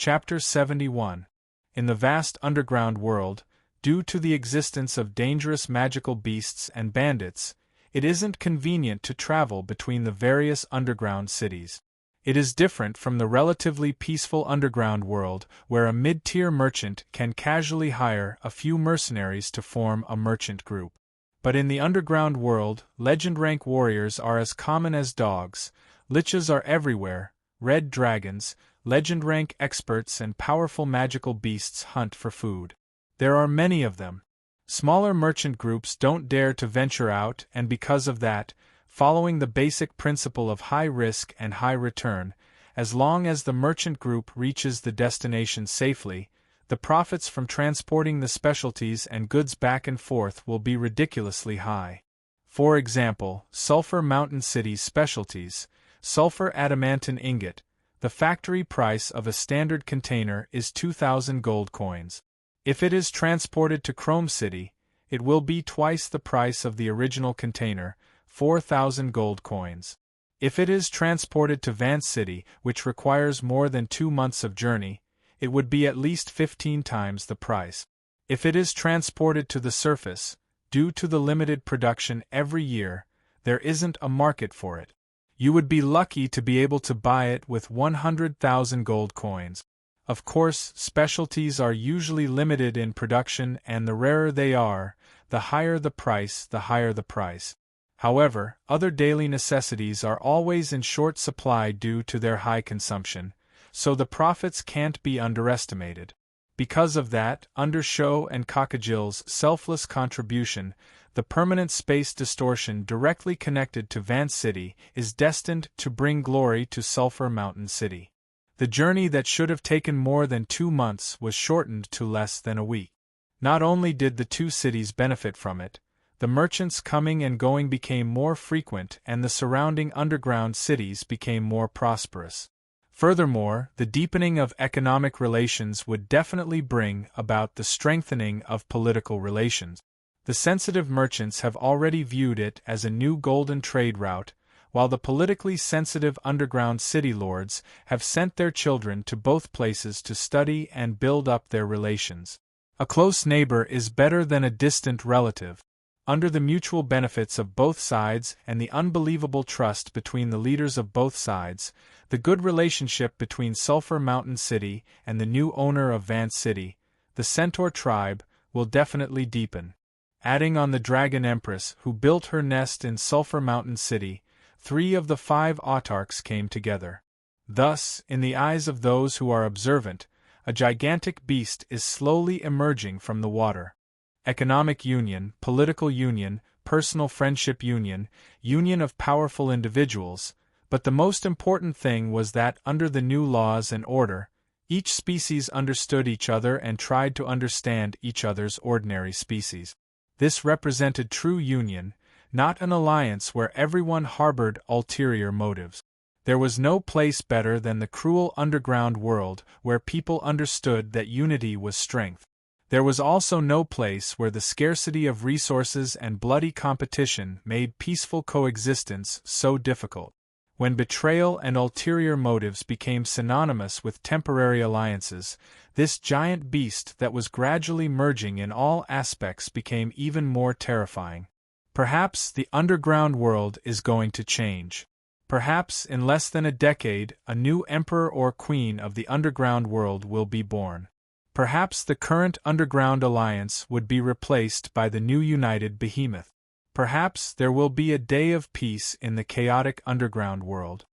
Chapter 71. In the vast underground world, due to the existence of dangerous magical beasts and bandits, it isn't convenient to travel between the various underground cities. It is different from the relatively peaceful underground world where a mid-tier merchant can casually hire a few mercenaries to form a merchant group. But in the underground world, legend rank warriors are as common as dogs, liches are everywhere, red dragons, legend rank experts and powerful magical beasts hunt for food. There are many of them. Smaller merchant groups don't dare to venture out, and because of that, following the basic principle of high risk and high return, as long as the merchant group reaches the destination safely, the profits from transporting the specialties and goods back and forth will be ridiculously high. For example, Sulphur Mountain City's specialties, sulfur adamantine ingot, the factory price of a standard container is 2,000 gold coins. If it is transported to Chrome City, it will be twice the price of the original container, 4,000 gold coins. If it is transported to Vance City, which requires more than 2 months of journey, it would be at least 15 times the price. If it is transported to the surface, due to the limited production every year, there isn't a market for it. You would be lucky to be able to buy it with 100,000 gold coins. Of course, specialties are usually limited in production, and the rarer they are, the higher the price, However, other daily necessities are always in short supply due to their high consumption, so the profits can't be underestimated. Because of that, under Show and Cockagill's selfless contribution, the permanent space distortion directly connected to Vance City is destined to bring glory to Sulphur Mountain City. The journey that should have taken more than 2 months was shortened to less than a week. Not only did the two cities benefit from it, the merchants coming and going became more frequent and the surrounding underground cities became more prosperous. Furthermore, the deepening of economic relations would definitely bring about the strengthening of political relations. The sensitive merchants have already viewed it as a new golden trade route, while the politically sensitive underground city lords have sent their children to both places to study and build up their relations. A close neighbor is better than a distant relative. Under the mutual benefits of both sides and the unbelievable trust between the leaders of both sides, the good relationship between Sulphur Mountain City and the new owner of Vance City, the Centaur tribe, will definitely deepen. Adding on the Dragon Empress who built her nest in Sulphur Mountain City, 3 of the 5 autarchs came together. Thus, in the eyes of those who are observant, a gigantic beast is slowly emerging from the water. Economic union, political union, personal friendship union, union of powerful individuals, but the most important thing was that under the new laws and order, each species understood each other and tried to understand each other's ordinary species. This represented true union, not an alliance where everyone harbored ulterior motives. There was no place better than the cruel underground world where people understood that unity was strength. There was also no place where the scarcity of resources and bloody competition made peaceful coexistence so difficult. When betrayal and ulterior motives became synonymous with temporary alliances, this giant beast that was gradually merging in all aspects became even more terrifying. Perhaps the underground world is going to change. Perhaps in less than a decade, a new emperor or queen of the underground world will be born. Perhaps the current underground alliance would be replaced by the new united behemoth. Perhaps there will be a day of peace in the chaotic underground world.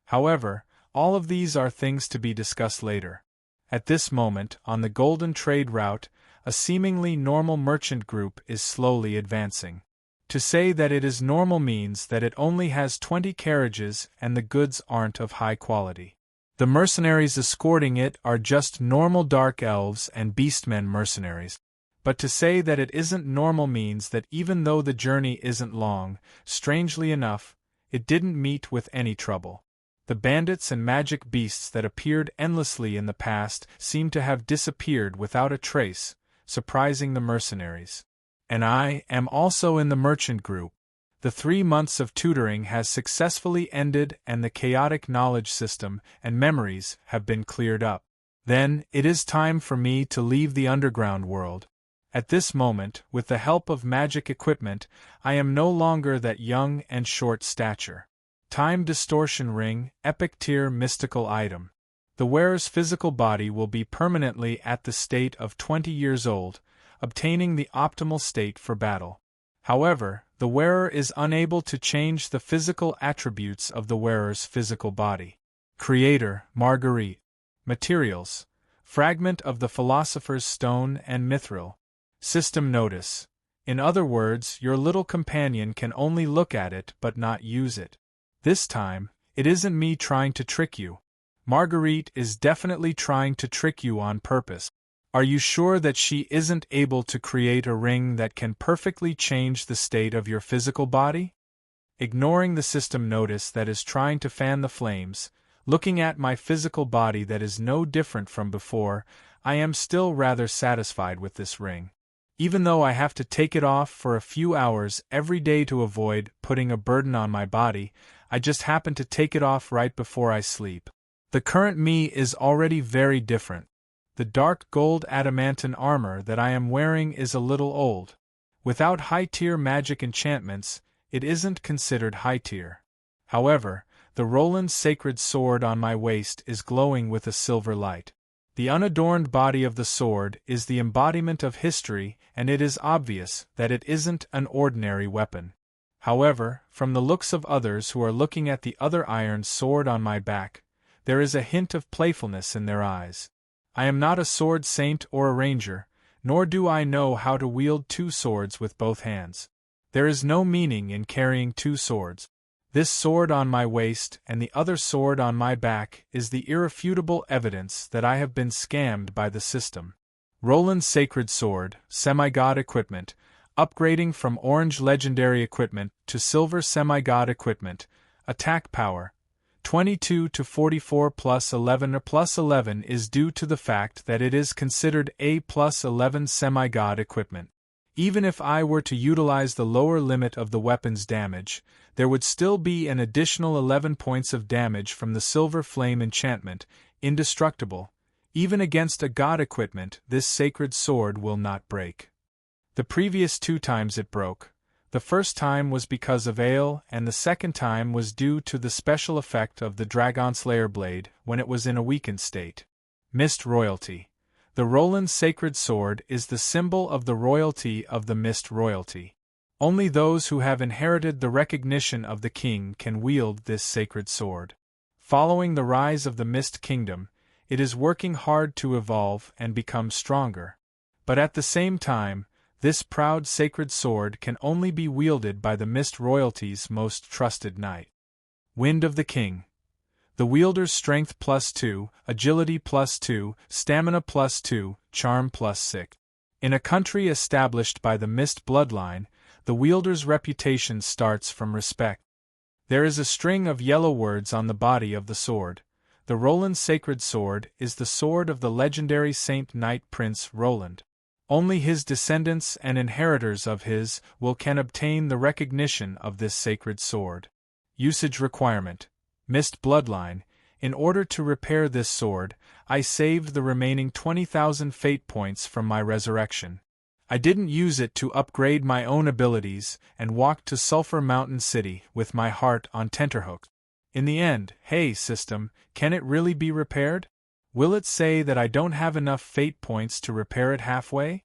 However, all of these are things to be discussed later. At this moment, on the Golden Trade Route, a seemingly normal merchant group is slowly advancing. To say that it is normal means that it only has 20 carriages and the goods aren't of high quality. The mercenaries escorting it are just normal dark elves and beastmen mercenaries. But to say that it isn't normal means that even though the journey isn't long, strangely enough, it didn't meet with any trouble. The bandits and magic beasts that appeared endlessly in the past seem to have disappeared without a trace, surprising the mercenaries. And I am also in the merchant group. The 3 months of tutoring has successfully ended and the chaotic knowledge system and memories have been cleared up. Then, it is time for me to leave the underground world. At this moment, with the help of magic equipment, I am no longer that young and short stature. Time distortion ring, epic tier mystical item. The wearer's physical body will be permanently at the state of 20 years old, obtaining the optimal state for battle. However, the wearer is unable to change the physical attributes of the wearer's physical body. Creator, Marguerite. Materials: fragment of the Philosopher's Stone and mithril. System notice. In other words, your little companion can only look at it but not use it. This time, it isn't me trying to trick you. Marguerite is definitely trying to trick you on purpose. Are you sure that she isn't able to create a ring that can perfectly change the state of your physical body? Ignoring the system notice that is trying to fan the flames, looking at my physical body that is no different from before, I am still rather satisfied with this ring. Even though I have to take it off for a few hours every day to avoid putting a burden on my body, I just happen to take it off right before I sleep. The current me is already very different. The dark gold adamantine armor that I am wearing is a little old. Without high-tier magic enchantments, it isn't considered high-tier. However, the Roland sacred sword on my waist is glowing with a silver light. The unadorned body of the sword is the embodiment of history, and it is obvious that it isn't an ordinary weapon. However, from the looks of others who are looking at the other iron sword on my back, there is a hint of playfulness in their eyes. I am not a sword saint or a ranger, nor do I know how to wield two swords with both hands. There is no meaning in carrying two swords. This sword on my waist and the other sword on my back is the irrefutable evidence that I have been scammed by the system. Roland's Sacred Sword, Semi-God Equipment, upgrading from Orange Legendary Equipment to Silver Semi-God Equipment, Attack Power, 22 to 44 plus 11 or plus 11 is due to the fact that it is considered a plus 11 Semi-God Equipment. Even if I were to utilize the lower limit of the weapon's damage, there would still be an additional 11 points of damage from the Silver Flame enchantment, Indestructible. Even against a god equipment, this sacred sword will not break. The previous 2 times it broke. The first time was because of ale, and the second time was due to the special effect of the Dragonslayer blade when it was in a weakened state. Mist Royalty. The Roland Sacred Sword is the symbol of the royalty of the Mist Royalty. Only those who have inherited the recognition of the king can wield this sacred sword. Following the rise of the Mist Kingdom, it is working hard to evolve and become stronger. But at the same time, this proud sacred sword can only be wielded by the Mist Royalty's most trusted knight. Wind of the King. The wielder's strength +2, agility +2, stamina +2, charm +6. In a country established by the Mist bloodline, the wielder's reputation starts from respect. There is a string of yellow words on the body of the sword. The Roland Sacred Sword is the sword of the legendary Saint Knight Prince Roland. Only his descendants and inheritors of his will can obtain the recognition of this sacred sword. Usage requirement. Mist Bloodline. In order to repair this sword, I saved the remaining 20,000 fate points from my resurrection. I didn't use it to upgrade my own abilities and walked to Sulphur Mountain City with my heart on tenterhooks. In the end, hey system, can it really be repaired? Will it say that I don't have enough fate points to repair it halfway?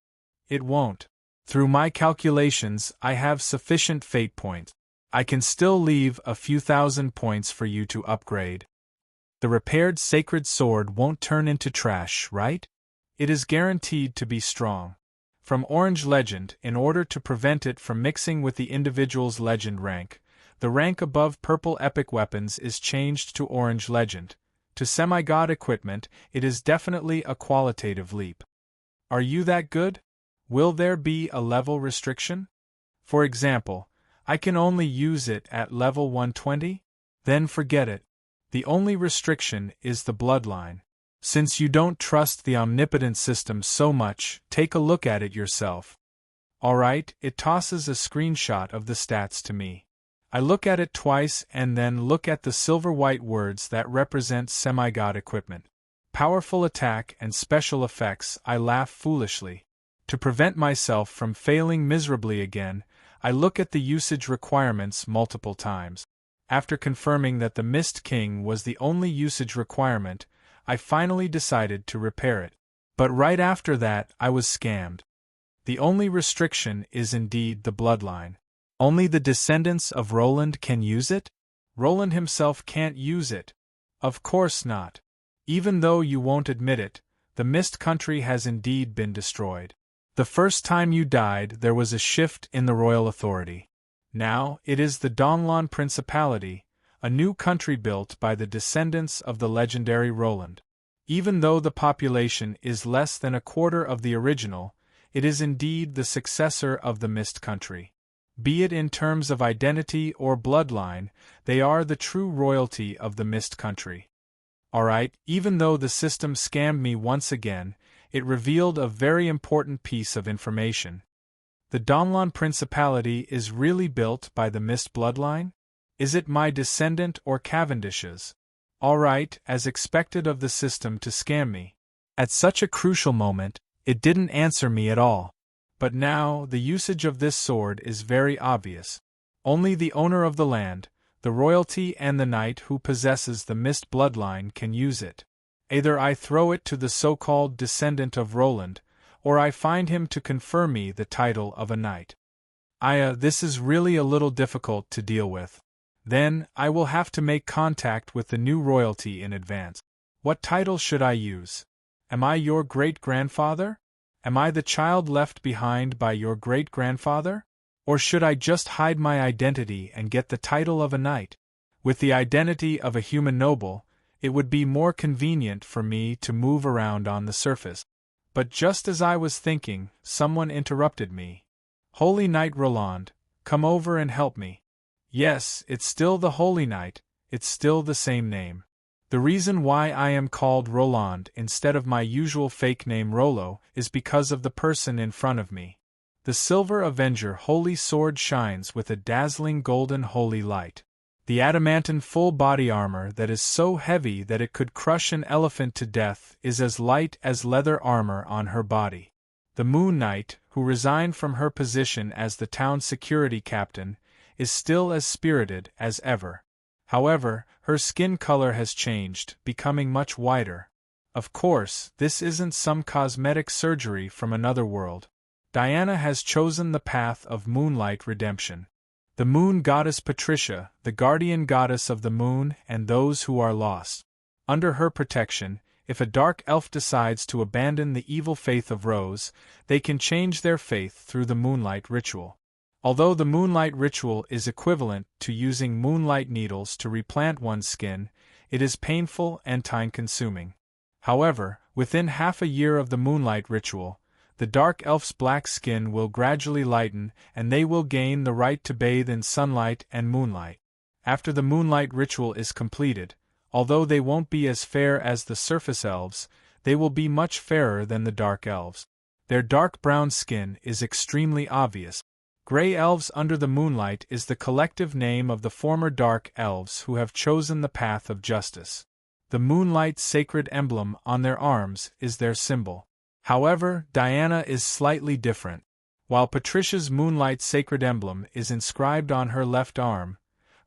It won't. Through my calculations, I have sufficient fate points. I can still leave a few thousand points for you to upgrade. The repaired sacred sword won't turn into trash, right? It is guaranteed to be strong. From Orange Legend, in order to prevent it from mixing with the individual's legend rank, the rank above Purple Epic Weapons is changed to Orange Legend. To Semi-God Equipment, it is definitely a qualitative leap. Are you that good? Will there be a level restriction? For example, I can only use it at level 120? Then forget it. The only restriction is the bloodline. Since you don't trust the omnipotent system so much, take a look at it yourself. Alright, it tosses a screenshot of the stats to me. I look at it twice and then look at the silver-white words that represent Semi-God Equipment. Powerful attack and special effects. I laugh foolishly. To prevent myself from failing miserably again, I look at the usage requirements multiple times. After confirming that the Mist King was the only usage requirement, I finally decided to repair it. But right after that, I was scammed. The only restriction is indeed the bloodline. Only the descendants of Roland can use it? Roland himself can't use it. Of course not. Even though you won't admit it, the Mist Country has indeed been destroyed. The first time you died, there was a shift in the royal authority. Now, it is the Donlon Principality, a new country built by the descendants of the legendary Roland. Even though the population is less than a quarter of the original, it is indeed the successor of the Mist Country. Be it in terms of identity or bloodline, they are the true royalty of the Mist Country. Alright, even though the system scammed me once again, it revealed a very important piece of information. The Donlon Principality is really built by the Mist bloodline? Is it my descendant or Cavendish's? Alright, as expected of the system to scam me. At such a crucial moment, it didn't answer me at all. But now, the usage of this sword is very obvious. Only the owner of the land, the royalty and the knight who possesses the Mist bloodline can use it. Either I throw it to the so-called descendant of Roland, or I find him to confer me the title of a knight. This is really a little difficult to deal with. Then, I will have to make contact with the new royalty in advance. What title should I use? Am I your great-grandfather? Am I the child left behind by your great-grandfather? Or should I just hide my identity and get the title of a knight? With the identity of a human noble, it would be more convenient for me to move around on the surface. But just as I was thinking, someone interrupted me. Holy Knight Roland, come over and help me. Yes, it's still the Holy Knight, it's still the same name. The reason why I am called Roland instead of my usual fake name Rollo is because of the person in front of me. The Silver Avenger Holy Sword shines with a dazzling golden holy light. The adamantine full body armor that is so heavy that it could crush an elephant to death is as light as leather armor on her body. The Moon Knight, who resigned from her position as the town security captain, is still as spirited as ever. However, her skin color has changed, becoming much whiter. Of course, this isn't some cosmetic surgery from another world. Diana has chosen the path of moonlight redemption. The moon goddess Patricia, the guardian goddess of the moon and those who are lost. Under her protection, if a dark elf decides to abandon the evil faith of Rose, they can change their faith through the moonlight ritual. Although the moonlight ritual is equivalent to using moonlight needles to replant one's skin, it is painful and time-consuming. However, within half a year of the moonlight ritual, the dark elf's black skin will gradually lighten and they will gain the right to bathe in sunlight and moonlight. After the moonlight ritual is completed, although they won't be as fair as the surface elves, they will be much fairer than the dark elves. Their dark brown skin is extremely obvious. Grey elves under the moonlight is the collective name of the former dark elves who have chosen the path of justice. The moonlight's sacred emblem on their arms is their symbol. However, Diana is slightly different. While Patricia's moonlight sacred emblem is inscribed on her left arm,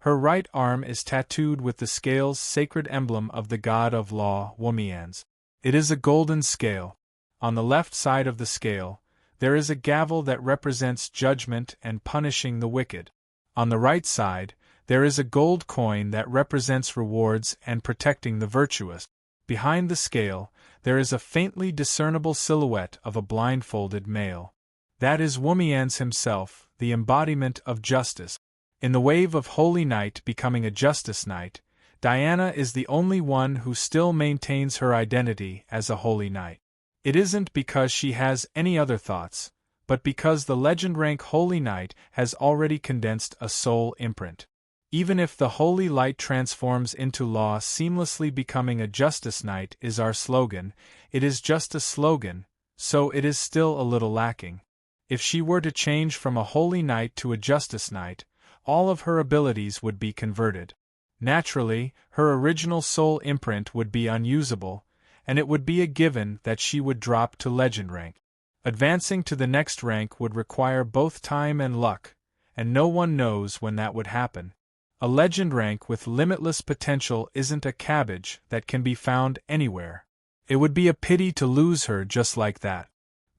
her right arm is tattooed with the scale's sacred emblem of the god of law, Womians. It is a golden scale. On the left side of the scale, there is a gavel that represents judgment and punishing the wicked. On the right side, there is a gold coin that represents rewards and protecting the virtuous. Behind the scale, there is a faintly discernible silhouette of a blindfolded male. That is Womians himself, the embodiment of justice. In the wave of Holy Knight becoming a Justice Knight, Diana is the only one who still maintains her identity as a Holy Knight. It isn't because she has any other thoughts, but because the legend rank Holy Knight has already condensed a soul imprint. Even if the holy light transforms into law, seamlessly becoming a Justice Knight is our slogan, it is just a slogan, so it is still a little lacking. If she were to change from a Holy Knight to a Justice Knight, all of her abilities would be converted. Naturally, her original soul imprint would be unusable, and it would be a given that she would drop to legend rank. Advancing to the next rank would require both time and luck, and no one knows when that would happen. A legend rank with limitless potential isn't a cabbage that can be found anywhere. It would be a pity to lose her just like that.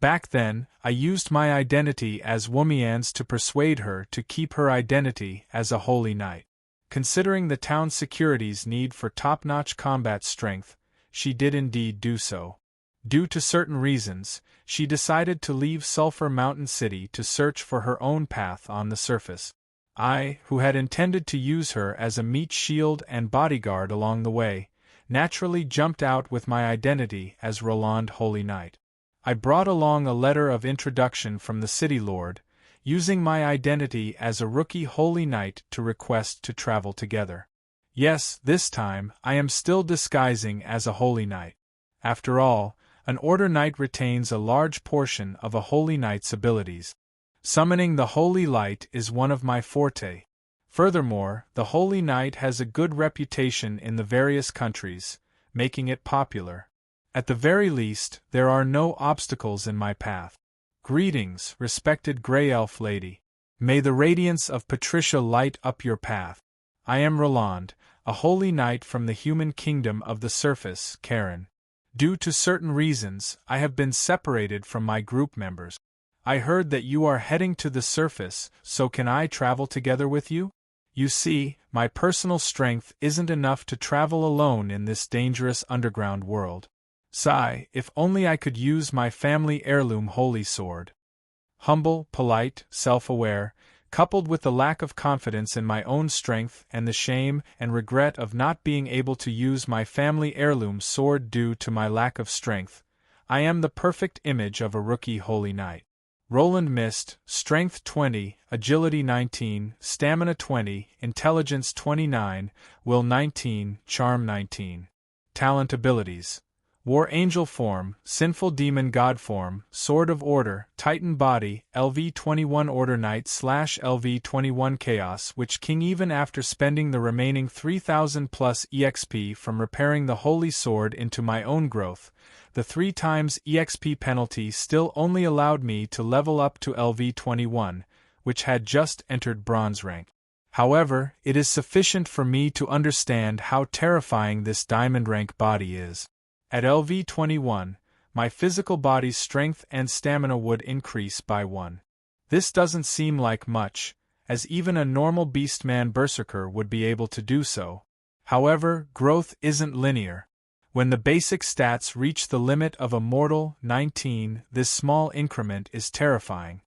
Back then, I used my identity as Womian's to persuade her to keep her identity as a holy knight. Considering the town's security's need for top-notch combat strength, she did indeed do so. Due to certain reasons, she decided to leave Sulphur Mountain City to search for her own path on the surface. I, who had intended to use her as a meat shield and bodyguard along the way, naturally jumped out with my identity as Roland Holy Knight. I brought along a letter of introduction from the City Lord, using my identity as a rookie Holy Knight to request to travel together. Yes, this time, I am still disguising as a Holy Knight. After all, an Order Knight retains a large portion of a Holy Knight's abilities. Summoning the Holy Light is one of my forte. Furthermore, the Holy Knight has a good reputation in the various countries, making it popular. At the very least, there are no obstacles in my path. Greetings, respected Grey Elf Lady. May the radiance of Patricia light up your path. I am Roland, a Holy Knight from the human kingdom of the surface, Karen. Due to certain reasons, I have been separated from my group members. I heard that you are heading to the surface, so can I travel together with you? You see, my personal strength isn't enough to travel alone in this dangerous underground world. Sigh, if only I could use my family heirloom holy sword. Humble, polite, self-aware, coupled with the lack of confidence in my own strength and the shame and regret of not being able to use my family heirloom sword due to my lack of strength, I am the perfect image of a rookie holy knight. Roland Mist, Strength 20, Agility 19, Stamina 20, Intelligence 29, Will 19, Charm 19. Talent Abilities: War Angel Form, Sinful Demon God Form, Sword of Order, Titan Body, LV21 Order Knight / LV21 Chaos Witch King. Even after spending the remaining 3000 plus EXP from repairing the Holy Sword into my own growth, the 3 times EXP penalty still only allowed me to level up to LV21, which had just entered bronze rank. However, it is sufficient for me to understand how terrifying this diamond rank body is. At LV21, my physical body's strength and stamina would increase by 1. This doesn't seem like much, as even a normal Beastman Berserker would be able to do so. However, growth isn't linear. When the basic stats reach the limit of a mortal 19, this small increment is terrifying.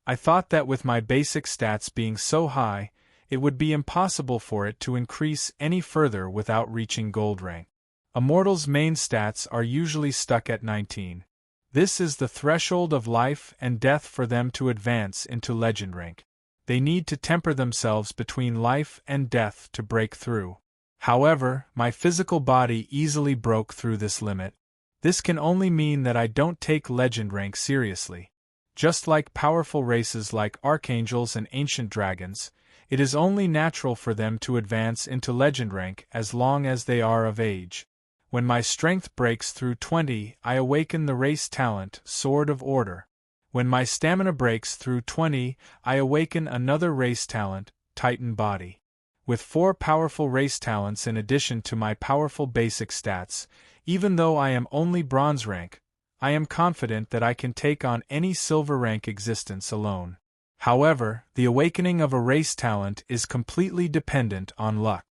I thought that with my basic stats being so high, it would be impossible for it to increase any further without reaching gold rank. A mortal's main stats are usually stuck at 19. This is the threshold of life and death for them to advance into legend rank. They need to temper themselves between life and death to break through. However, my physical body easily broke through this limit. This can only mean that I don't take legend rank seriously. Just like powerful races like archangels and ancient dragons, it is only natural for them to advance into legend rank as long as they are of age. When my strength breaks through 20, I awaken the race talent, Sword of Order. When my stamina breaks through 20, I awaken another race talent, Titan Body. With 4 powerful race talents in addition to my powerful basic stats, even though I am only bronze rank, I am confident that I can take on any silver rank existence alone. However, the awakening of a race talent is completely dependent on luck.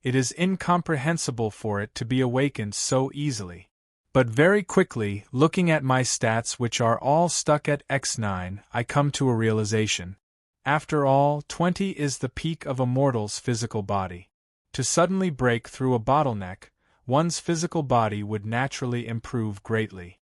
It is incomprehensible for it to be awakened so easily. But very quickly, looking at my stats which are all stuck at X9, I come to a realization. After all, 20 is the peak of a mortal's physical body. To suddenly break through a bottleneck, one's physical body would naturally improve greatly.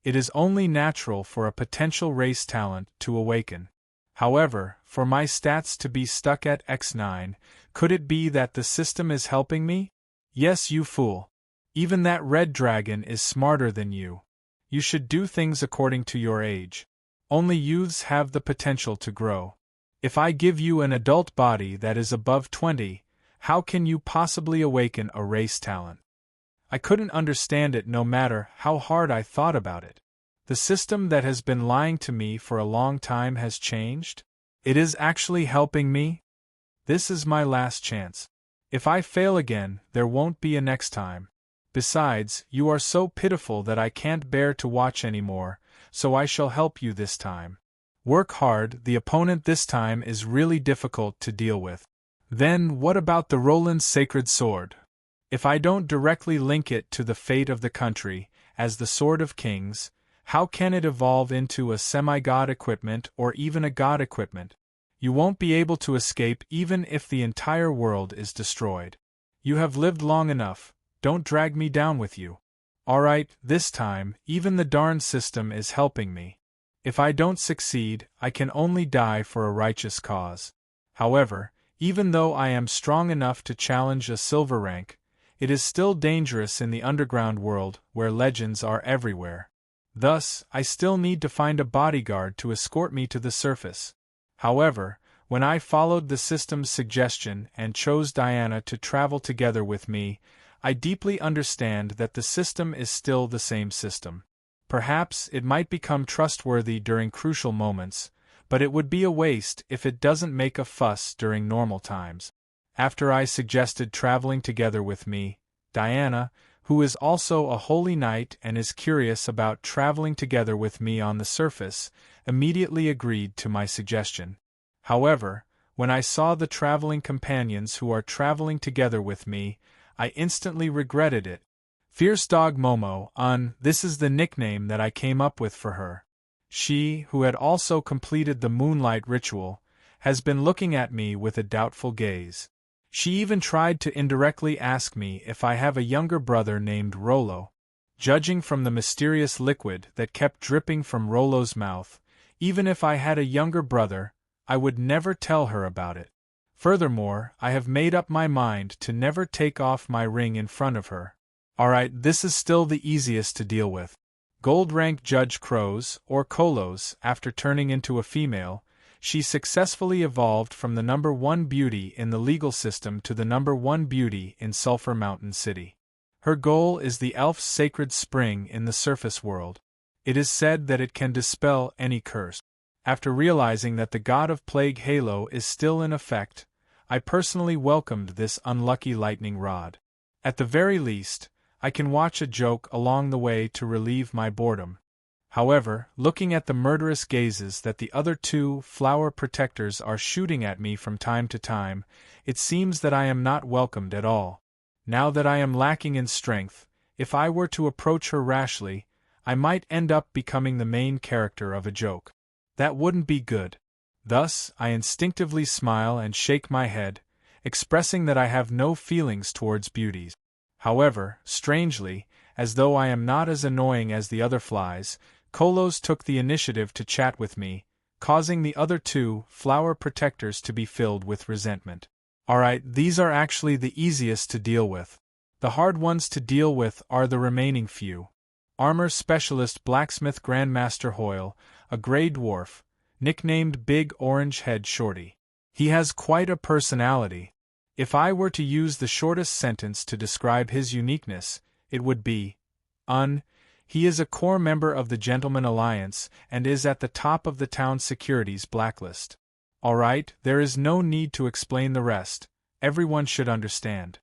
It is only natural for a potential race talent to awaken. However, for my stats to be stuck at X9, could it be that the system is helping me? Yes, you fool. Even that red dragon is smarter than you. You should do things according to your age. Only youths have the potential to grow. If I give you an adult body that is above 20, how can you possibly awaken a race talent? I couldn't understand it no matter how hard I thought about it. The system that has been lying to me for a long time has changed? It is actually helping me? This is my last chance. If I fail again, there won't be a next time. Besides, you are so pitiful that I can't bear to watch anymore, so I shall help you this time. Work hard, the opponent this time is really difficult to deal with. Then what about the Roland's sacred sword? If I don't directly link it to the fate of the country, as the Sword of Kings, how can it evolve into a semi-god equipment or even a god equipment? You won't be able to escape even if the entire world is destroyed. You have lived long enough, don't drag me down with you. Alright, this time, even the darn system is helping me. If I don't succeed, I can only die for a righteous cause. However, even though I am strong enough to challenge a silver rank, it is still dangerous in the underground world where legends are everywhere. Thus, I still need to find a bodyguard to escort me to the surface. However, when I followed the system's suggestion and chose Diana to travel together with me, I deeply understand that the system is still the same system. Perhaps it might become trustworthy during crucial moments, but it would be a waste if it doesn't make a fuss during normal times. After I suggested traveling together with me, Diana, who is also a holy knight and is curious about traveling together with me on the surface, immediately agreed to my suggestion. However, when I saw the traveling companions who are traveling together with me, I instantly regretted it. Fierce Dog Momo, this is the nickname that I came up with for her. She, who had also completed the moonlight ritual, has been looking at me with a doubtful gaze. She even tried to indirectly ask me if I have a younger brother named Rollo. Judging from the mysterious liquid that kept dripping from Rollo's mouth, even if I had a younger brother, I would never tell her about it. Furthermore, I have made up my mind to never take off my ring in front of her. Alright, this is still the easiest to deal with. Gold rank Judge Crows, or Kolos, after turning into a female, she successfully evolved from the number 1 beauty in the legal system to the number 1 beauty in Sulphur Mountain City. Her goal is the elf's sacred spring in the surface world. It is said that it can dispel any curse. After realizing that the God of Plague Halo is still in effect, I personally welcomed this unlucky lightning rod. At the very least, I can watch a joke along the way to relieve my boredom. However, looking at the murderous gazes that the other 2 flower protectors are shooting at me from time to time, it seems that I am not welcomed at all. Now that I am lacking in strength, if I were to approach her rashly, I might end up becoming the main character of a joke. That wouldn't be good. Thus, I instinctively smile and shake my head, expressing that I have no feelings towards beauties. However, strangely, as though I am not as annoying as the other flies, Kolos took the initiative to chat with me, causing the other 2 flower protectors to be filled with resentment. Alright, these are actually the easiest to deal with. The hard ones to deal with are the remaining few. Armor Specialist Blacksmith Grandmaster Hoyle, a grey dwarf, nicknamed Big Orange Head Shorty. He has quite a personality. If I were to use the shortest sentence to describe his uniqueness, it would be, he is a core member of the Gentleman Alliance and is at the top of the town's securities blacklist. Alright, there is no need to explain the rest, everyone should understand.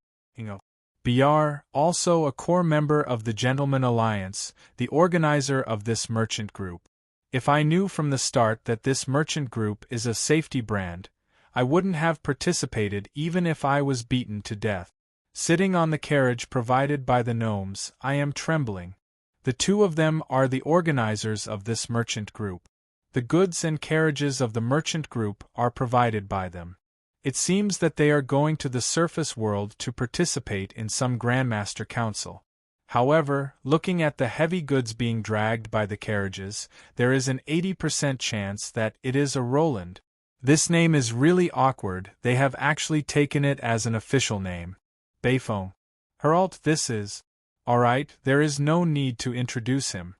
BR, also a core member of the Gentleman Alliance, the organizer of this merchant group. If I knew from the start that this merchant group is a safety brand, I wouldn't have participated even if I was beaten to death. Sitting on the carriage provided by the gnomes, I am trembling. The 2 of them are the organizers of this merchant group. The goods and carriages of the merchant group are provided by them. It seems that they are going to the surface world to participate in some Grandmaster Council. However, looking at the heavy goods being dragged by the carriages, there is an 80% chance that it is a Roland. This name is really awkward, they have actually taken it as an official name. Bayphone. Herald, this is. Alright, there is no need to introduce him.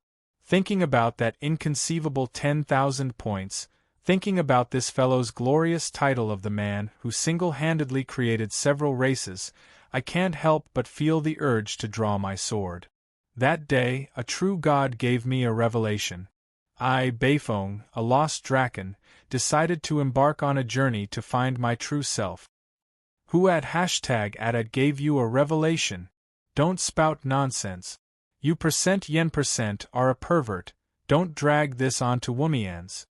Thinking about that inconceivable 10,000 points, thinking about this fellow's glorious title of the man who single-handedly created several races, I can't help but feel the urge to draw my sword. That day, a true god gave me a revelation. I, Beifong, a lost draken, decided to embark on a journey to find my true self. Who at #at gave you a revelation? Don't spout nonsense. You %yen% are a pervert, don't drag this on to Womians.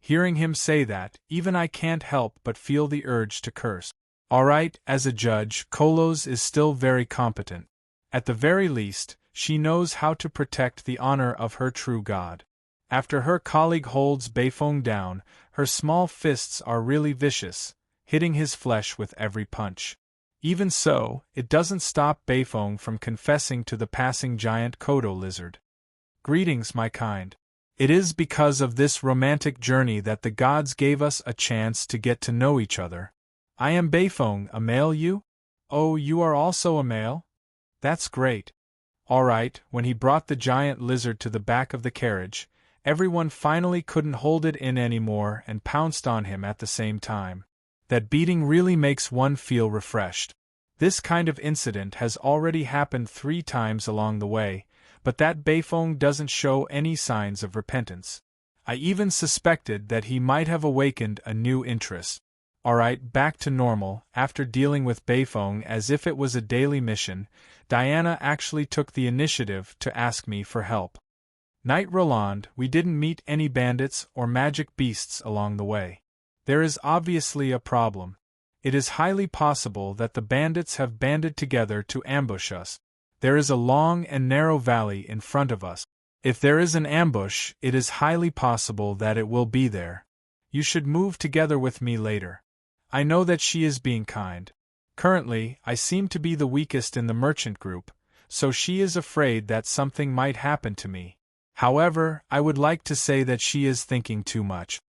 Hearing him say that, even I can't help but feel the urge to curse. Alright, as a judge, Kolos is still very competent. At the very least, she knows how to protect the honor of her true god. After her colleague holds Beifong down, her small fists are really vicious, hitting his flesh with every punch. Even so, it doesn't stop Beifong from confessing to the passing giant Kodo lizard. Greetings, my kind. It is because of this romantic journey that the gods gave us a chance to get to know each other. I am Beifong, a male you? Oh, you are also a male? That's great. Alright, when he brought the giant lizard to the back of the carriage, everyone finally couldn't hold it in anymore and pounced on him at the same time. That beating really makes one feel refreshed. This kind of incident has already happened 3 times along the way, but that Beifong doesn't show any signs of repentance. I even suspected that he might have awakened a new interest. Alright, back to normal. After dealing with Beifong as if it was a daily mission, Diana actually took the initiative to ask me for help. Knight Roland, we didn't meet any bandits or magic beasts along the way. There is obviously a problem. It is highly possible that the bandits have banded together to ambush us. There is a long and narrow valley in front of us. If there is an ambush, it is highly possible that it will be there. You should move together with me later. I know that she is being kind. Currently, I seem to be the weakest in the merchant group, so she is afraid that something might happen to me. However, I would like to say that she is thinking too much.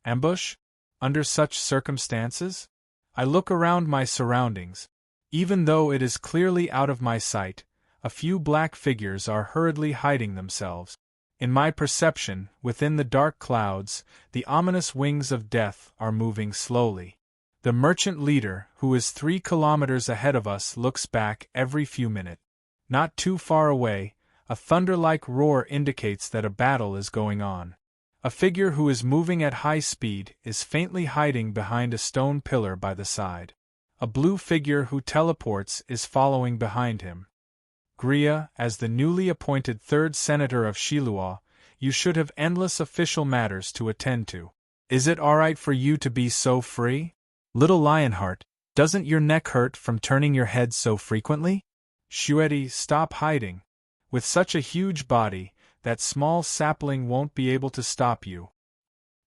Ambush? Under such circumstances? I look around my surroundings. Even though it is clearly out of my sight, a few black figures are hurriedly hiding themselves. In my perception, within the dark clouds, the ominous wings of death are moving slowly. The merchant leader, who is 3 kilometers ahead of us, looks back every few minutes. Not too far away, a thunder-like roar indicates that a battle is going on. A figure who is moving at high speed is faintly hiding behind a stone pillar by the side. A blue figure who teleports is following behind him. Gria, as the newly appointed 3rd Senator of Shilua, you should have endless official matters to attend to. Is it alright for you to be so free? Little Lionheart, doesn't your neck hurt from turning your head so frequently? Shueti, stop hiding. With such a huge body, that small sapling won't be able to stop you.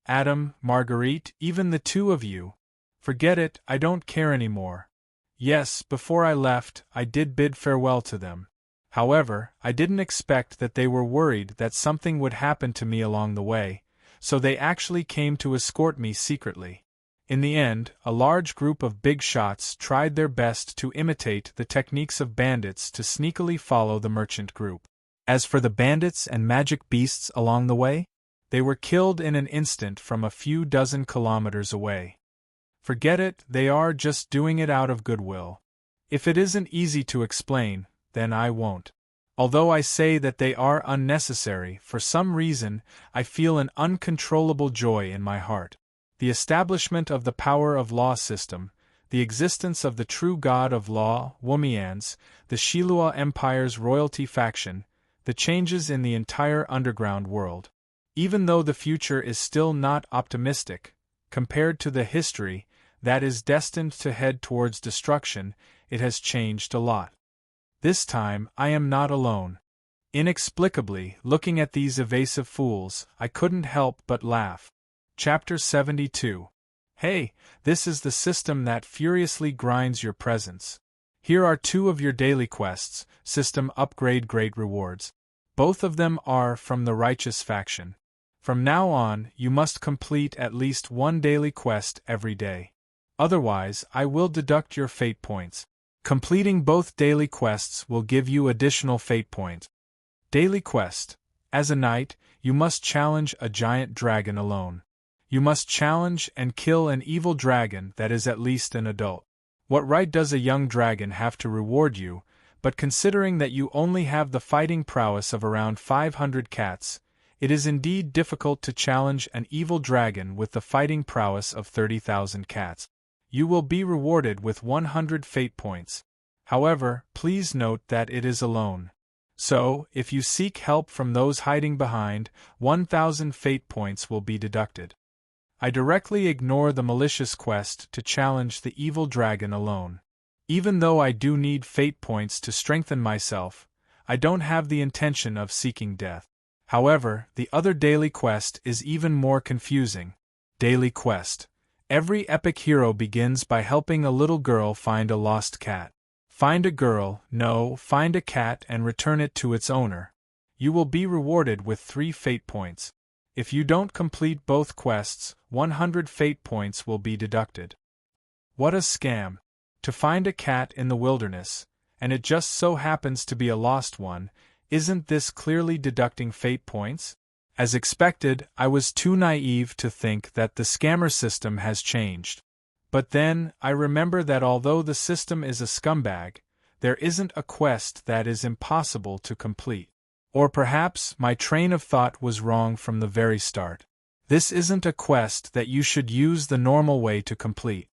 Adam, Marguerite, even the 2 of you. Forget it, I don't care anymore. Yes, before I left, I did bid farewell to them. However, I didn't expect that they were worried that something would happen to me along the way, so they actually came to escort me secretly. In the end, a large group of big shots tried their best to imitate the techniques of bandits to sneakily follow the merchant group. As for the bandits and magic beasts along the way, they were killed in an instant from a few dozen kilometers away. Forget it, they are just doing it out of goodwill. If it isn't easy to explain, then I won't. Although I say that they are unnecessary, for some reason, I feel an uncontrollable joy in my heart. The establishment of the power of law system, the existence of the true god of law, Womians, the Shilua Empire's royalty faction, the changes in the entire underground world. Even though the future is still not optimistic, compared to the history that is destined to head towards destruction, it has changed a lot. This time, I am not alone. Inexplicably, looking at these evasive fools, I couldn't help but laugh. Chapter 72. Hey, this is the system that furiously grinds your presence. Here are 2 of your daily quests, system upgrade great rewards. Both of them are from the righteous faction. From now on, you must complete at least 1 daily quest every day. Otherwise, I will deduct your fate points. Completing both daily quests will give you additional fate points. Daily quest. As a knight, you must challenge a giant dragon alone. You must challenge and kill an evil dragon that is at least an adult. What right does a young dragon have to reward you? But considering that you only have the fighting prowess of around 500 cats, it is indeed difficult to challenge an evil dragon with the fighting prowess of 30,000 cats. You will be rewarded with 100 fate points. However, please note that it is alone. So, if you seek help from those hiding behind, 1,000 fate points will be deducted. I directly ignore the malicious quest to challenge the evil dragon alone. Even though I do need fate points to strengthen myself, I don't have the intention of seeking death. However, the other daily quest is even more confusing. Daily quest. Every epic hero begins by helping a little girl find a lost cat. Find a find a cat and return it to its owner. You will be rewarded with 3 fate points. If you don't complete both quests, 100 fate points will be deducted. What a scam! To find a cat in the wilderness, and it just so happens to be a lost one, isn't this clearly deducting fate points? As expected, I was too naive to think that the scammer system has changed. But then, I remember that although the system is a scumbag, there isn't a quest that is impossible to complete. Or perhaps my train of thought was wrong from the very start. This isn't a quest that you should use the normal way to complete.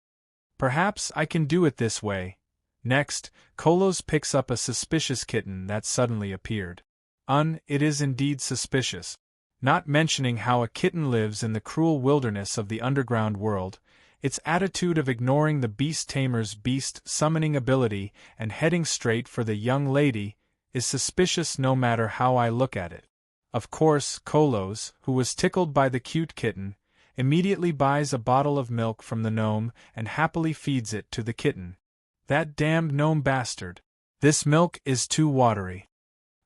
Perhaps I can do it this way. Next, Kolos picks up a suspicious kitten that suddenly appeared. It is indeed suspicious. Not mentioning how a kitten lives in the cruel wilderness of the underground world, its attitude of ignoring the beast tamer's beast summoning ability and heading straight for the young lady is suspicious no matter how I look at it. Of course, Kolos, who was tickled by the cute kitten, immediately buys a bottle of milk from the gnome and happily feeds it to the kitten. That damned gnome bastard. This milk is too watery.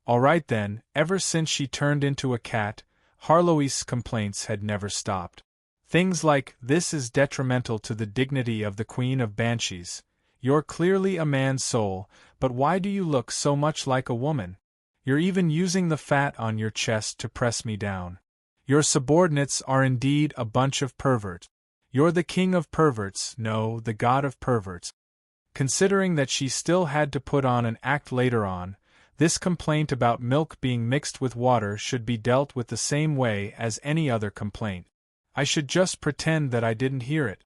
Alright then, ever since she turned into a cat, Harlois's complaints had never stopped. Things like, "This is detrimental to the dignity of the Queen of Banshees. You're clearly a man's soul, but why do you look so much like a woman? You're even using the fat on your chest to press me down. Your subordinates are indeed a bunch of perverts. You're the king of perverts, no, the god of perverts." Considering that she still had to put on an act later on, this complaint about milk being mixed with water should be dealt with the same way as any other complaint. I should just pretend that I didn't hear it.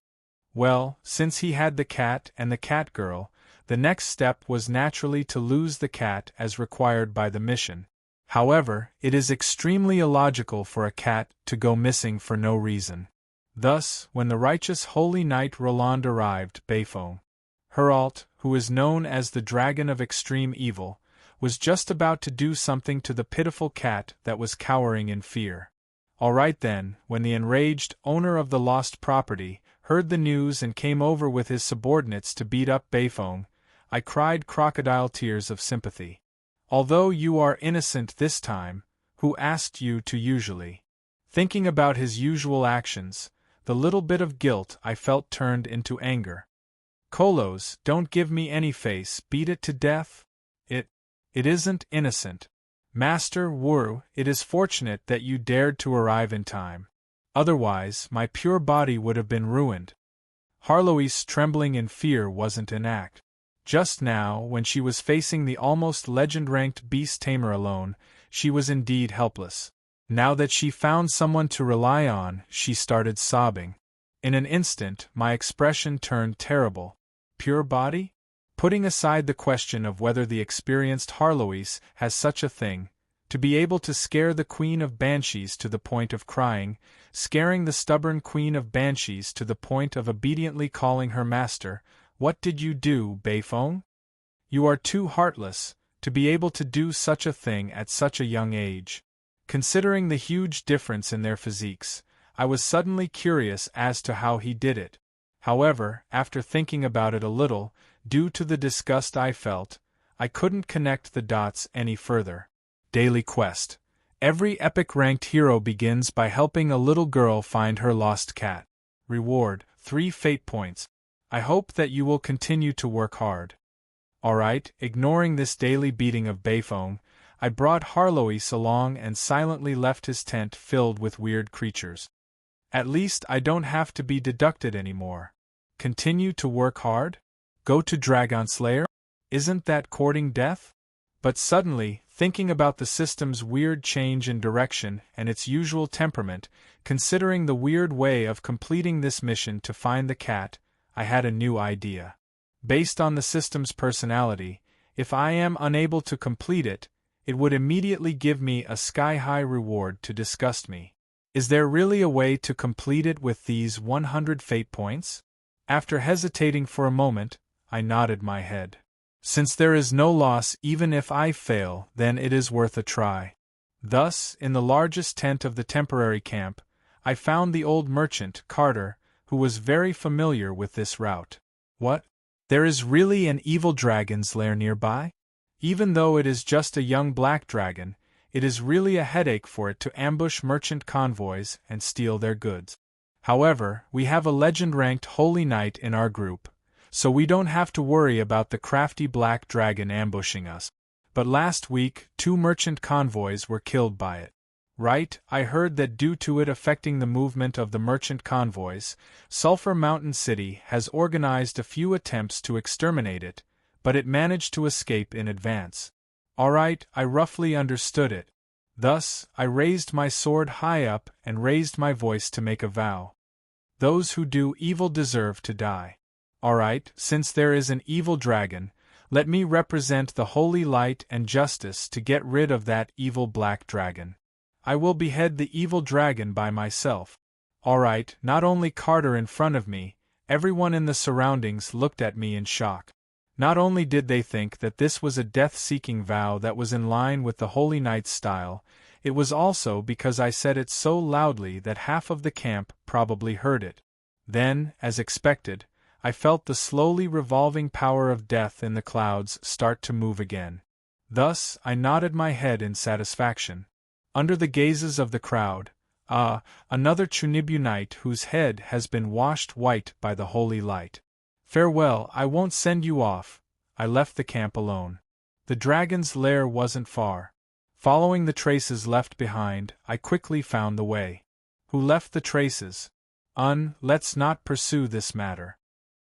Well, since he had the cat and the cat girl, the next step was naturally to lose the cat as required by the mission. However, it is extremely illogical for a cat to go missing for no reason. Thus, when the righteous holy knight Roland arrived, Bayfong, Herald, who is known as the Dragon of Extreme Evil, was just about to do something to the pitiful cat that was cowering in fear. Alright then, when the enraged owner of the lost property heard the news and came over with his subordinates to beat up Bayfong, I cried crocodile tears of sympathy. Although you are innocent this time, who asked you to usually? Thinking about his usual actions, the little bit of guilt I felt turned into anger. Kolos, don't give me any face, beat it to death? It isn't innocent. Master Wuru, it is fortunate that you dared to arrive in time. Otherwise, my pure body would have been ruined. Harlois trembling in fear wasn't an act. Just now, when she was facing the almost legend-ranked beast tamer alone, she was indeed helpless. Now that she found someone to rely on, she started sobbing. In an instant, my expression turned terrible. Pure body? Putting aside the question of whether the experienced Harlois has such a thing, to be able to scare the Queen of Banshees to the point of crying, scaring the stubborn Queen of Banshees to the point of obediently calling her master, what did you do, Bayfong? You are too heartless, to be able to do such a thing at such a young age. Considering the huge difference in their physiques, I was suddenly curious as to how he did it. However, after thinking about it a little, due to the disgust I felt, I couldn't connect the dots any further. Daily quest. Every epic-ranked hero begins by helping a little girl find her lost cat. Reward, 3 fate points. I hope that you will continue to work hard. Alright, ignoring this daily beating of Bayfong, I brought Harlois along and silently left his tent filled with weird creatures. At least I don't have to be deducted anymore. Continue to work hard? Go to Dragon's Lair? Isn't that courting death? But suddenly, thinking about the system's weird change in direction and its usual temperament, considering the weird way of completing this mission to find the cat, I had a new idea. Based on the system's personality, if I am unable to complete it, it would immediately give me a sky-high reward to disgust me. Is there really a way to complete it with these 100 fate points? After hesitating for a moment, I nodded my head. Since there is no loss even if I fail, then it is worth a try. Thus, in the largest tent of the temporary camp, I found the old merchant, Carter, who was very familiar with this route. What? There is really an evil dragon's lair nearby? Even though it is just a young black dragon, it is really a headache for it to ambush merchant convoys and steal their goods. However, we have a legend-ranked holy knight in our group, so we don't have to worry about the crafty black dragon ambushing us. But last week, 2 merchant convoys were killed by it. Right, I heard that due to it affecting the movement of the merchant convoys, Sulphur Mountain City has organized a few attempts to exterminate it, but it managed to escape in advance. Alright, I roughly understood it. Thus, I raised my sword high up and raised my voice to make a vow. Those who do evil deserve to die. Alright, since there is an evil dragon, let me represent the holy light and justice to get rid of that evil black dragon. I will behead the evil dragon by myself. Alright, not only Carter in front of me, everyone in the surroundings looked at me in shock. Not only did they think that this was a death-seeking vow that was in line with the Holy Knight's style, it was also because I said it so loudly that half of the camp probably heard it. Then, as expected, I felt the slowly revolving power of death in the clouds start to move again. Thus, I nodded my head in satisfaction. Under the gazes of the crowd, another Chunibu knight whose head has been washed white by the holy light. Farewell, I won't send you off. I left the camp alone. The dragon's lair wasn't far. Following the traces left behind, I quickly found the way. Who left the traces? Let's not pursue this matter.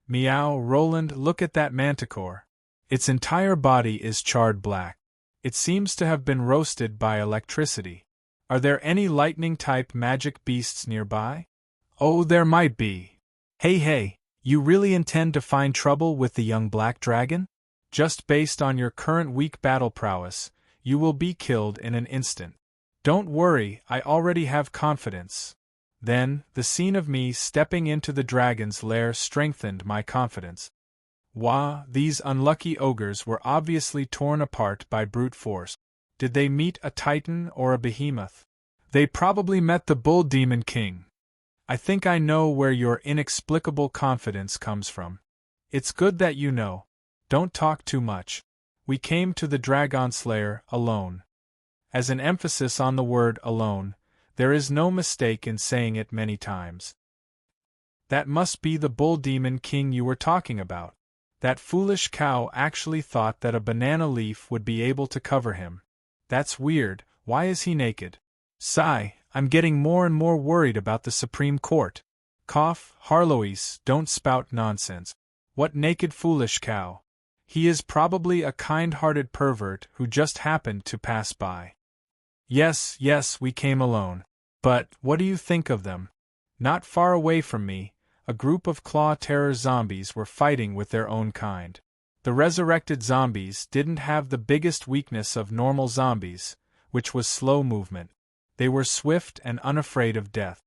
Meow, Roland, look at that manticore. Its entire body is charred black. It seems to have been roasted by electricity. Are there any lightning-type magic beasts nearby? Oh, there might be. Hey, you really intend to find trouble with the young black dragon? Just based on your current weak battle prowess, you will be killed in an instant. Don't worry, I already have confidence. Then, the scene of me stepping into the dragon's lair strengthened my confidence. Wah, these unlucky ogres were obviously torn apart by brute force. Did they meet a titan or a behemoth? They probably met the bull demon king. I think I know where your inexplicable confidence comes from. It's good that you know. Don't talk too much. We came to the dragon's lair alone. As an emphasis on the word alone, there is no mistake in saying it many times. That must be the bull demon king you were talking about. That foolish cow actually thought that a banana leaf would be able to cover him. That's weird, why is he naked? Sigh, I'm getting more and more worried about the Supreme Court. Cough, Harlois, don't spout nonsense. What naked foolish cow? He is probably a kind-hearted pervert who just happened to pass by. Yes, we came alone. But, what do you think of them? Not far away from me, a group of claw terror zombies were fighting with their own kind. The resurrected zombies didn't have the biggest weakness of normal zombies, which was slow movement. They were swift and unafraid of death.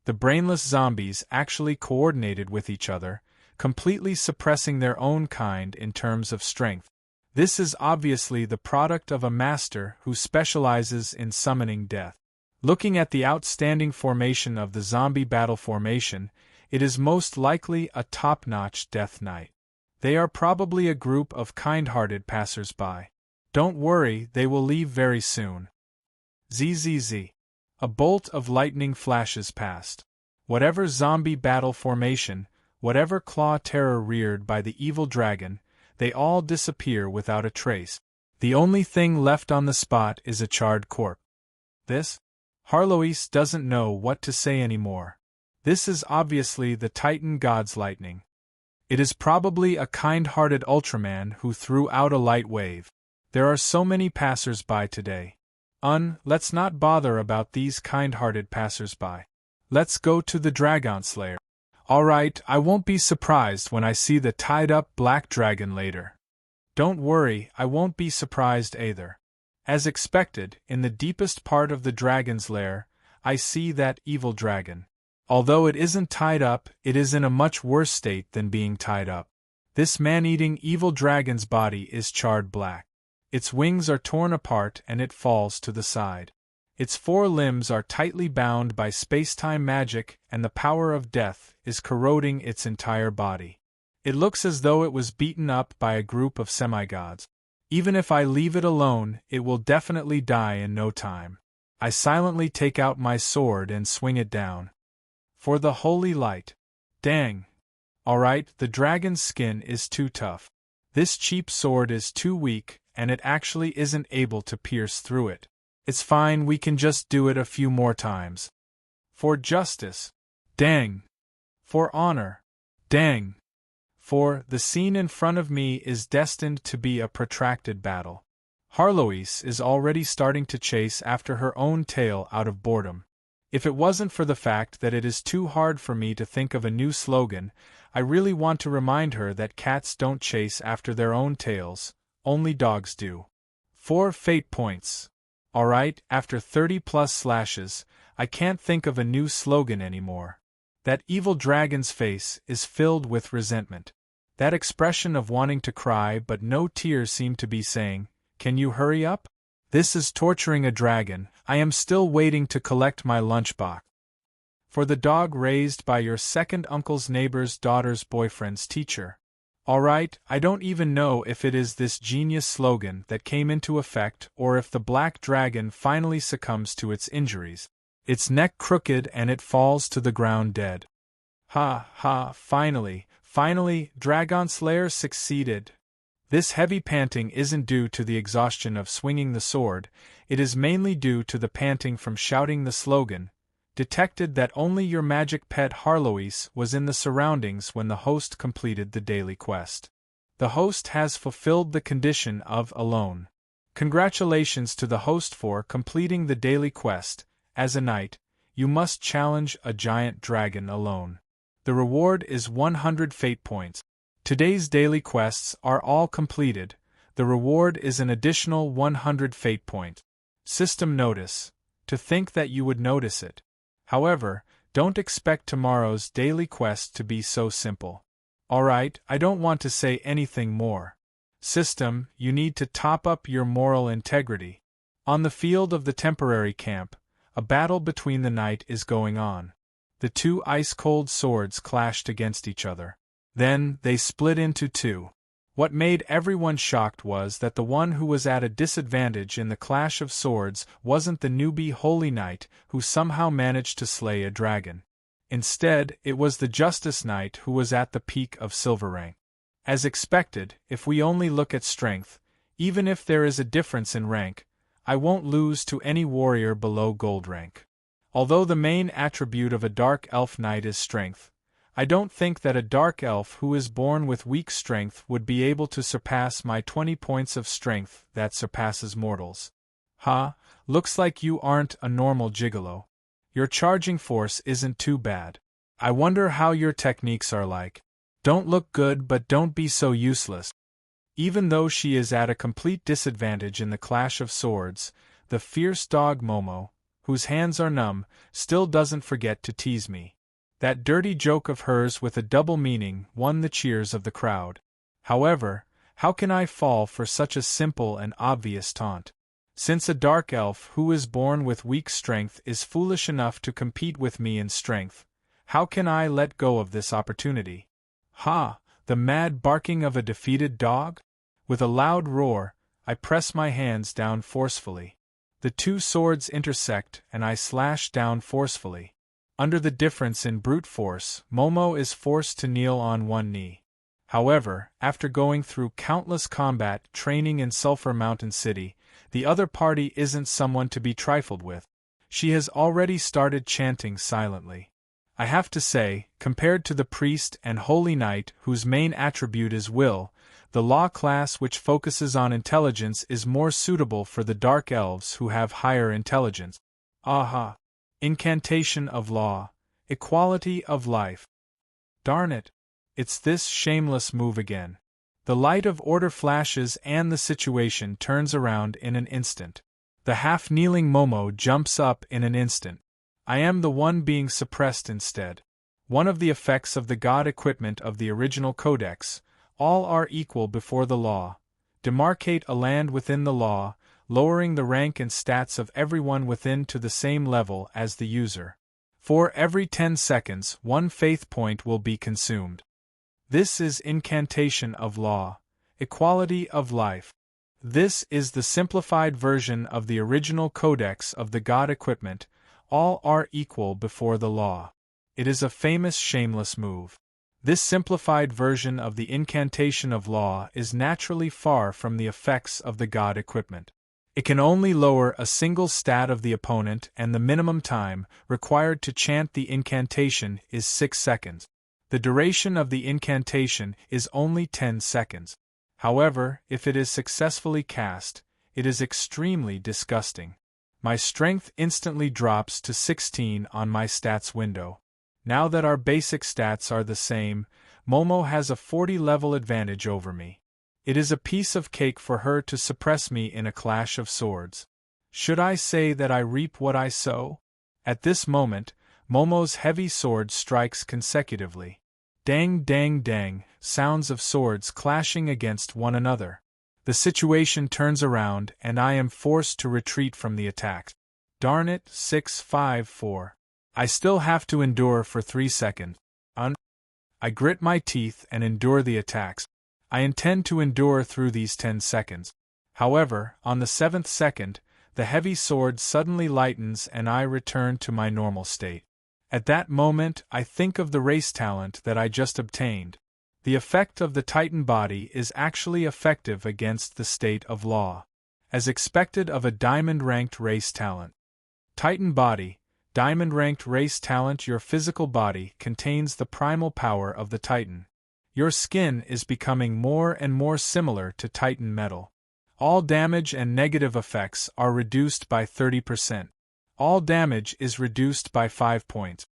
The brainless zombies actually coordinated with each other, completely suppressing their own kind in terms of strength. This is obviously the product of a master who specializes in summoning death. Looking at the outstanding formation of the zombie battle formation, it is most likely a top-notch death knight. They are probably a group of kind-hearted passers-by. Don't worry, they will leave very soon. Zzz. A bolt of lightning flashes past. Whatever zombie battle formation, whatever claw terror reared by the evil dragon, they all disappear without a trace. The only thing left on the spot is a charred corpse. This? Harlois doesn't know what to say anymore. This is obviously the Titan God's lightning. It is probably a kind-hearted Ultraman who threw out a light wave. There are so many passers-by today. Let's not bother about these kind-hearted passers-by. Let's go to the Dragon Slayer. Alright, I won't be surprised when I see the tied-up black dragon later. Don't worry, I won't be surprised either. As expected, in the deepest part of the dragon's lair, I see that evil dragon. Although it isn't tied up, it is in a much worse state than being tied up. This man-eating evil dragon's body is charred black. Its wings are torn apart and it falls to the side. Its 4 limbs are tightly bound by space-time magic, and the power of death is corroding its entire body. It looks as though it was beaten up by a group of semi-gods. Even if I leave it alone, it will definitely die in no time. I silently take out my sword and swing it down. For the holy light. Dang. Alright, the dragon's skin is too tough. This cheap sword is too weak, and it actually isn't able to pierce through it. It's fine, we can just do it a few more times. For justice. Dang. For honor. Dang. For the scene in front of me is destined to be a protracted battle. Harloise is already starting to chase after her own tail out of boredom. If it wasn't for the fact that it is too hard for me to think of a new slogan, I really want to remind her that cats don't chase after their own tails, only dogs do. 4 fate points. Alright, after 30+ slashes, I can't think of a new slogan anymore. That evil dragon's face is filled with resentment. That expression of wanting to cry but no tears seem to be saying, "Can you hurry up? This is torturing a dragon. I am still waiting to collect my lunchbox." For the dog raised by your second uncle's neighbor's daughter's boyfriend's teacher. Alright, I don't even know if it is this genius slogan that came into effect or if the black dragon finally succumbs to its injuries. Its neck crooked and it falls to the ground dead. Ha ha, finally, Dragon Slayer succeeded. This heavy panting isn't due to the exhaustion of swinging the sword, it is mainly due to the panting from shouting the slogan. Detected that only your magic pet Harloise was in the surroundings when the host completed the daily quest. The host has fulfilled the condition of alone. Congratulations to the host for completing the daily quest. As a knight, you must challenge a giant dragon alone. The reward is 100 fate points. Today's daily quests are all completed. The reward is an additional 100 fate points. System notice. To think that you would notice it. However, don't expect tomorrow's daily quest to be so simple. Alright, I don't want to say anything more. System, you need to top up your moral integrity. On the field of the temporary camp, a battle between the knight is going on. The 2 ice-cold swords clashed against each other. Then, they split into 2. What made everyone shocked was that the one who was at a disadvantage in the clash of swords wasn't the newbie holy knight who somehow managed to slay a dragon. Instead, it was the justice knight who was at the peak of silver rank. As expected, if we only look at strength, even if there is a difference in rank, I won't lose to any warrior below gold rank. Although the main attribute of a dark elf knight is strength, I don't think that a dark elf who is born with weak strength would be able to surpass my 20 points of strength that surpasses mortals. Looks like you aren't a normal gigolo. Your charging force isn't too bad. I wonder how your techniques are like. Don't look good but don't be so useless. Even though she is at a complete disadvantage in the clash of swords, the fierce dog Momo, whose hands are numb, still doesn't forget to tease me. That dirty joke of hers with a double meaning won the cheers of the crowd. However, how can I fall for such a simple and obvious taunt? Since a dark elf who is born with weak strength is foolish enough to compete with me in strength, how can I let go of this opportunity? The mad barking of a defeated dog? With a loud roar, I press my hands down forcefully. The 2 swords intersect and I slash down forcefully. Under the difference in brute force, Momo is forced to kneel on one knee. However, after going through countless combat training in Sulphur Mountain City, the other party isn't someone to be trifled with. She has already started chanting silently. I have to say, compared to the priest and holy knight whose main attribute is will, the law class which focuses on intelligence is more suitable for the dark elves who have higher intelligence. Aha! Incantation of law. Equality of life. Darn it! It's this shameless move again. The light of order flashes and the situation turns around in an instant. The half-kneeling Momo jumps up in an instant. I am the one being suppressed instead. One of the effects of the god equipment of the original codex, all are equal before the law. Demarcate a land within the law, lowering the rank and stats of everyone within to the same level as the user. For every 10 seconds, one faith point will be consumed. This is incantation of law. Equality of life. This is the simplified version of the original codex of the god equipment, all are equal before the law. It is a famous shameless move. This simplified version of the incantation of law is naturally far from the effects of the god equipment. It can only lower a single stat of the opponent, and the minimum time required to chant the incantation is 6 seconds. The duration of the incantation is only 10 seconds. However, if it is successfully cast, it is extremely disgusting. My strength instantly drops to 16 on my stats window. Now that our basic stats are the same, Momo has a 40-level advantage over me. It is a piece of cake for her to suppress me in a clash of swords. Should I say that I reap what I sow? At this moment, Momo's heavy sword strikes consecutively. Dang dang dang, sounds of swords clashing against one another. The situation turns around and I am forced to retreat from the attack. Darn it, 6-5-4. I still have to endure for 3 seconds. I grit my teeth and endure the attacks. I intend to endure through these 10 seconds. However, on the 7th second, the heavy sword suddenly lightens and I return to my normal state. At that moment, I think of the race talent that I just obtained. The effect of the Titan body is actually effective against the state of law, as expected of a diamond-ranked race talent. Titan body, diamond-ranked race talent. Your physical body contains the primal power of the Titan. Your skin is becoming more and more similar to Titan metal. All damage and negative effects are reduced by 30%. All damage is reduced by 5 points.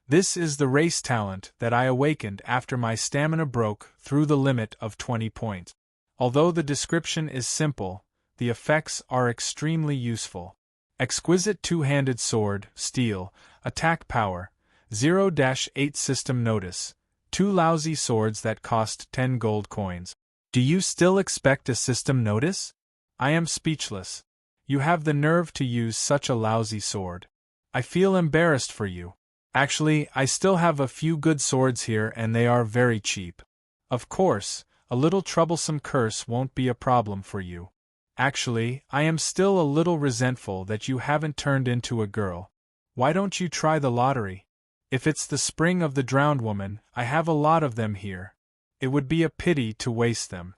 This is the race talent that I awakened after my stamina broke through the limit of 20 points. Although the description is simple, the effects are extremely useful. Exquisite two-handed sword, steel, attack power, 0-8 system notice. 2 lousy swords that cost 10 gold coins. Do you still expect a system notice? I am speechless. You have the nerve to use such a lousy sword. I feel embarrassed for you. Actually, I still have a few good swords here and they are very cheap. Of course, a little troublesome curse won't be a problem for you. Actually, I am still a little resentful that you haven't turned into a girl. Why don't you try the lottery? If it's the spring of the drowned woman, I have a lot of them here. It would be a pity to waste them.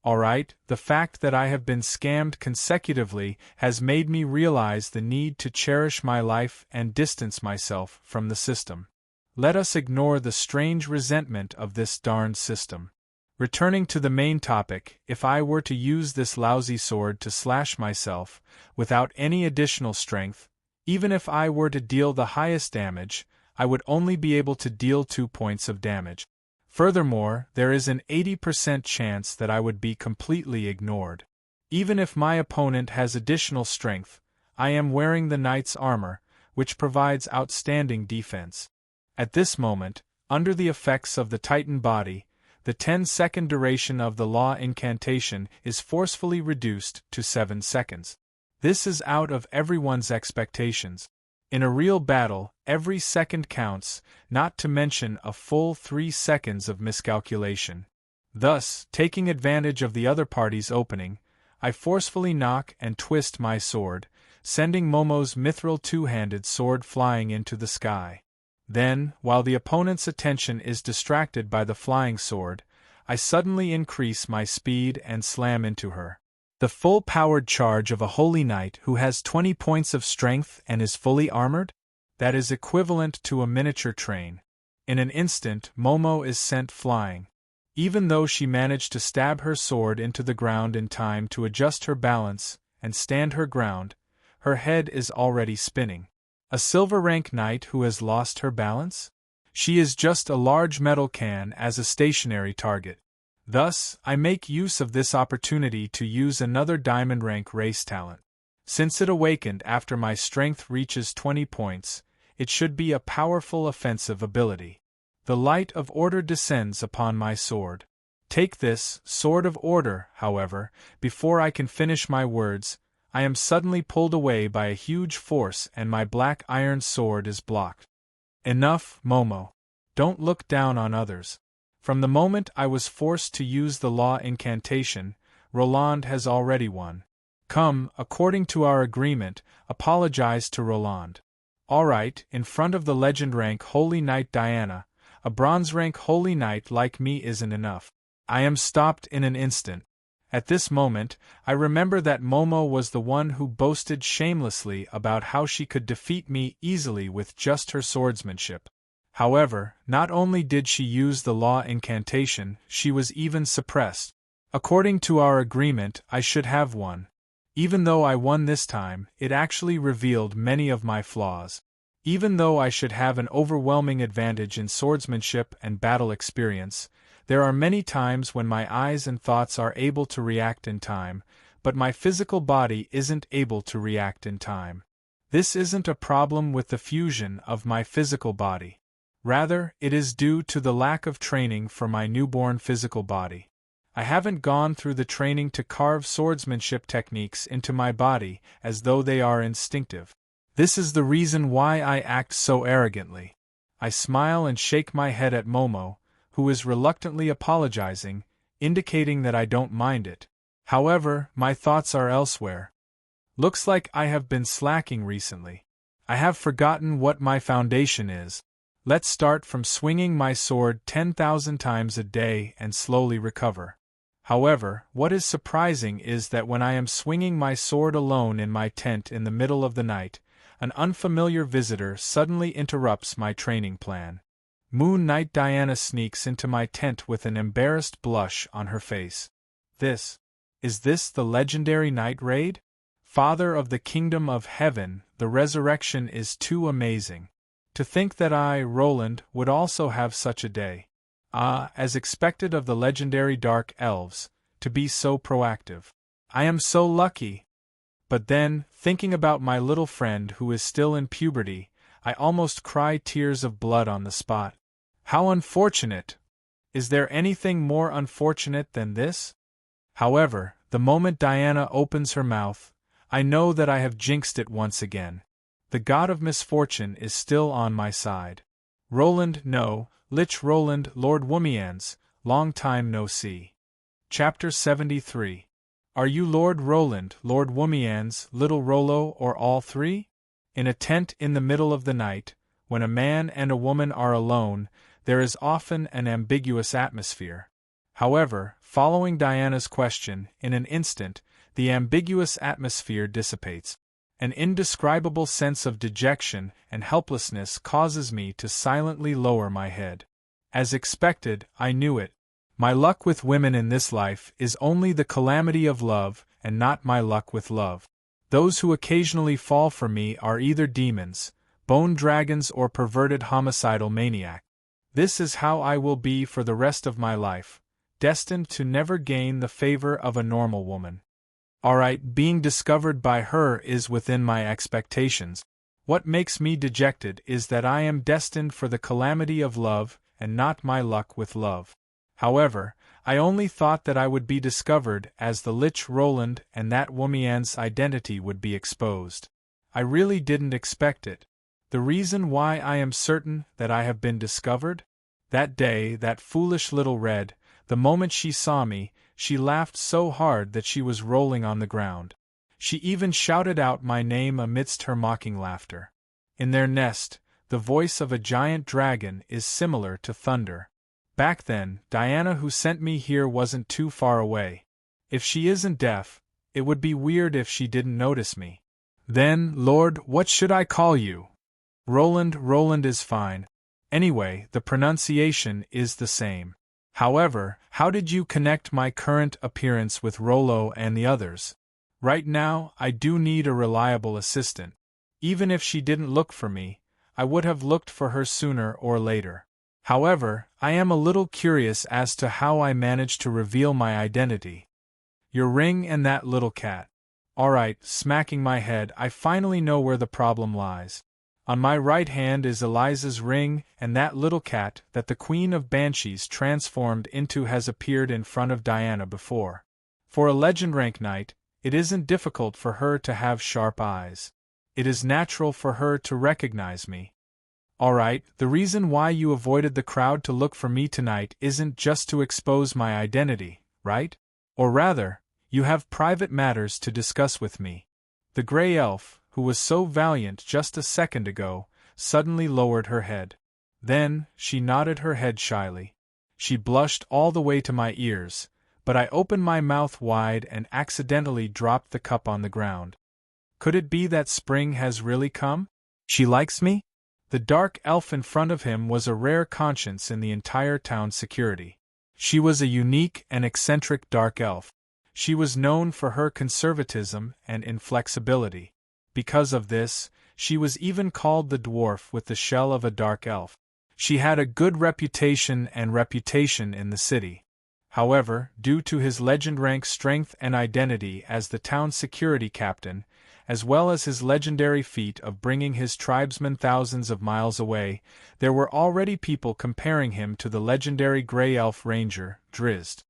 Alright, the fact that I have been scammed consecutively has made me realize the need to cherish my life and distance myself from the system. Let us ignore the strange resentment of this darned system. Returning to the main topic, if I were to use this lousy sword to slash myself, without any additional strength, even if I were to deal the highest damage, I would only be able to deal 2 points of damage. Furthermore, there is an 80% chance that I would be completely ignored. Even if my opponent has additional strength, I am wearing the knight's armor, which provides outstanding defense. At this moment, under the effects of the Titan body, the 10-second duration of the law incantation is forcefully reduced to 7 seconds. This is out of everyone's expectations. In a real battle, every second counts, not to mention a full 3 seconds of miscalculation. Thus, taking advantage of the other party's opening, I forcefully knock and twist my sword, sending Momo's mithril two-handed sword flying into the sky. Then, while the opponent's attention is distracted by the flying sword, I suddenly increase my speed and slam into her. The full-powered charge of a holy knight who has 20 points of strength and is fully armored? that is equivalent to a miniature train. In an instant, Momo is sent flying. Even though she managed to stab her sword into the ground in time to adjust her balance and stand her ground, her head is already spinning. A silver rank knight who has lost her balance? She is just a large metal can as a stationary target. Thus, I make use of this opportunity to use another diamond rank race talent. Since it awakened after my strength reaches 20 points, it should be a powerful offensive ability. The light of order descends upon my sword. Take this, sword of order, however, before I can finish my words, I am suddenly pulled away by a huge force and my black iron sword is blocked. Enough, Momo. Don't look down on others. From the moment I was forced to use the law incantation, Roland has already won. Come, according to our agreement, apologize to Roland. All right, in front of the legend rank Holy Knight Diana, a bronze rank Holy Knight like me isn't enough. I am stopped in an instant. At this moment, I remember that Momo was the one who boasted shamelessly about how she could defeat me easily with just her swordsmanship. However, not only did she use the law incantation, she was even suppressed. According to our agreement, I should have won. Even though I won this time, it actually revealed many of my flaws. Even though I should have an overwhelming advantage in swordsmanship and battle experience, there are many times when my eyes and thoughts are able to react in time, but my physical body isn't able to react in time. This isn't a problem with the fusion of my physical body. Rather, it is due to the lack of training for my newborn physical body. I haven't gone through the training to carve swordsmanship techniques into my body as though they are instinctive. This is the reason why I act so arrogantly. I smile and shake my head at Momo, who is reluctantly apologizing, indicating that I don't mind it. However, my thoughts are elsewhere. Looks like I have been slacking recently. I have forgotten what my foundation is. Let's start from swinging my sword 10,000 times a day and slowly recover. However, what is surprising is that when I am swinging my sword alone in my tent in the middle of the night, an unfamiliar visitor suddenly interrupts my training plan. Moon Knight Diana sneaks into my tent with an embarrassed blush on her face. Is this the legendary Night Raid? Father of the Kingdom of Heaven, the resurrection is too amazing. To think that I, Roland, would also have such a day. Ah, as expected of the legendary Dark Elves, to be so proactive. I am so lucky. But then, thinking about my little friend who is still in puberty, I almost cry tears of blood on the spot. How unfortunate! Is there anything more unfortunate than this? However, the moment Diana opens her mouth, I know that I have jinxed it once again. The god of misfortune is still on my side. Roland, no, Lich Roland, Lord Womians, long time no see. Chapter 73. Are you Lord Roland, Lord Womians, Little Rollo, or all three? In a tent in the middle of the night, when a man and a woman are alone, there is often an ambiguous atmosphere. However, following Diana's question, in an instant, the ambiguous atmosphere dissipates. An indescribable sense of dejection and helplessness causes me to silently lower my head. As expected, I knew it. My luck with women in this life is only the calamity of love and not my luck with love. Those who occasionally fall for me are either demons, bone dragons, or perverted homicidal maniacs. This is how I will be for the rest of my life, destined to never gain the favor of a normal woman. Alright, being discovered by her is within my expectations. What makes me dejected is that I am destined for the calamity of love and not my luck with love. However, I only thought that I would be discovered as the Lich Roland and that Womian's identity would be exposed. I really didn't expect it. The reason why I am certain that I have been discovered? That day, that foolish little Red, the moment she saw me, she laughed so hard that she was rolling on the ground. She even shouted out my name amidst her mocking laughter. In their nest, the voice of a giant dragon is similar to thunder. Back then, Diana who sent me here wasn't too far away. If she isn't deaf, it would be weird if she didn't notice me. Then, Lord, what should I call you? Roland is fine. Anyway, the pronunciation is the same. However, how did you connect my current appearance with Rollo and the others? Right now, I do need a reliable assistant. Even if she didn't look for me, I would have looked for her sooner or later. However, I am a little curious as to how I managed to reveal my identity. Your ring and that little cat. Alright, smacking my head, I finally know where the problem lies. On my right hand is Eliza's ring, and that little cat that the Queen of Banshees transformed into has appeared in front of Diana before. For a legend rank knight, it isn't difficult for her to have sharp eyes. It is natural for her to recognize me. Alright, the reason why you avoided the crowd to look for me tonight isn't just to expose my identity, right? Or rather, you have private matters to discuss with me. The gray elf, who was so valiant just a second ago, suddenly lowered her head. Then, she nodded her head shyly. She blushed all the way to my ears, but I opened my mouth wide and accidentally dropped the cup on the ground. Could it be that spring has really come? She likes me? The dark elf in front of him was a rare conscience in the entire town's security. She was a unique and eccentric dark elf. She was known for her conservatism and inflexibility. Because of this, she was even called the dwarf with the shell of a dark elf. She had a good reputation in the city. However, due to his legend-rank strength and identity as the town's security captain, as well as his legendary feat of bringing his tribesmen thousands of miles away, there were already people comparing him to the legendary Grey Elf Ranger, Drizzt.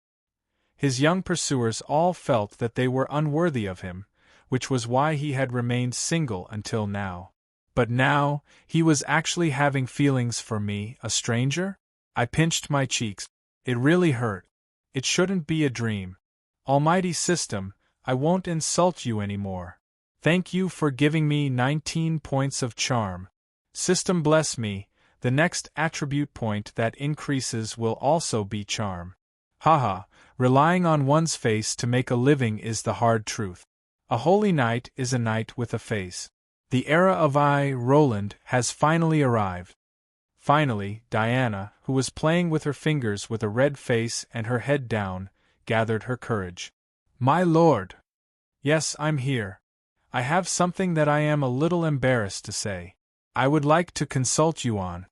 His young pursuers all felt that they were unworthy of him, which was why he had remained single until now. But now, he was actually having feelings for me, a stranger? I pinched my cheeks. It really hurt. It shouldn't be a dream. Almighty system, I won't insult you anymore. Thank you for giving me 19 points of charm. System bless me, the next attribute point that increases will also be charm. Haha, relying on one's face to make a living is the hard truth. A holy knight is a knight with a face. The era of Roland has finally arrived. Finally, Diana, who was playing with her fingers with a red face and her head down, gathered her courage. My lord! Yes, I'm here. I have something that I am a little embarrassed to say. I would like to consult you on.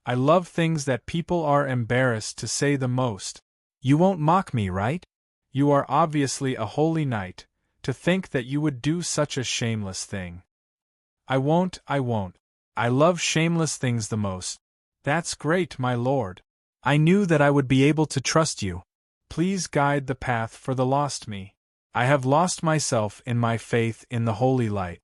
I love things that people are embarrassed to say the most. You won't mock me, right? You are obviously a holy knight. To think that you would do such a shameless thing. I won't. I love shameless things the most. That's great, my lord. I knew that I would be able to trust you. Please guide the path for the lost me. I have lost myself in my faith in the holy light.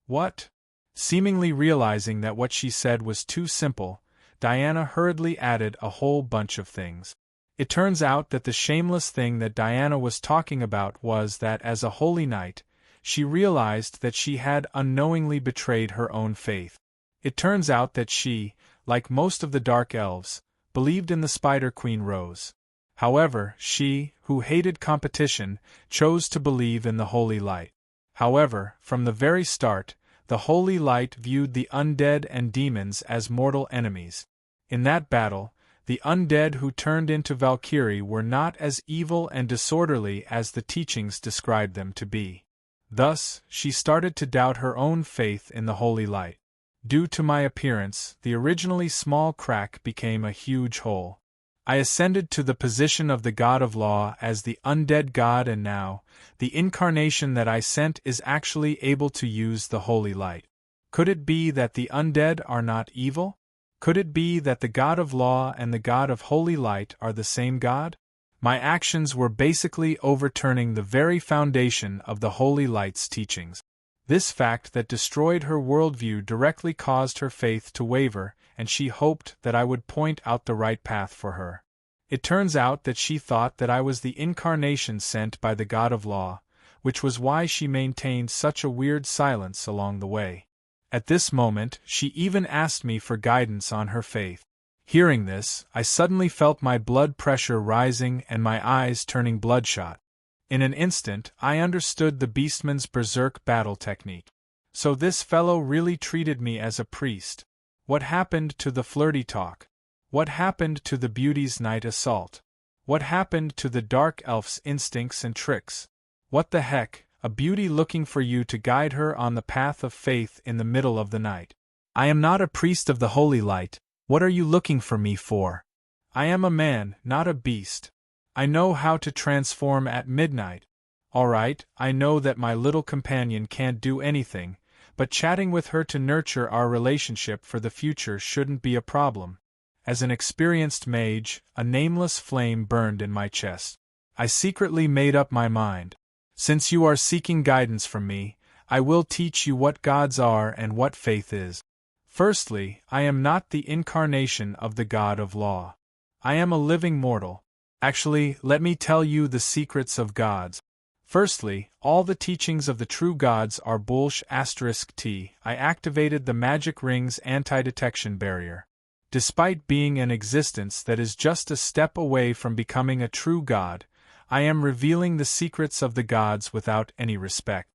What? Seemingly realizing that what she said was too simple, Diana hurriedly added a whole bunch of things. It turns out that the shameless thing that Diana was talking about was that as a holy knight, she realized that she had unknowingly betrayed her own faith. It turns out that she, like most of the Dark Elves, believed in the Spider Queen Rose. However, she, who hated competition, chose to believe in the Holy Light. However, from the very start, the Holy Light viewed the undead and demons as mortal enemies. In that battle, the undead who turned into Valkyrie were not as evil and disorderly as the teachings described them to be. Thus, she started to doubt her own faith in the Holy Light. Due to my appearance, the originally small crack became a huge hole. I ascended to the position of the god of law as the undead god, and now, the incarnation that I sent is actually able to use the Holy Light. Could it be that the undead are not evil? Could it be that the god of law and the god of holy light are the same god? My actions were basically overturning the very foundation of the Holy Light's teachings. This fact that destroyed her worldview directly caused her faith to waver, and she hoped that I would point out the right path for her. It turns out that she thought that I was the incarnation sent by the god of law, which was why she maintained such a weird silence along the way. At this moment, she even asked me for guidance on her faith. Hearing this, I suddenly felt my blood pressure rising and my eyes turning bloodshot. In an instant, I understood the beastman's berserk battle technique. So this fellow really treated me as a priest. What happened to the flirty talk? What happened to the beauty's night assault? What happened to the dark elf's instincts and tricks? What the heck, a beauty looking for you to guide her on the path of faith in the middle of the night. I am not a priest of the holy light, what are you looking for me for? I am a man, not a beast. I know how to transform at midnight. All right, I know that my little companion can't do anything, but chatting with her to nurture our relationship for the future shouldn't be a problem. As an experienced mage, a nameless flame burned in my chest. I secretly made up my mind. Since you are seeking guidance from me, I will teach you what gods are and what faith is. Firstly, I am not the incarnation of the god of law. I am a living mortal. Actually, let me tell you the secrets of gods. Firstly, all the teachings of the true gods are bullsh*t. I activated the magic ring's anti-detection barrier. Despite being an existence that is just a step away from becoming a true god, I am revealing the secrets of the gods without any respect.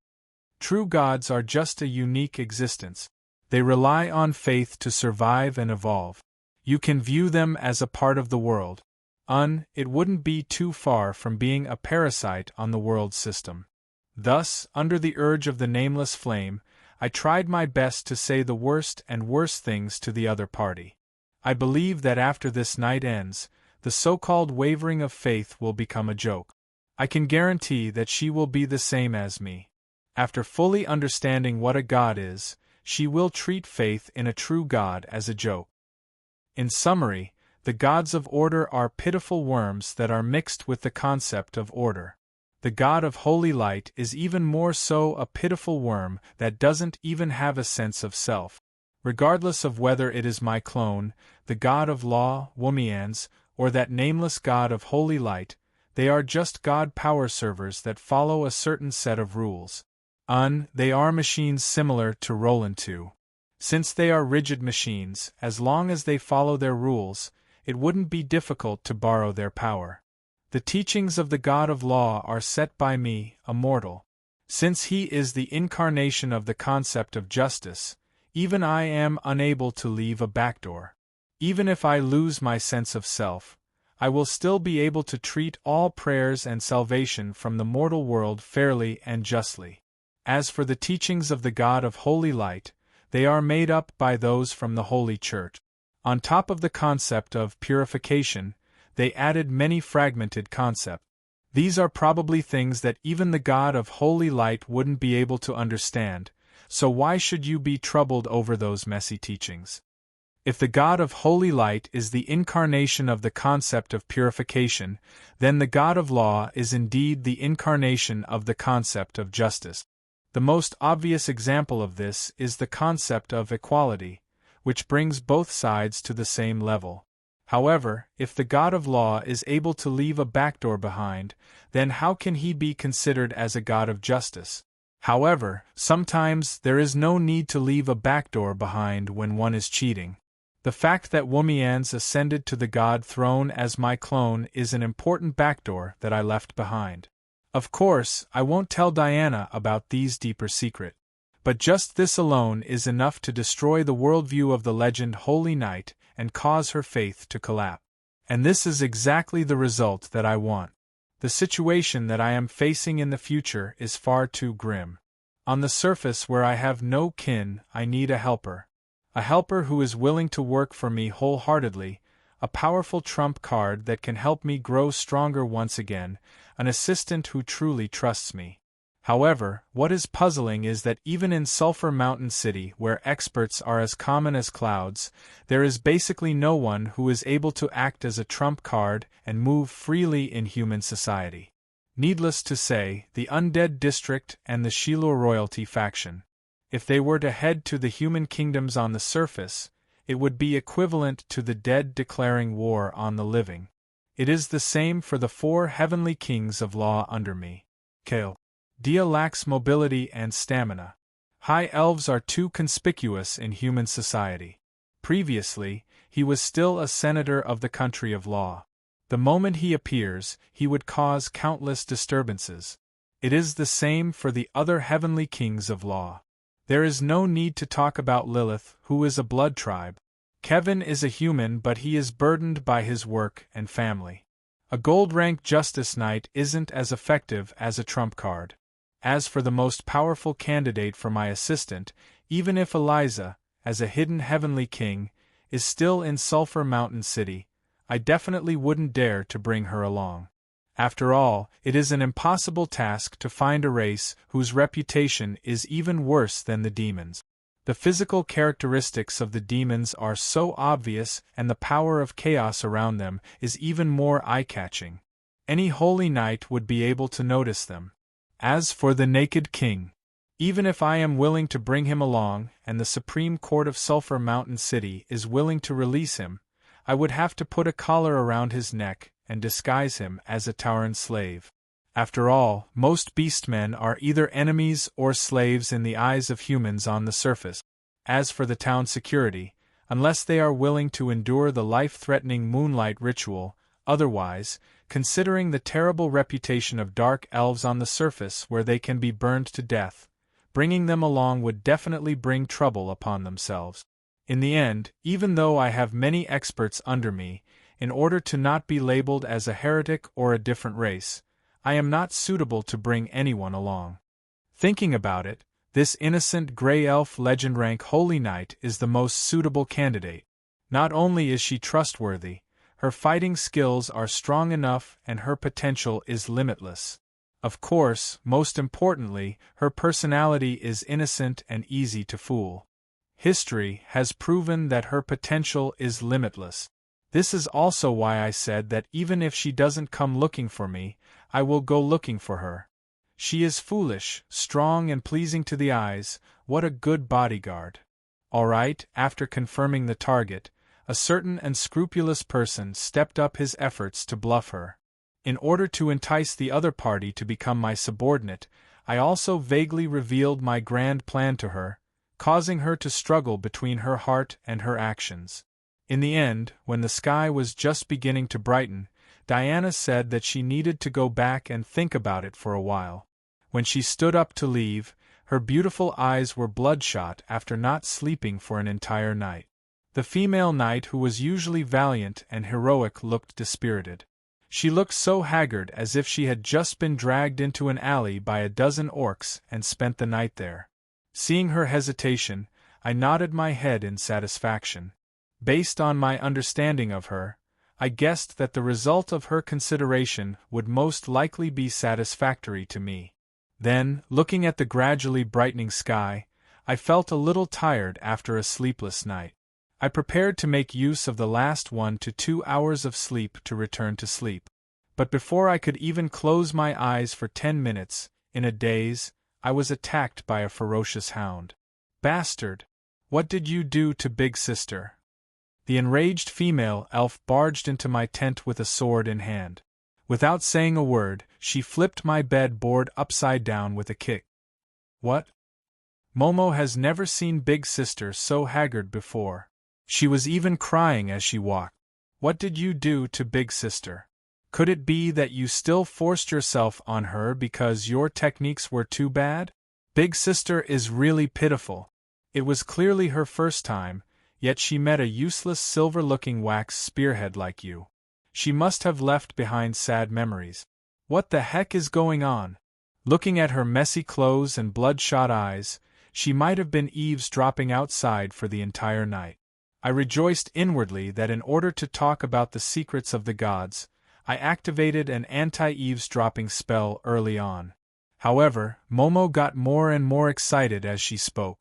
True gods are just a unique existence. They rely on faith to survive and evolve. You can view them as a part of the world. It wouldn't be too far from being a parasite on the world system. Thus, under the urge of the nameless flame, I tried my best to say the worst and worst things to the other party. I believe that after this night ends, the so-called wavering of faith will become a joke. I can guarantee that she will be the same as me. After fully understanding what a god is, she will treat faith in a true god as a joke. In summary, the gods of order are pitiful worms that are mixed with the concept of order. The god of holy light is even more so a pitiful worm that doesn't even have a sense of self. Regardless of whether it is my clone, the god of law, Womians, or that nameless god of holy light, they are just god power servers that follow a certain set of rules. They are machines similar to Roland 2. Since they are rigid machines, as long as they follow their rules, it wouldn't be difficult to borrow their power. The teachings of the god of law are set by me, a mortal. Since he is the incarnation of the concept of justice, even I am unable to leave a backdoor. Even if I lose my sense of self, I will still be able to treat all prayers and salvation from the mortal world fairly and justly. As for the teachings of the God of Holy Light, they are made up by those from the Holy Church. On top of the concept of purification, they added many fragmented concepts. These are probably things that even the God of Holy Light wouldn't be able to understand, so why should you be troubled over those messy teachings? If the God of Holy Light is the incarnation of the concept of purification, then the God of Law is indeed the incarnation of the concept of justice. The most obvious example of this is the concept of equality, which brings both sides to the same level. However, if the God of Law is able to leave a backdoor behind, then how can he be considered as a God of justice? However, sometimes there is no need to leave a backdoor behind when one is cheating. The fact that Womians ascended to the God throne as my clone is an important backdoor that I left behind. Of course, I won't tell Diana about these deeper secrets. But just this alone is enough to destroy the worldview of the legend Holy Knight and cause her faith to collapse. And this is exactly the result that I want. The situation that I am facing in the future is far too grim. On the surface where I have no kin, I need a helper. A helper who is willing to work for me wholeheartedly, a powerful trump card that can help me grow stronger once again, an assistant who truly trusts me. However, what is puzzling is that even in Sulphur Mountain City, where experts are as common as clouds, there is basically no one who is able to act as a trump card and move freely in human society. Needless to say, the Undead District and the Shilur Royalty faction. If they were to head to the human kingdoms on the surface, it would be equivalent to the dead declaring war on the living. It is the same for the 4 heavenly kings of law under me. Kale. Dia lacks mobility and stamina. High elves are too conspicuous in human society. Previously, he was still a senator of the country of law. The moment he appears, he would cause countless disturbances. It is the same for the other heavenly kings of law. There is no need to talk about Lilith, who is a blood tribe. Kevin is a human, but he is burdened by his work and family. A gold-rank Justice Knight isn't as effective as a trump card. As for the most powerful candidate for my assistant, even if Eliza, as a hidden heavenly king, is still in Sulphur Mountain City, I definitely wouldn't dare to bring her along. After all, it is an impossible task to find a race whose reputation is even worse than the demons. The physical characteristics of the demons are so obvious, and the power of chaos around them is even more eye-catching. Any holy knight would be able to notice them. As for the Naked King, even if I am willing to bring him along, and the Supreme Court of Sulphur Mountain City is willing to release him, I would have to put a collar around his neck and disguise him as a Tauran slave. After all, most beastmen are either enemies or slaves in the eyes of humans on the surface. As for the town security, unless they are willing to endure the life-threatening moonlight ritual, otherwise, considering the terrible reputation of dark elves on the surface where they can be burned to death, bringing them along would definitely bring trouble upon themselves. In the end, even though I have many experts under me, in order to not be labeled as a heretic or a different race, I am not suitable to bring anyone along. Thinking about it, this innocent gray elf legend rank holy knight is the most suitable candidate. Not only is she trustworthy, her fighting skills are strong enough and her potential is limitless. Of course, most importantly, her personality is innocent and easy to fool. History has proven that her potential is limitless. This is also why I said that even if she doesn't come looking for me, I will go looking for her. She is foolish, strong and pleasing to the eyes. What a good bodyguard. All right, after confirming the target, a certain unscrupulous person stepped up his efforts to bluff her. In order to entice the other party to become my subordinate, I also vaguely revealed my grand plan to her, causing her to struggle between her heart and her actions. In the end, when the sky was just beginning to brighten, Diana said that she needed to go back and think about it for a while. When she stood up to leave, her beautiful eyes were bloodshot after not sleeping for an entire night. The female knight, who was usually valiant and heroic, looked dispirited. She looked so haggard, as if she had just been dragged into an alley by a dozen orcs and spent the night there. Seeing her hesitation, I nodded my head in satisfaction. Based on my understanding of her, I guessed that the result of her consideration would most likely be satisfactory to me. Then, looking at the gradually brightening sky, I felt a little tired after a sleepless night. I prepared to make use of the last 1 to 2 hours of sleep to return to sleep. But before I could even close my eyes for 10 minutes, in a daze, I was attacked by a ferocious hound. "Bastard! What did you do to Big Sister?" The enraged female elf barged into my tent with a sword in hand. Without saying a word, she flipped my bed board upside down with a kick. What? Momo has never seen Big Sister so haggard before. She was even crying as she walked. "What did you do to Big Sister? Could it be that you still forced yourself on her because your techniques were too bad? Big Sister is really pitiful. It was clearly her first time, yet she met a useless silver-looking wax spearhead like you. She must have left behind sad memories. What the heck is going on?" Looking at her messy clothes and bloodshot eyes, she might have been eavesdropping outside for the entire night. I rejoiced inwardly that in order to talk about the secrets of the gods, I activated an anti-eavesdropping spell early on. However, Momo got more and more excited as she spoke.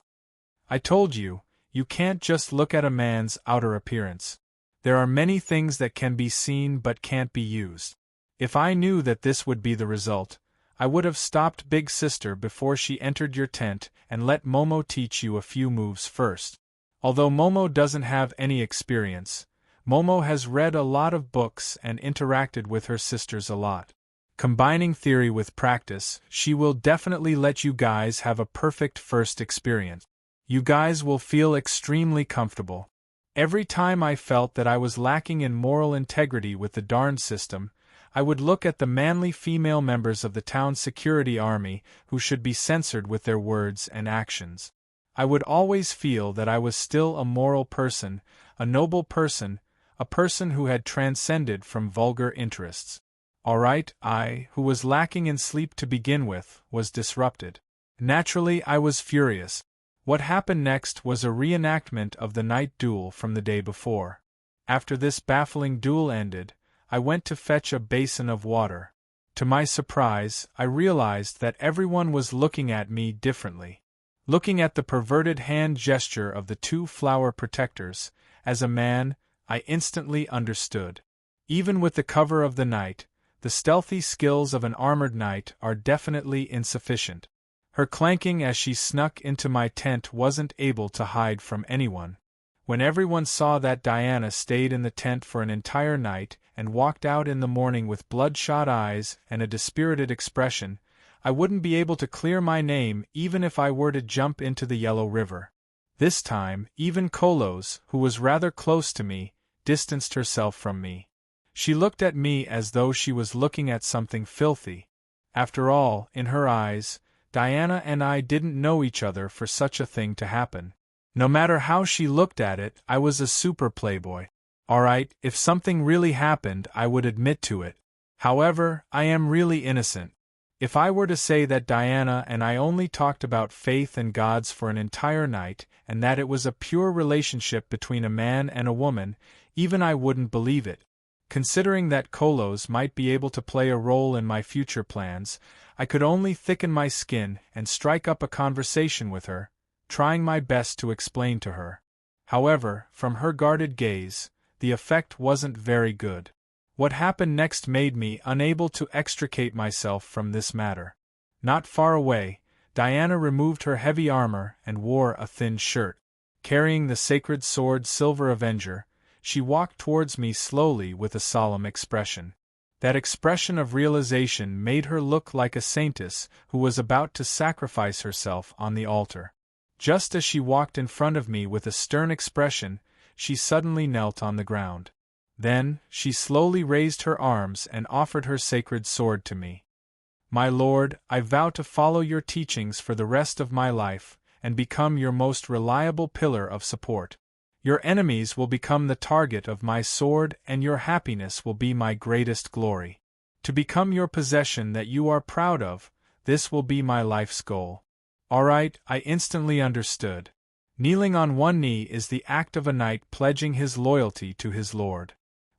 "I told you, you can't just look at a man's outer appearance. There are many things that can be seen but can't be used. If I knew that this would be the result, I would have stopped Big Sister before she entered your tent and let Momo teach you a few moves first. Although Momo doesn't have any experience, Momo has read a lot of books and interacted with her sisters a lot. Combining theory with practice, she will definitely let you guys have a perfect first experience. You guys will feel extremely comfortable. Every time I felt that I was lacking in moral integrity with the darn system, I would look at the manly female members of the town security army who should be censored with their words and actions. I would always feel that I was still a moral person, a noble person, a person who had transcended from vulgar interests. Alright, I, who was lacking in sleep to begin with, was disrupted. Naturally, I was furious. What happened next was a reenactment of the night duel from the day before. After this baffling duel ended, I went to fetch a basin of water. To my surprise, I realized that everyone was looking at me differently. Looking at the perverted hand gesture of the two flower protectors, as a man, I instantly understood. Even with the cover of the night, the stealthy skills of an armored knight are definitely insufficient. Her clanking as she snuck into my tent wasn't able to hide from anyone. When everyone saw that Diana stayed in the tent for an entire night and walked out in the morning with bloodshot eyes and a dispirited expression, I wouldn't be able to clear my name even if I were to jump into the Yellow River. This time, even Kolos, who was rather close to me, distanced herself from me. She looked at me as though she was looking at something filthy. After all, in her eyes, Diana and I didn't know each other for such a thing to happen. No matter how she looked at it, I was a super playboy. Alright, if something really happened, I would admit to it. However, I am really innocent. If I were to say that Diana and I only talked about faith and gods for an entire night, and that it was a pure relationship between a man and a woman, even I wouldn't believe it. Considering that Kolos might be able to play a role in my future plans, I could only thicken my skin and strike up a conversation with her, trying my best to explain to her. However, from her guarded gaze, the effect wasn't very good. What happened next made me unable to extricate myself from this matter. Not far away, Diana removed her heavy armor and wore a thin shirt. Carrying the sacred sword Silver Avenger, she walked towards me slowly with a solemn expression. That expression of realization made her look like a saintess who was about to sacrifice herself on the altar. Just as she walked in front of me with a stern expression, she suddenly knelt on the ground. Then, she slowly raised her arms and offered her sacred sword to me. My lord, I vow to follow your teachings for the rest of my life, and become your most reliable pillar of support. Your enemies will become the target of my sword, and your happiness will be my greatest glory. To become your possession that you are proud of, this will be my life's goal. Alright, I instantly understood. Kneeling on one knee is the act of a knight pledging his loyalty to his lord.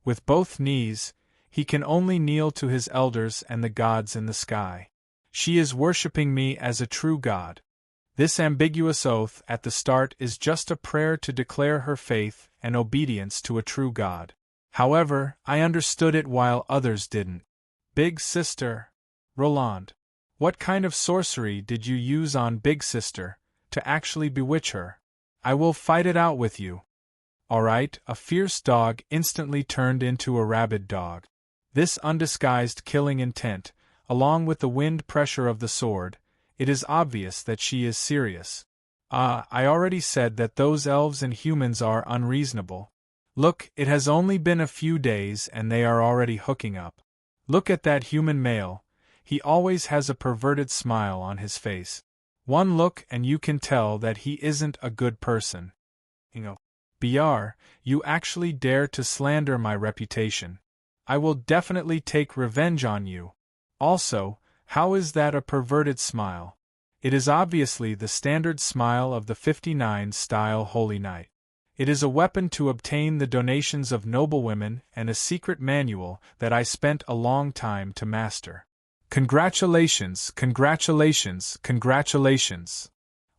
With both knees, he can only kneel to his elders and the gods in the sky. She is worshipping me as a true god. This ambiguous oath at the start is just a prayer to declare her faith and obedience to a true god. However, I understood it while others didn't. Big Sister. Roland. What kind of sorcery did you use on Big Sister, to actually bewitch her? I will fight it out with you. Alright, a fierce dog instantly turned into a rabid dog. This undisguised killing intent, along with the wind pressure of the sword, it is obvious that she is serious. I already said that those elves and humans are unreasonable. Look, it has only been a few days and they are already hooking up. Look at that human male, he always has a perverted smile on his face. One look and you can tell that he isn't a good person. BR, you actually dare to slander my reputation. I will definitely take revenge on you. Also, how is that a perverted smile? It is obviously the standard smile of the 59-style Holy Knight. It is a weapon to obtain the donations of noblewomen and a secret manual that I spent a long time to master. Congratulations, congratulations, congratulations.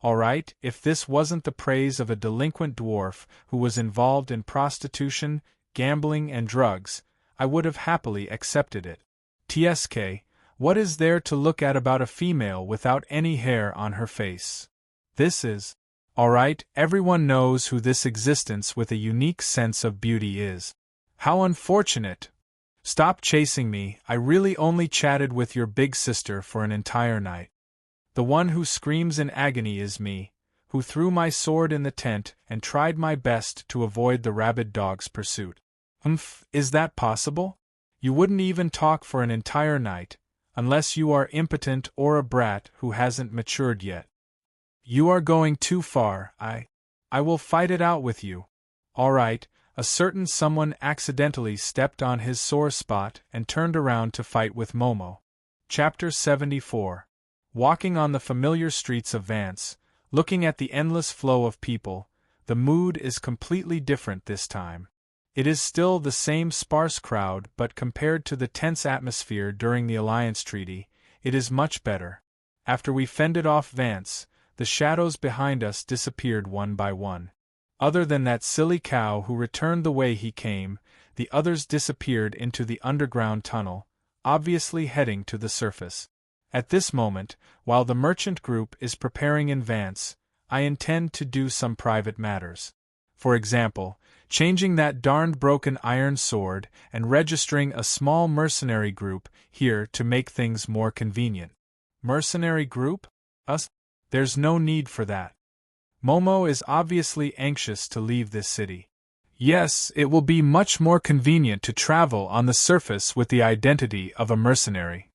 Alright, if this wasn't the praise of a delinquent dwarf who was involved in prostitution, gambling and drugs, I would have happily accepted it. TSK, what is there to look at about a female without any hair on her face? This is. Alright, everyone knows who this existence with a unique sense of beauty is. How unfortunate! Stop chasing me, I really only chatted with your big sister for an entire night. The one who screams in agony is me, who threw my sword in the tent and tried my best to avoid the rabid dog's pursuit. Is that possible? You wouldn't even talk for an entire night, unless you are impotent or a brat who hasn't matured yet. You are going too far. I will fight it out with you. All right. A certain someone accidentally stepped on his sore spot and turned around to fight with Momo. Chapter 74. Walking on the familiar streets of Vance, looking at the endless flow of people, the mood is completely different this time. It is still the same sparse crowd, but compared to the tense atmosphere during the Alliance Treaty, it is much better. After we fended off Vance, the shadows behind us disappeared one by one. Other than that silly cow who returned the way he came, the others disappeared into the underground tunnel, obviously heading to the surface. At this moment, while the merchant group is preparing in Vance, I intend to do some private matters. For example, changing that darned broken iron sword and registering a small mercenary group here to make things more convenient. Mercenary group? Us? There's no need for that. Momo is obviously anxious to leave this city. Yes, it will be much more convenient to travel on the surface with the identity of a mercenary.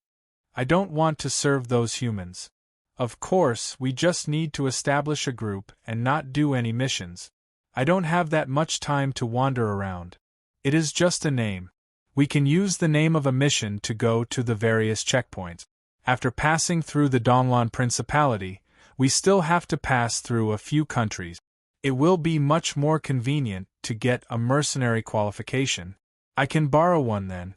I don't want to serve those humans. Of course, we just need to establish a group and not do any missions. I don't have that much time to wander around. It is just a name. We can use the name of a mission to go to the various checkpoints. After passing through the Donglan Principality, we still have to pass through a few countries. It will be much more convenient to get a mercenary qualification. I can borrow one then.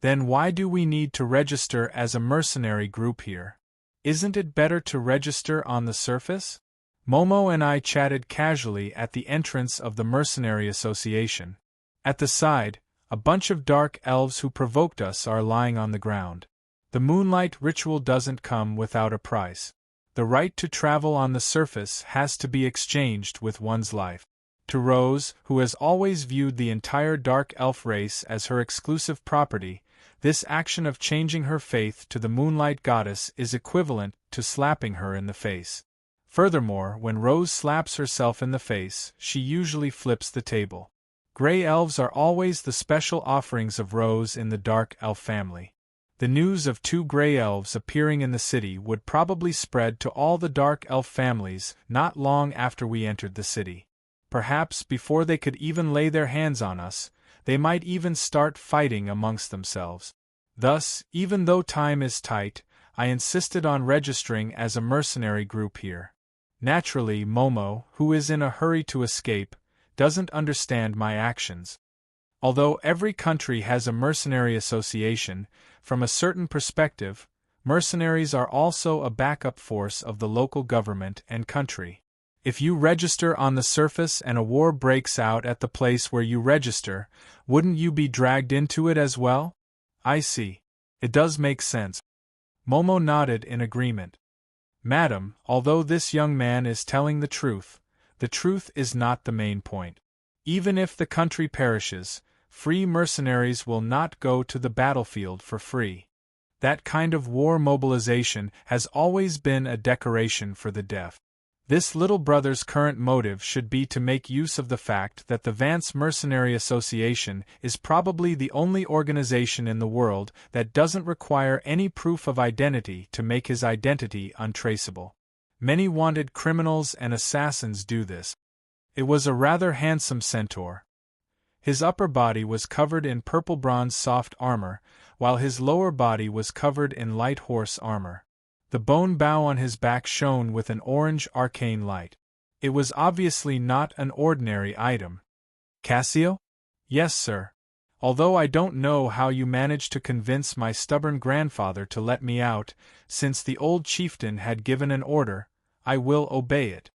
Then why do we need to register as a mercenary group here? Isn't it better to register on the surface? Momo and I chatted casually at the entrance of the Mercenary Association. At the side, a bunch of dark elves who provoked us are lying on the ground. The moonlight ritual doesn't come without a price. The right to travel on the surface has to be exchanged with one's life. To Rose, who has always viewed the entire dark elf race as her exclusive property, this action of changing her faith to the moonlight goddess is equivalent to slapping her in the face. Furthermore, when Rose slaps herself in the face, she usually flips the table. Grey elves are always the special offerings of Rose in the dark elf family. The news of 2 grey elves appearing in the city would probably spread to all the dark elf families not long after we entered the city. Perhaps before they could even lay their hands on us, they might even start fighting amongst themselves. Thus, even though time is tight, I insisted on registering as a mercenary group here. Naturally, Momo, who is in a hurry to escape, doesn't understand my actions. Although every country has a mercenary association, from a certain perspective, mercenaries are also a backup force of the local government and country. If you register on the surface and a war breaks out at the place where you register, wouldn't you be dragged into it as well? I see. It does make sense. Momo nodded in agreement. Madam, although this young man is telling the truth is not the main point. Even if the country perishes, free mercenaries will not go to the battlefield for free. That kind of war mobilization has always been a decoration for the deaf. This little brother's current motive should be to make use of the fact that the Vance Mercenary Association is probably the only organization in the world that doesn't require any proof of identity to make his identity untraceable. Many wanted criminals and assassins do this. It was a rather handsome centaur. His upper body was covered in purple bronze soft armor, while his lower body was covered in light horse armor. The bone bow on his back shone with an orange arcane light. It was obviously not an ordinary item. Cassio? Yes, sir. Although I don't know how you managed to convince my stubborn grandfather to let me out, since the old chieftain had given an order, I will obey it.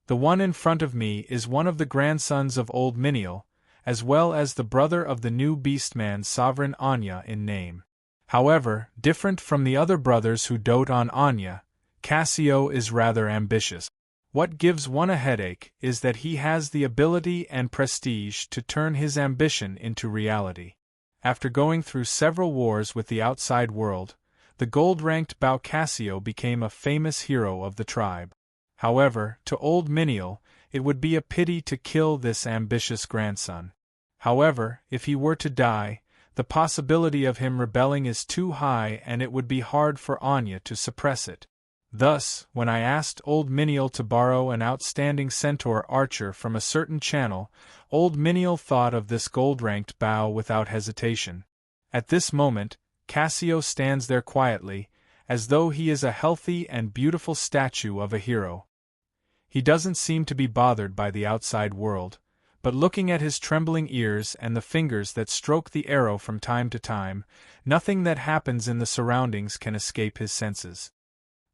The one in front of me is one of the grandsons of old Miniel, as well as the brother of the new beastman Sovereign Anya in name. However, different from the other brothers who dote on Anya, Cassio is rather ambitious. What gives one a headache is that he has the ability and prestige to turn his ambition into reality. After going through several wars with the outside world, the gold-ranked Bao Cassio became a famous hero of the tribe. However, to old Miniel, it would be a pity to kill this ambitious grandson. However, if he were to die, the possibility of him rebelling is too high and it would be hard for Anya to suppress it. Thus, when I asked old Menial to borrow an outstanding centaur archer from a certain channel, old Menial thought of this gold-ranked bow without hesitation. At this moment, Cassio stands there quietly, as though he is a healthy and beautiful statue of a hero. He doesn't seem to be bothered by the outside world, but looking at his trembling ears and the fingers that stroke the arrow from time to time, nothing that happens in the surroundings can escape his senses.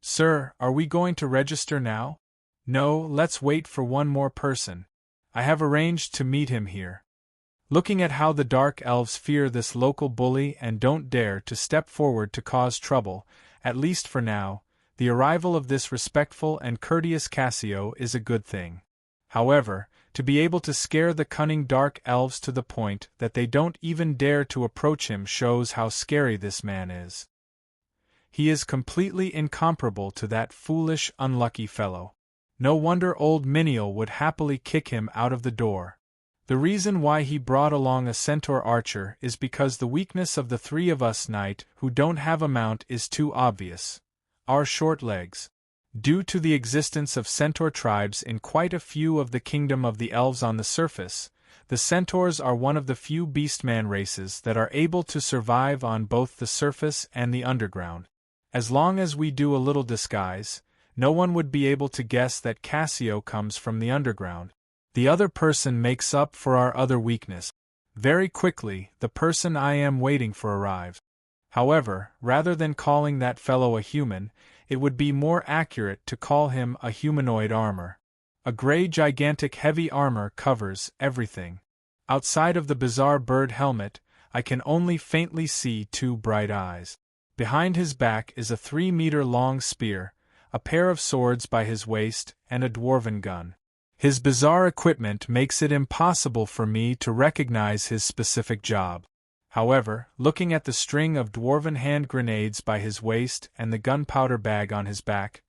"Sir, are we going to register now?" "No, let's wait for one more person. I have arranged to meet him here." Looking at how the dark elves fear this local bully and don't dare to step forward to cause trouble, at least for now, the arrival of this respectful and courteous Cassio is a good thing. However, to be able to scare the cunning dark elves to the point that they don't even dare to approach him shows how scary this man is. He is completely incomparable to that foolish, unlucky fellow. No wonder old Menial would happily kick him out of the door. The reason why he brought along a centaur archer is because the weakness of the three of us knight who don't have a mount is too obvious: our short legs. Due to the existence of centaur tribes in quite a few of the kingdom of the elves on the surface, the centaurs are one of the few beastman races that are able to survive on both the surface and the underground. As long as we do a little disguise, no one would be able to guess that Cassio comes from the underground. The other person makes up for our other weakness. Very quickly, the person I am waiting for arrives. However, rather than calling that fellow a human, it would be more accurate to call him a humanoid armor. A gray gigantic heavy armor covers everything. Outside of the bizarre bird helmet, I can only faintly see two bright eyes. Behind his back is a 3-meter-long spear, a pair of swords by his waist, and a dwarven gun. His bizarre equipment makes it impossible for me to recognize his specific job. However, looking at the string of dwarven hand grenades by his waist and the gunpowder bag on his back,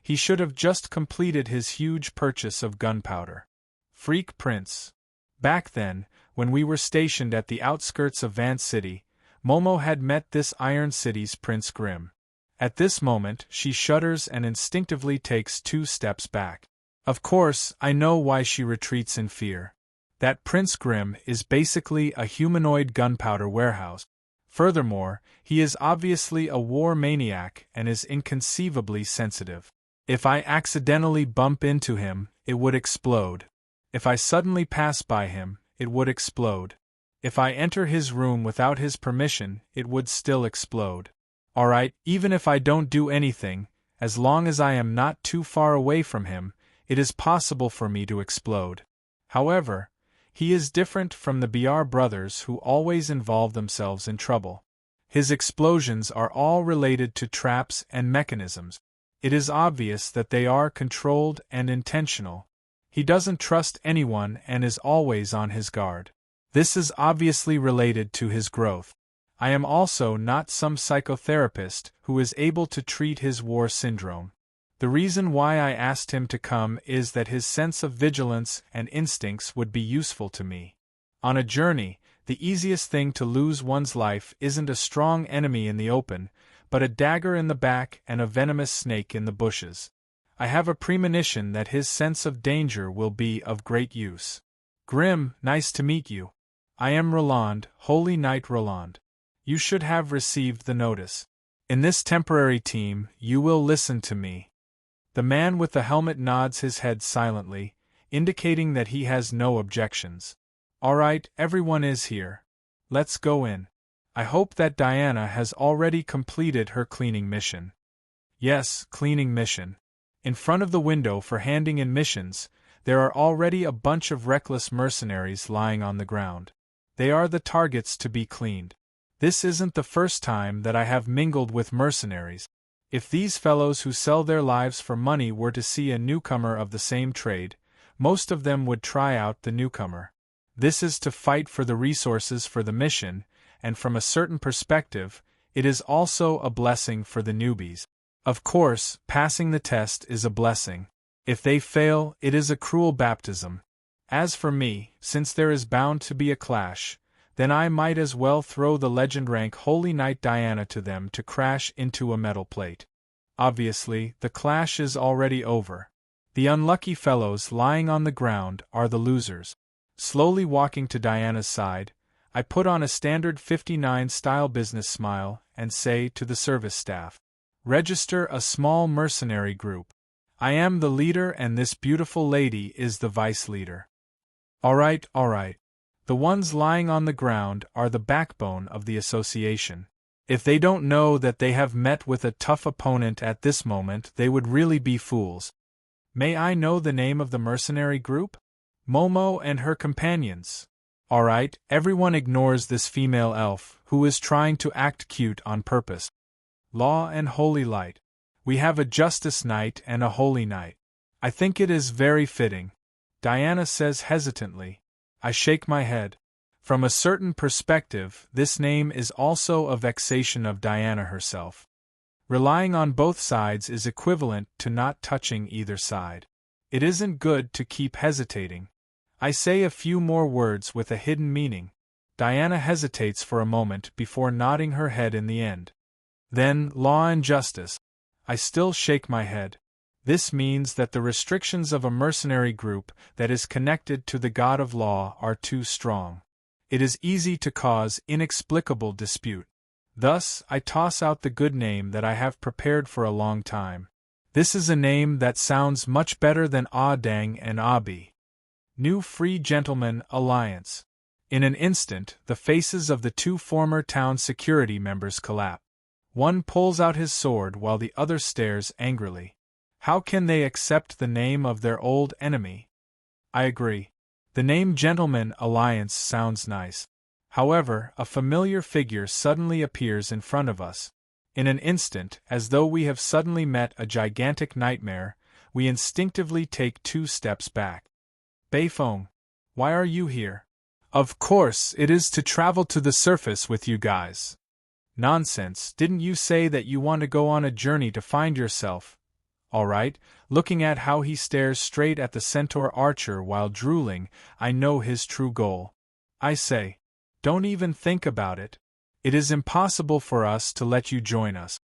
he should have just completed his huge purchase of gunpowder. Freak Prince. Back then, when we were stationed at the outskirts of Vance City, Momo had met this Iron City's Prince Grim. At this moment, she shudders and instinctively takes 2 steps back. Of course, I know why she retreats in fear. That Prince Grim is basically a humanoid gunpowder warehouse. Furthermore, he is obviously a war maniac and is inconceivably sensitive. If I accidentally bump into him, it would explode. If I suddenly pass by him, it would explode. If I enter his room without his permission, it would still explode. Alright, even if I don't do anything, as long as I am not too far away from him, it is possible for me to explode. However, he is different from the BR brothers who always involve themselves in trouble. His explosions are all related to traps and mechanisms. It is obvious that they are controlled and intentional. He doesn't trust anyone and is always on his guard. This is obviously related to his growth. I am also not some psychotherapist who is able to treat his war syndrome. The reason why I asked him to come is that his sense of vigilance and instincts would be useful to me. On a journey, the easiest thing to lose one's life isn't a strong enemy in the open, but a dagger in the back and a venomous snake in the bushes. I have a premonition that his sense of danger will be of great use. Grim, nice to meet you. I am Roland, Holy Knight Roland. You should have received the notice. In this temporary team, you will listen to me. The man with the helmet nods his head silently, indicating that he has no objections. Alright, everyone is here. Let's go in. I hope that Diana has already completed her cleaning mission. Yes, cleaning mission. In front of the window for handing in missions, there are already a bunch of reckless mercenaries lying on the ground. They are the targets to be cleaned. This isn't the first time that I have mingled with mercenaries. If these fellows who sell their lives for money were to see a newcomer of the same trade, most of them would try out the newcomer. This is to fight for the resources for the mission, and from a certain perspective, it is also a blessing for the newbies. Of course, passing the test is a blessing. If they fail, it is a cruel baptism. As for me, since there is bound to be a clash, then I might as well throw the legend rank Holy Knight Diana to them to crash into a metal plate. Obviously, the clash is already over. The unlucky fellows lying on the ground are the losers. Slowly walking to Diana's side, I put on a standard 59 style business smile and say to the service staff, "Register a small mercenary group. I am the leader and this beautiful lady is the vice leader." All right. The ones lying on the ground are the backbone of the association. If they don't know that they have met with a tough opponent at this moment, they would really be fools. May I know the name of the mercenary group? Momo and her companions. Alright, everyone ignores this female elf, who is trying to act cute on purpose. Law and Holy Light. We have a Justice Knight and a Holy Knight. I think it is very fitting. Diana says hesitantly. I shake my head. From a certain perspective, this name is also a vexation of Diana herself. Relying on both sides is equivalent to not touching either side. It isn't good to keep hesitating. I say a few more words with a hidden meaning. Diana hesitates for a moment before nodding her head in the end. Then, law and justice. I still shake my head. This means that the restrictions of a mercenary group that is connected to the god of law are too strong. It is easy to cause inexplicable dispute. Thus, I toss out the good name that I have prepared for a long time. This is a name that sounds much better than Ah Dang and Abi. New Free Gentleman Alliance. In an instant, the faces of the two former town security members collapse. One pulls out his sword while the other stares angrily. How can they accept the name of their old enemy? I agree. The name Gentleman Alliance sounds nice. However, a familiar figure suddenly appears in front of us. In an instant, as though we have suddenly met a gigantic nightmare, we instinctively take 2 steps back. Beifong, why are you here? Of course, it is to travel to the surface with you guys. Nonsense, didn't you say that you want to go on a journey to find yourself? Alright, looking at how he stares straight at the centaur archer while drooling, I know his true goal. I say, don't even think about it. It is impossible for us to let you join us.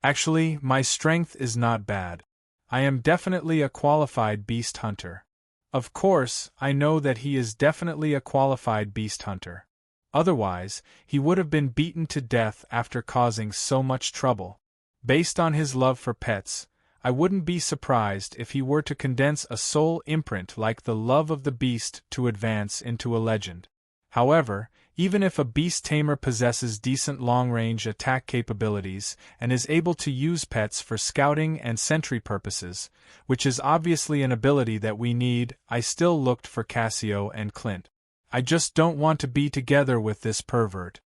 Actually, my strength is not bad. I am definitely a qualified beast hunter. Of course, I know that he is definitely a qualified beast hunter. Otherwise, he would have been beaten to death after causing so much trouble. Based on his love for pets, I wouldn't be surprised if he were to condense a soul imprint like the love of the beast to advance into a legend. However, even if a beast tamer possesses decent long-range attack capabilities and is able to use pets for scouting and sentry purposes, which is obviously an ability that we need, I still looked for Cassio and Clint. I just don't want to be together with this pervert.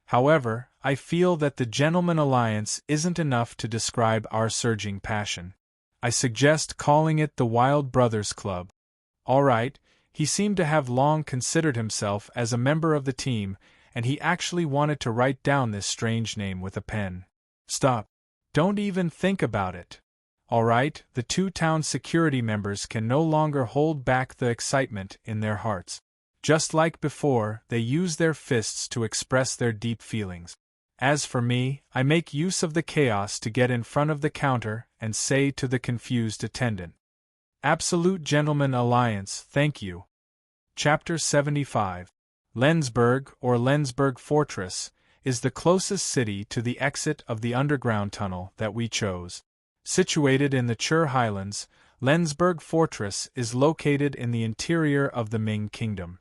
However, I feel that the Gentleman Alliance isn't enough to describe our surging passion. I suggest calling it the Wild Brothers Club. All right. He seemed to have long considered himself as a member of the team, and he actually wanted to write down this strange name with a pen. Stop. Don't even think about it. All right, the 2 town security members can no longer hold back the excitement in their hearts. Just like before, they use their fists to express their deep feelings. As for me, I make use of the chaos to get in front of the counter and say to the confused attendant, "Absolute Gentleman Alliance, thank you." Chapter 75. Lensburg, or Lensburg Fortress, is the closest city to the exit of the underground tunnel that we chose. Situated in the Chur Highlands, Lensburg Fortress is located in the interior of the Ming Kingdom.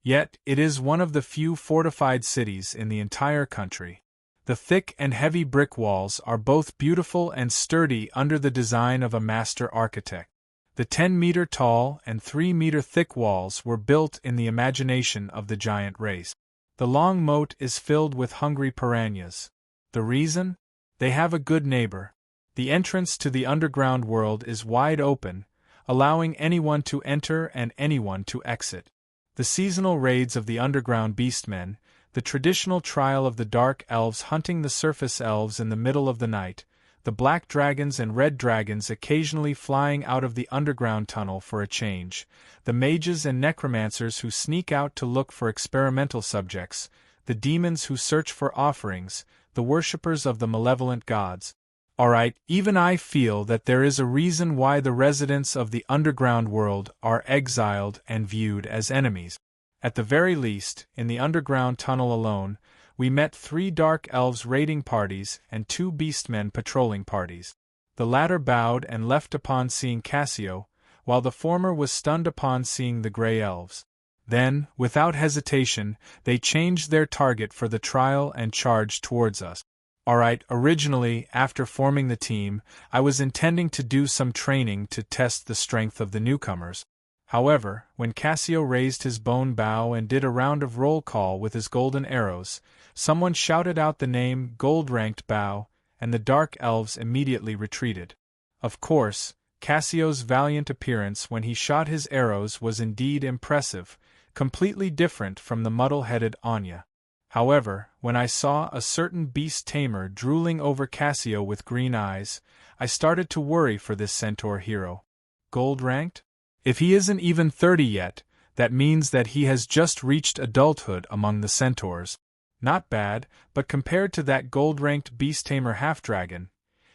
Yet, it is one of the few fortified cities in the entire country. The thick and heavy brick walls are both beautiful and sturdy under the design of a master architect. The 10-meter-tall and 3-meter-thick walls were built in the imagination of the giant race. The long moat is filled with hungry piranhas. The reason? They have a good neighbor. The entrance to the underground world is wide open, allowing anyone to enter and anyone to exit. The seasonal raids of the underground beastmen, the traditional trial of the dark elves hunting the surface elves in the middle of the night, the black dragons and red dragons occasionally flying out of the underground tunnel for a change, the mages and necromancers who sneak out to look for experimental subjects, the demons who search for offerings, the worshippers of the malevolent gods. Alright, even I feel that there is a reason why the residents of the underground world are exiled and viewed as enemies. At the very least, in the underground tunnel alone, we met 3 dark elves raiding parties and 2 beastmen patrolling parties. The latter bowed and left upon seeing Cassio, while the former was stunned upon seeing the grey elves. Then, without hesitation, they changed their target for the trial and charged towards us. Alright, originally, after forming the team, I was intending to do some training to test the strength of the newcomers. However, when Cassio raised his bone bow and did a round of roll call with his golden arrows, someone shouted out the name gold-ranked bow, and the dark elves immediately retreated. Of course, Cassio's valiant appearance when he shot his arrows was indeed impressive, completely different from the muddle-headed Anya. However, when I saw a certain beast-tamer drooling over Cassio with green eyes, I started to worry for this centaur hero. Gold-ranked? If he isn't even 30 yet, that means that he has just reached adulthood among the centaurs. Not bad, but compared to that gold-ranked beast-tamer half-dragon,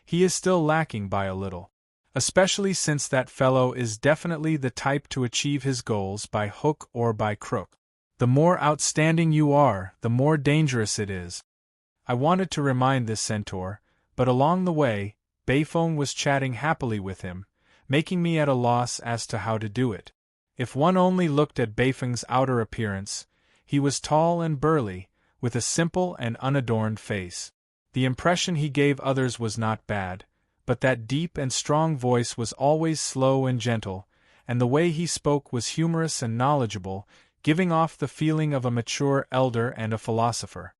he is still lacking by a little. Especially since that fellow is definitely the type to achieve his goals by hook or by crook. The more outstanding you are, the more dangerous it is. I wanted to remind this centaur, but along the way, Beifong was chatting happily with him, making me at a loss as to how to do it. If one only looked at Beifeng's outer appearance, he was tall and burly, with a simple and unadorned face. The impression he gave others was not bad, but that deep and strong voice was always slow and gentle, and the way he spoke was humorous and knowledgeable, giving off the feeling of a mature elder and a philosopher.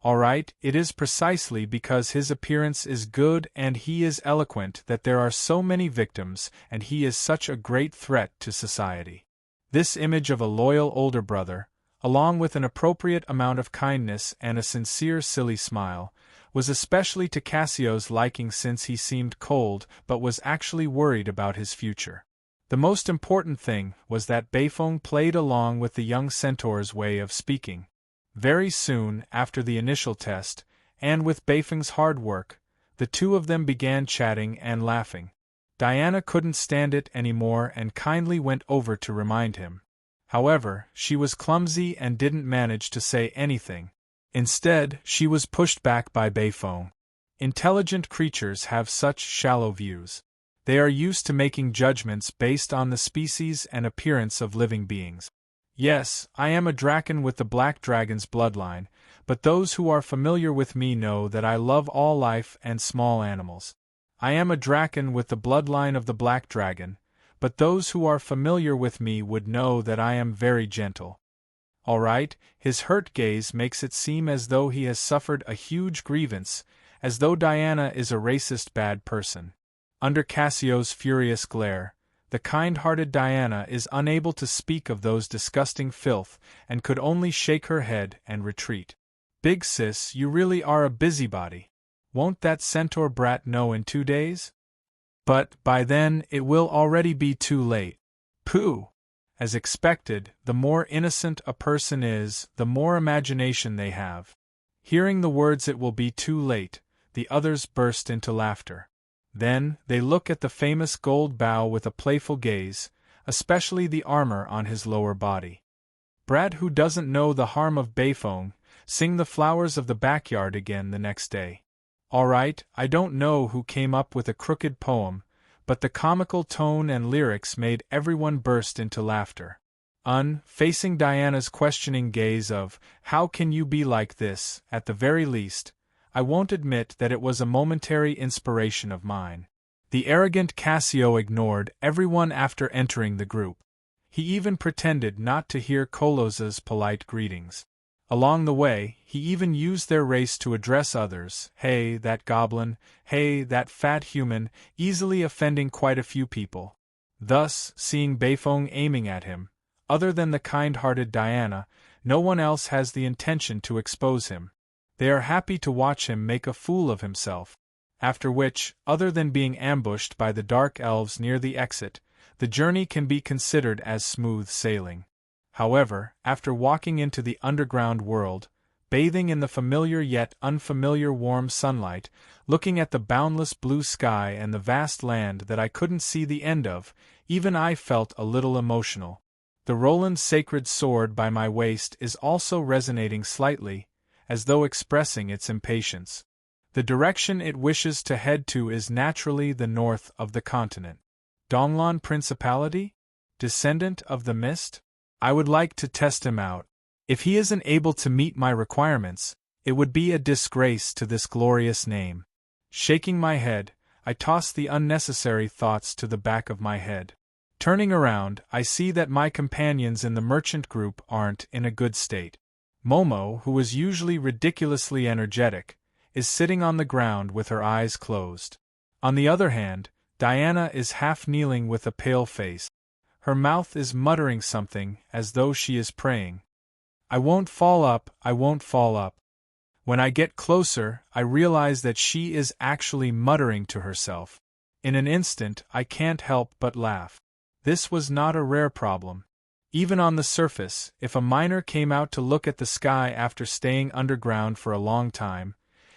Alright, it is precisely because his appearance is good and he is eloquent that there are so many victims and he is such a great threat to society. This image of a loyal older brother, along with an appropriate amount of kindness and a sincere silly smile, was especially to Cassio's liking since he seemed cold but was actually worried about his future. The most important thing was that Beifong played along with the young centaur's way of speaking. Very soon after the initial test, and with Beifeng's hard work, the two of them began chatting and laughing. Diana couldn't stand it anymore and kindly went over to remind him. However, she was clumsy and didn't manage to say anything. Instead, she was pushed back by Beifong. Intelligent creatures have such shallow views. They are used to making judgments based on the species and appearance of living beings. Yes, I am a draken with the black dragon's bloodline, but those who are familiar with me know that I love all life and small animals. I am a draken with the bloodline of the black dragon, but those who are familiar with me would know that I am very gentle. Alright, his hurt gaze makes it seem as though he has suffered a huge grievance, as though Diana is a racist bad person. Under Cassio's furious glare, the kind-hearted Diana is unable to speak of those disgusting filth and could only shake her head and retreat. Big sis, you really are a busybody. Won't that centaur brat know in 2 days? But, by then, it will already be too late. Pooh! As expected, the more innocent a person is, the more imagination they have. Hearing the words "it will be too late," the others burst into laughter. Then, they look at the famous gold bow with a playful gaze, especially the armor on his lower body. Brat who doesn't know the harm of Beifong, sing the flowers of the backyard again the next day. Alright, I don't know who came up with a crooked poem, but the comical tone and lyrics made everyone burst into laughter. Facing Diana's questioning gaze of, "How can you be like this?" at the very least, I won't admit that it was a momentary inspiration of mine. The arrogant Cassio ignored everyone after entering the group. He even pretended not to hear Kolos's polite greetings. Along the way, he even used their race to address others, "Hey, that goblin," "Hey, that fat human," easily offending quite a few people. Thus, seeing Beifong aiming at him, other than the kind-hearted Diana, no one else has the intention to expose him. They are happy to watch him make a fool of himself. After which, other than being ambushed by the dark elves near the exit, the journey can be considered as smooth sailing. However, after walking into the underground world, bathing in the familiar yet unfamiliar warm sunlight, looking at the boundless blue sky and the vast land that I couldn't see the end of. Even I felt a little emotional. The Roland's sacred sword by my waist is also resonating slightly, as though expressing its impatience. The direction it wishes to head to is naturally the north of the continent. Donglan Principality? Descendant of the Mist? I would like to test him out. If he isn't able to meet my requirements, it would be a disgrace to this glorious name. Shaking my head, I toss the unnecessary thoughts to the back of my head. Turning around, I see that my companions in the merchant group aren't in a good state. Momo, who is usually ridiculously energetic, is sitting on the ground with her eyes closed. On the other hand, Diana is half kneeling with a pale face. Her mouth is muttering something as though she is praying. I won't fall up, I won't fall up. When I get closer, I realize that she is actually muttering to herself. In an instant, I can't help but laugh. This was not a rare problem. Even on the surface, if a miner came out to look at the sky after staying underground for a long time,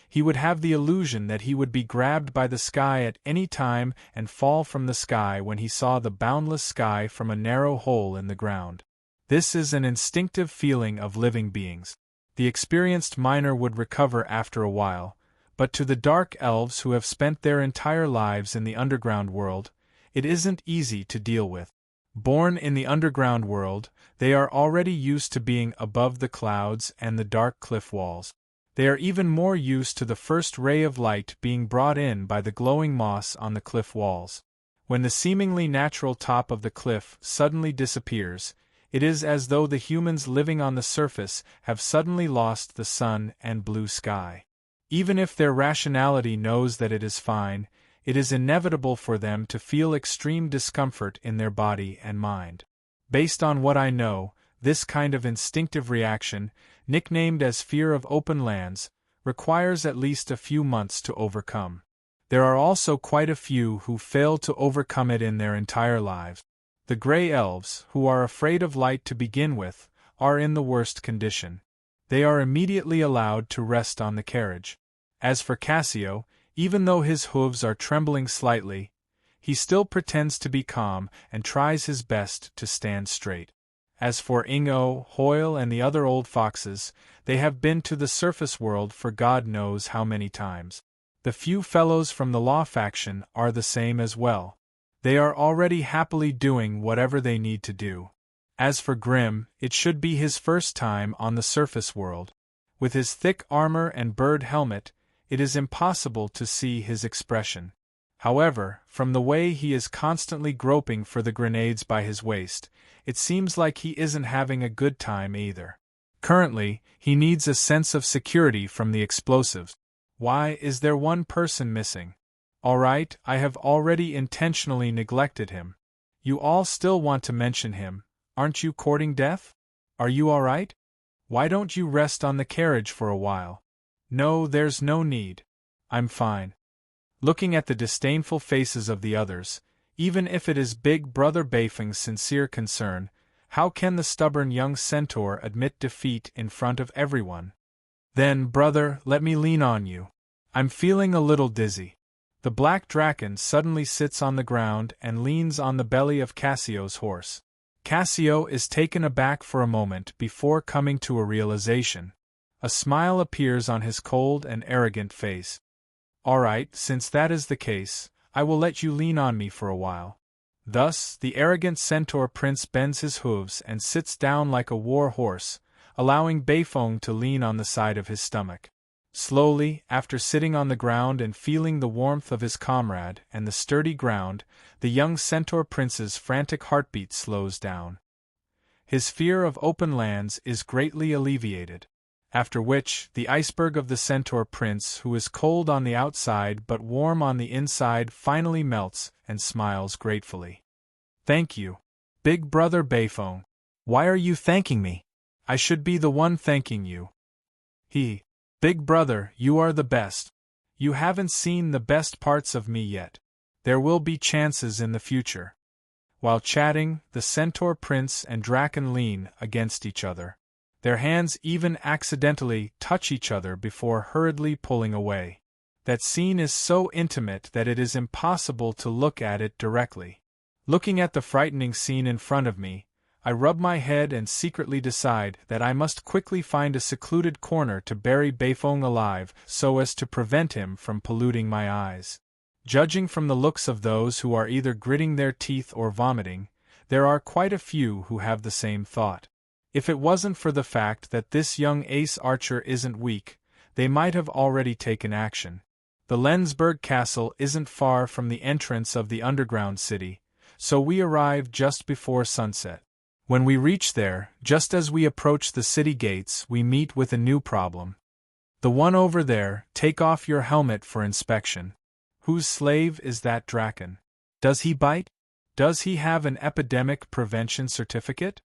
he would have the illusion that he would be grabbed by the sky at any time and fall from the sky when he saw the boundless sky from a narrow hole in the ground. This is an instinctive feeling of living beings. The experienced miner would recover after a while, but to the dark elves who have spent their entire lives in the underground world, it isn't easy to deal with. Born in the underground world, they are already used to being above the clouds and the dark cliff walls. They are even more used to the first ray of light being brought in by the glowing moss on the cliff walls. When the seemingly natural top of the cliff suddenly disappears, it is as though the humans living on the surface have suddenly lost the sun and blue sky. Even if their rationality knows that it is fine, it is inevitable for them to feel extreme discomfort in their body and mind. Based on what I know, this kind of instinctive reaction, nicknamed as fear of open lands, requires at least a few months to overcome. There are also quite a few who fail to overcome it in their entire lives. The Grey Elves, who are afraid of light to begin with, are in the worst condition. They are immediately allowed to rest on the carriage. As for Cassio, even though his hooves are trembling slightly, he still pretends to be calm and tries his best to stand straight. As for Ingo, Hoyle and the other old foxes, they have been to the surface world for God knows how many times. The few fellows from the law faction are the same as well. They are already happily doing whatever they need to do. As for Grimm, it should be his first time on the surface world. With his thick armor and bird helmet, it is impossible to see his expression. However, from the way he is constantly groping for the grenades by his waist, it seems like he isn't having a good time either. Currently, he needs a sense of security from the explosives. Why is there one person missing? Alright, I have already intentionally neglected him. You all still want to mention him, aren't you courting death? Are you alright? Why don't you rest on the carriage for a while? No, there's no need. I'm fine. Looking at the disdainful faces of the others, even if it is Big Brother Beifeng's sincere concern, how can the stubborn young centaur admit defeat in front of everyone? Then, brother, let me lean on you. I'm feeling a little dizzy. The black draken suddenly sits on the ground and leans on the belly of Cassio's horse. Cassio is taken aback for a moment before coming to a realization. A smile appears on his cold and arrogant face. Alright, since that is the case, I will let you lean on me for a while. Thus, the arrogant centaur prince bends his hooves and sits down like a war horse, allowing Beifeng to lean on the side of his stomach. Slowly, after sitting on the ground and feeling the warmth of his comrade and the sturdy ground, the young centaur prince's frantic heartbeat slows down. His fear of open lands is greatly alleviated. After which, the iceberg of the centaur prince, who is cold on the outside but warm on the inside, finally melts and smiles gratefully. Thank you, Big Brother Beifeng. Why are you thanking me? I should be the one thanking you. Big Brother, you are the best. You haven't seen the best parts of me yet. There will be chances in the future. While chatting, the centaur prince and draken lean against each other. Their hands even accidentally touch each other before hurriedly pulling away. That scene is so intimate that it is impossible to look at it directly. Looking at the frightening scene in front of me, I rub my head and secretly decide that I must quickly find a secluded corner to bury Beifong alive so as to prevent him from polluting my eyes. Judging from the looks of those who are either gritting their teeth or vomiting, there are quite a few who have the same thought. If it wasn't for the fact that this young ace archer isn't weak, they might have already taken action. The Lensburg Castle isn't far from the entrance of the underground city, so we arrive just before sunset. When we reach there, just as we approach the city gates, we meet with a new problem. The one over there, take off your helmet for inspection. Whose slave is that Draken? Does he bite? Does he have an epidemic prevention certificate?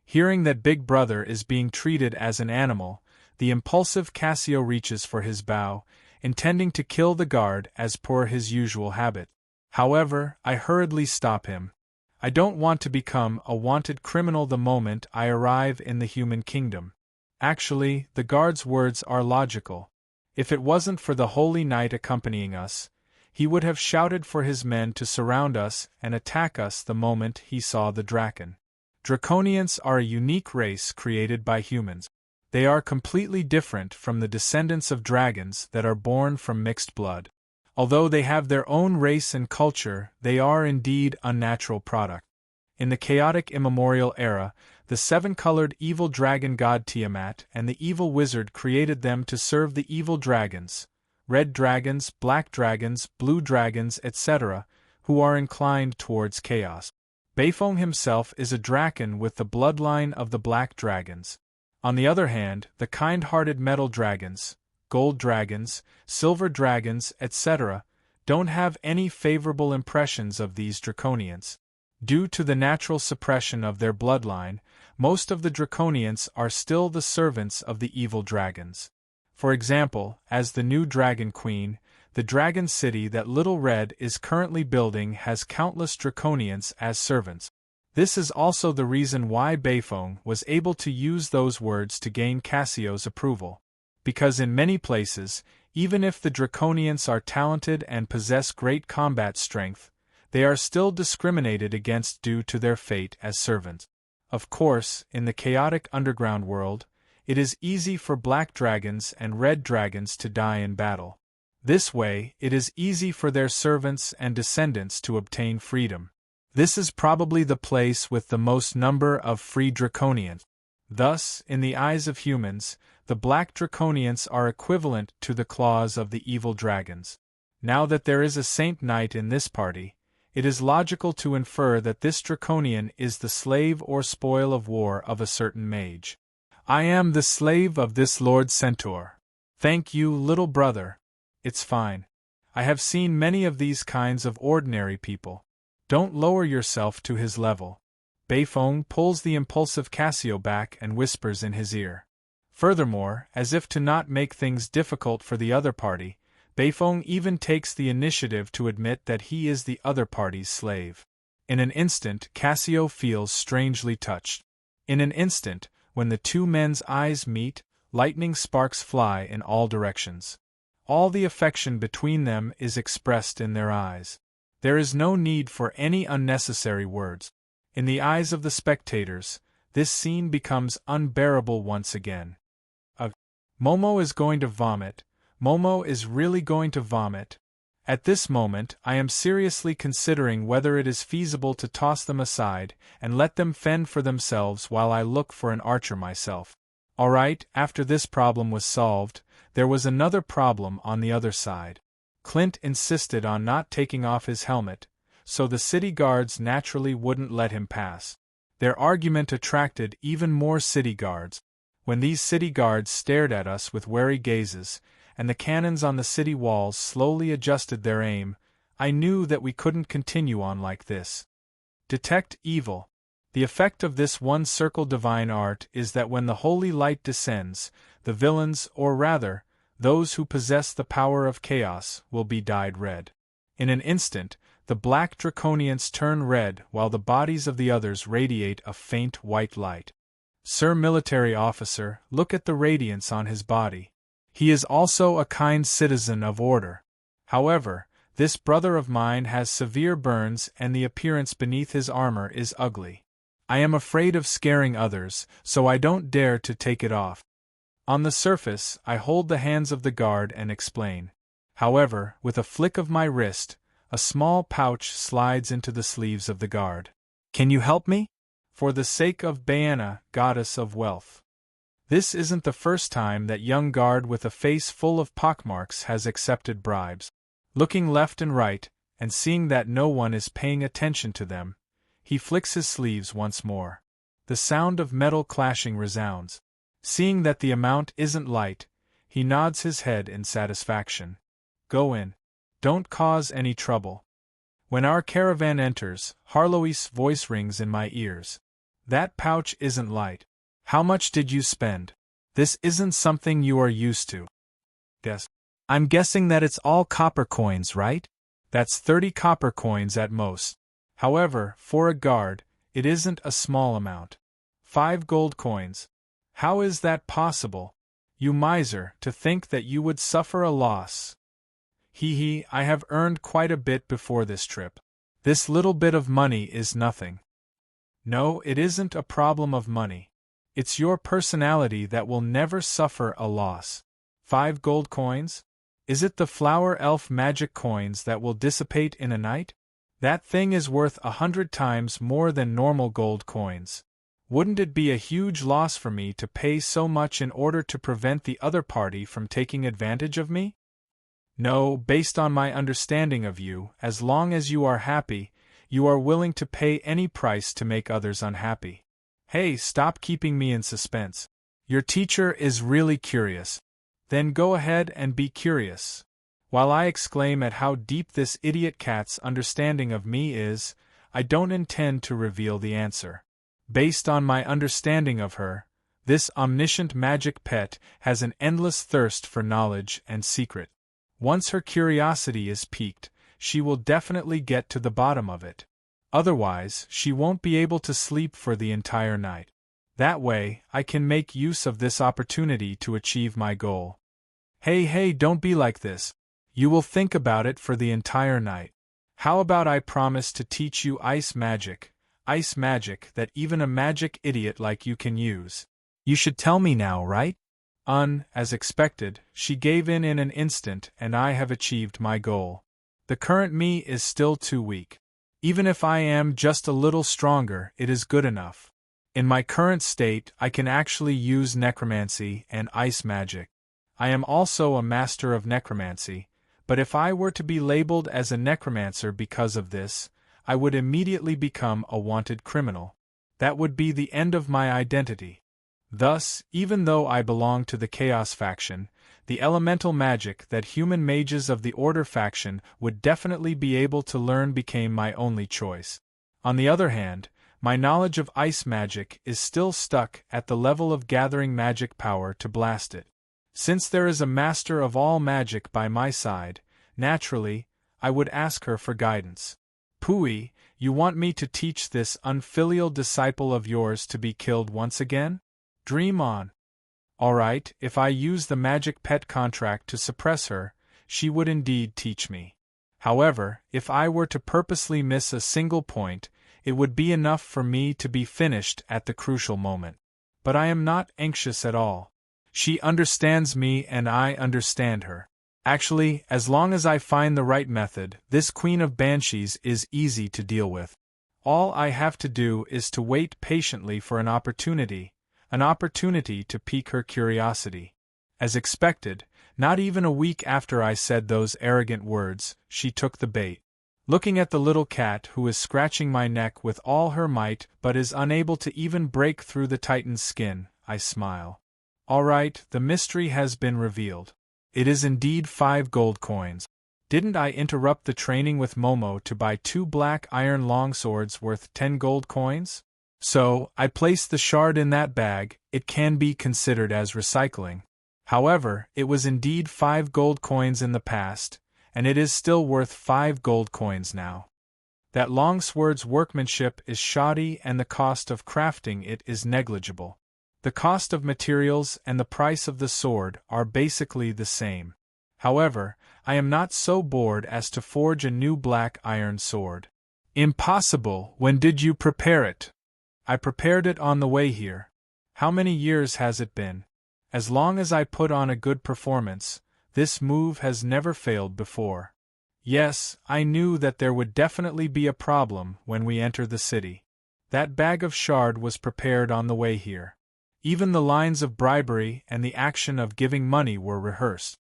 Hearing that Big Brother is being treated as an animal, the impulsive Cassio reaches for his bow, intending to kill the guard as per his usual habit. However, I hurriedly stop him. I don't want to become a wanted criminal the moment I arrive in the human kingdom. Actually, the guard's words are logical. If it wasn't for the holy knight accompanying us, he would have shouted for his men to surround us and attack us the moment he saw the Draken. Draconians are a unique race created by humans. They are completely different from the descendants of dragons that are born from mixed blood. Although they have their own race and culture, they are indeed a natural product. In the chaotic immemorial era, the seven-colored evil dragon god Tiamat and the evil wizard created them to serve the evil dragons, red dragons, black dragons, blue dragons, etc., who are inclined towards chaos. Beifong himself is a draken with the bloodline of the black dragons. On the other hand, the kind-hearted metal dragons, gold dragons, silver dragons, etc., don't have any favorable impressions of these draconians. Due to the natural suppression of their bloodline, most of the draconians are still the servants of the evil dragons. For example, as the new Dragon Queen, the dragon city that Little Red is currently building has countless draconians as servants. This is also the reason why Beifong was able to use those words to gain Cassio's approval. Because in many places, even if the draconians are talented and possess great combat strength, they are still discriminated against due to their fate as servants. Of course, in the chaotic underground world, it is easy for black dragons and red dragons to die in battle. This way, it is easy for their servants and descendants to obtain freedom. This is probably the place with the most number of free draconians. Thus, in the eyes of humans, the black draconians are equivalent to the claws of the evil dragons. Now that there is a saint knight in this party, it is logical to infer that this draconian is the slave or spoil of war of a certain mage. I am the slave of this Lord Centaur. Thank you, little brother. It's fine. I have seen many of these kinds of ordinary people. Don't lower yourself to his level. Beifong pulls the impulsive Cassio back and whispers in his ear. Furthermore, as if to not make things difficult for the other party, Beifong even takes the initiative to admit that he is the other party's slave. In an instant, Cassio feels strangely touched. In an instant, when the two men's eyes meet, lightning sparks fly in all directions. All the affection between them is expressed in their eyes. There is no need for any unnecessary words. In the eyes of the spectators, this scene becomes unbearable once again. Momo is going to vomit. Momo is really going to vomit. At this moment, I am seriously considering whether it is feasible to toss them aside and let them fend for themselves while I look for an archer myself. Alright, after this problem was solved, there was another problem on the other side. Clint insisted on not taking off his helmet, so the city guards naturally wouldn't let him pass. Their argument attracted even more city guards. When these city guards stared at us with wary gazes, and the cannons on the city walls slowly adjusted their aim, I knew that we couldn't continue on like this. Detect evil. The effect of this one-circle divine art is that when the holy light descends, the villains, or rather, those who possess the power of chaos, will be dyed red. In an instant, the black draconians turn red while the bodies of the others radiate a faint white light. Sir Military Officer, look at the radiance on his body. He is also a kind citizen of order. However, this brother of mine has severe burns and the appearance beneath his armor is ugly. I am afraid of scaring others, so I don't dare to take it off. On the surface, I hold the hands of the guard and explain. However, with a flick of my wrist, a small pouch slides into the sleeves of the guard. Can you help me? For the sake of Baena, goddess of wealth. This isn't the first time that young guard with a face full of pockmarks has accepted bribes. Looking left and right, and seeing that no one is paying attention to them, he flicks his sleeves once more. The sound of metal clashing resounds. Seeing that the amount isn't light, he nods his head in satisfaction. Go in. Don't cause any trouble. When our caravan enters, Harlowe's voice rings in my ears. That pouch isn't light. How much did you spend? This isn't something you are used to. Guess. I'm guessing that it's all copper coins, right? That's 30 copper coins at most. However, for a guard, it isn't a small amount. 5 gold coins. How is that possible? You miser, to think that you would suffer a loss. I have earned quite a bit before this trip. This little bit of money is nothing. No, it isn't a problem of money. It's your personality that will never suffer a loss. 5 gold coins? Is it the flower elf magic coins that will dissipate in a night? That thing is worth 100 times more than normal gold coins. Wouldn't it be a huge loss for me to pay so much in order to prevent the other party from taking advantage of me? No, based on my understanding of you, as long as you are happy, you are willing to pay any price to make others unhappy. Hey, stop keeping me in suspense. Your teacher is really curious. Then go ahead and be curious. While I exclaim at how deep this idiot cat's understanding of me is, I don't intend to reveal the answer. Based on my understanding of her, this omniscient magic pet has an endless thirst for knowledge and secret. Once her curiosity is piqued, she will definitely get to the bottom of it. Otherwise, she won't be able to sleep for the entire night. That way, I can make use of this opportunity to achieve my goal. Hey, don't be like this. You will think about it for the entire night. How about I promise to teach you ice magic that even a magic idiot like you can use? You should tell me now, right? As expected, she gave in an instant and I have achieved my goal. The current me is still too weak. Even if I am just a little stronger, it is good enough. In my current state, I can actually use necromancy and ice magic. I am also a master of necromancy, but if I were to be labeled as a necromancer because of this, I would immediately become a wanted criminal. That would be the end of my identity. Thus, even though I belong to the Chaos faction, the elemental magic that human mages of the Order faction would definitely be able to learn became my only choice. On the other hand, my knowledge of ice magic is still stuck at the level of gathering magic power to blast it. Since there is a master of all magic by my side, naturally, I would ask her for guidance. Pui, you want me to teach this unfilial disciple of yours to be killed once again? Dream on. Alright, if I use the magic pet contract to suppress her, she would indeed teach me. However, if I were to purposely miss a single point, it would be enough for me to be finished at the crucial moment. But I am not anxious at all. She understands me and I understand her. Actually, as long as I find the right method, this Queen of Banshees is easy to deal with. All I have to do is to wait patiently for an opportunity to pique her curiosity. As expected, not even a week after I said those arrogant words, she took the bait. Looking at the little cat who is scratching my neck with all her might but is unable to even break through the Titan's skin, I smile. Alright, the mystery has been revealed. It is indeed 5 gold coins. Didn't I interrupt the training with Momo to buy 2 black iron longswords worth 10 gold coins? So, I placed the shard in that bag. It can be considered as recycling. However, it was indeed 5 gold coins in the past, and it is still worth 5 gold coins now. That longsword's workmanship is shoddy and the cost of crafting it is negligible. The cost of materials and the price of the sword are basically the same. However, I am not so bored as to forge a new black iron sword. Impossible! When did you prepare it? I prepared it on the way here. How many years has it been? As long as I put on a good performance, this move has never failed before. Yes, I knew that there would definitely be a problem when we enter the city. That bag of shard was prepared on the way here. Even the lines of bribery and the action of giving money were rehearsed.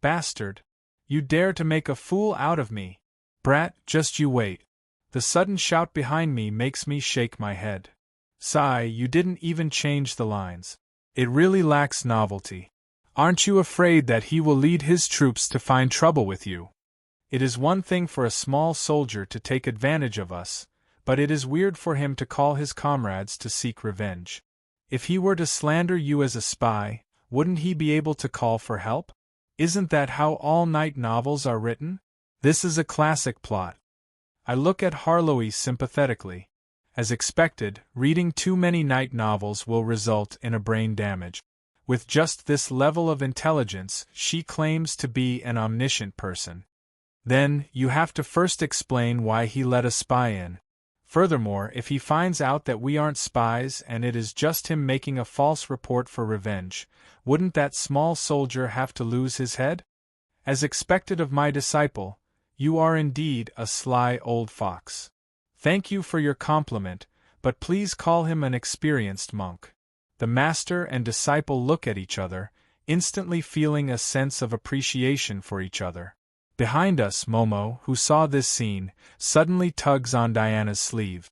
Bastard! You dare to make a fool out of me! Brat, just you wait. The sudden shout behind me makes me shake my head. Sigh, you didn't even change the lines. It really lacks novelty. Aren't you afraid that he will lead his troops to find trouble with you? It is one thing for a small soldier to take advantage of us, but it is weird for him to call his comrades to seek revenge. If he were to slander you as a spy, wouldn't he be able to call for help? Isn't that how all night novels are written? This is a classic plot. I look at Harlowe sympathetically. As expected, reading too many night novels will result in a brain damage. With just this level of intelligence, she claims to be an omniscient person. Then, you have to first explain why he let a spy in. Furthermore, if he finds out that we aren't spies and it is just him making a false report for revenge, wouldn't that small soldier have to lose his head? As expected of my disciple, you are indeed a sly old fox. Thank you for your compliment, but please call him an experienced monk. The master and disciple look at each other, instantly feeling a sense of appreciation for each other. Behind us, Momo, who saw this scene, suddenly tugs on Diana's sleeve.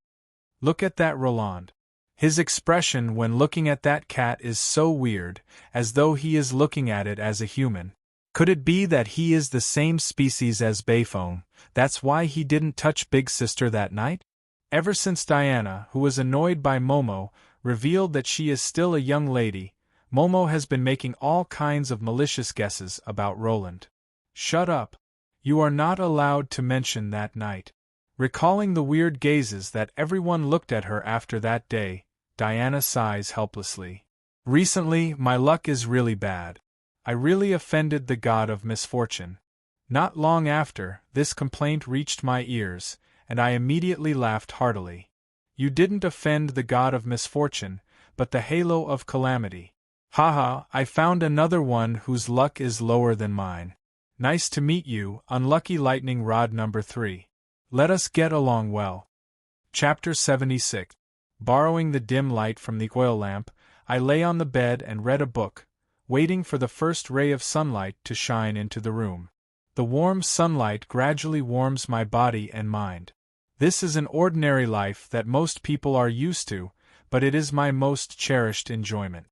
Look at that Roland. His expression when looking at that cat is so weird, as though he is looking at it as a human. Could it be that he is the same species as Bayphone? That's why he didn't touch Big Sister that night? Ever since Diana, who was annoyed by Momo, revealed that she is still a young lady, Momo has been making all kinds of malicious guesses about Roland. Shut up. You are not allowed to mention that night. Recalling the weird gazes that everyone looked at her after that day, Diana sighs helplessly. Recently, my luck is really bad. I really offended the god of misfortune. Not long after, this complaint reached my ears, and I immediately laughed heartily. You didn't offend the god of misfortune, but the halo of calamity. Haha, I found another one whose luck is lower than mine. Nice to meet you, unlucky lightning rod number 3. Let us get along well. Chapter 76. Borrowing the dim light from the oil lamp, I lay on the bed and read a book, waiting for the first ray of sunlight to shine into the room. The warm sunlight gradually warms my body and mind. This is an ordinary life that most people are used to, but it is my most cherished enjoyment.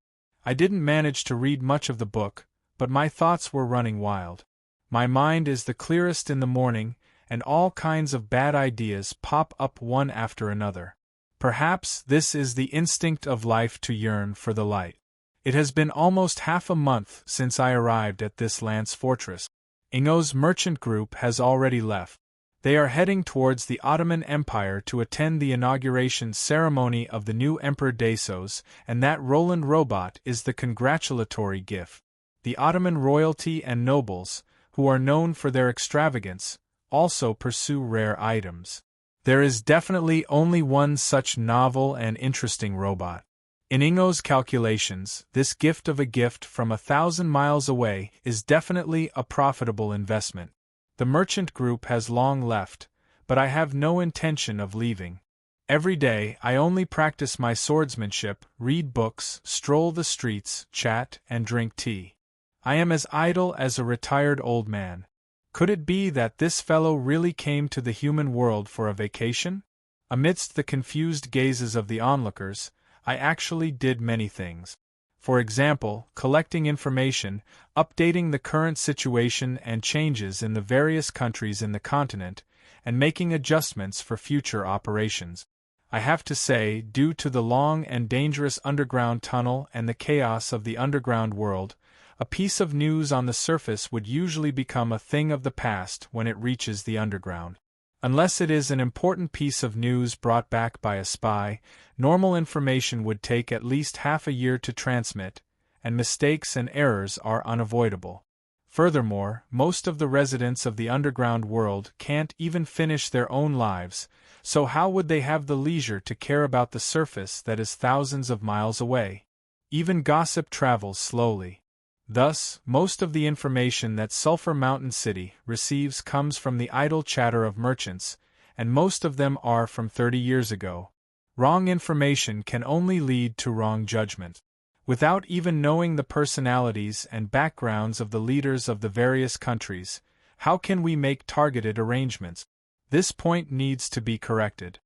I didn't manage to read much of the book, but my thoughts were running wild. My mind is the clearest in the morning, and all kinds of bad ideas pop up one after another. Perhaps this is the instinct of life to yearn for the light. It has been almost half a month since I arrived at this lance fortress. Ingo's merchant group has already left. They are heading towards the Ottoman Empire to attend the inauguration ceremony of the new Emperor Dasos, and that Roland robot is the congratulatory gift. The Ottoman royalty and nobles, who are known for their extravagance, also pursue rare items. There is definitely only one such novel and interesting robot. In Ingo's calculations, this gift of a gift from 1,000 miles away is definitely a profitable investment. The merchant group has long left, but I have no intention of leaving. Every day I only practice my swordsmanship, read books, stroll the streets, chat, and drink tea. I am as idle as a retired old man. Could it be that this fellow really came to the human world for a vacation? Amidst the confused gazes of the onlookers, I actually did many things. For example, collecting information, updating the current situation and changes in the various countries in the continent, and making adjustments for future operations. I have to say, due to the long and dangerous underground tunnel and the chaos of the underground world, a piece of news on the surface would usually become a thing of the past when it reaches the underground. Unless it is an important piece of news brought back by a spy, normal information would take at least half a year to transmit, and mistakes and errors are unavoidable. Furthermore, most of the residents of the underground world can't even finish their own lives, so how would they have the leisure to care about the surface that is thousands of miles away? Even gossip travels slowly. Thus, most of the information that Sulphur Mountain City receives comes from the idle chatter of merchants, and most of them are from 30 years ago. Wrong information can only lead to wrong judgment. Without even knowing the personalities and backgrounds of the leaders of the various countries, how can we make targeted arrangements? This point needs to be corrected.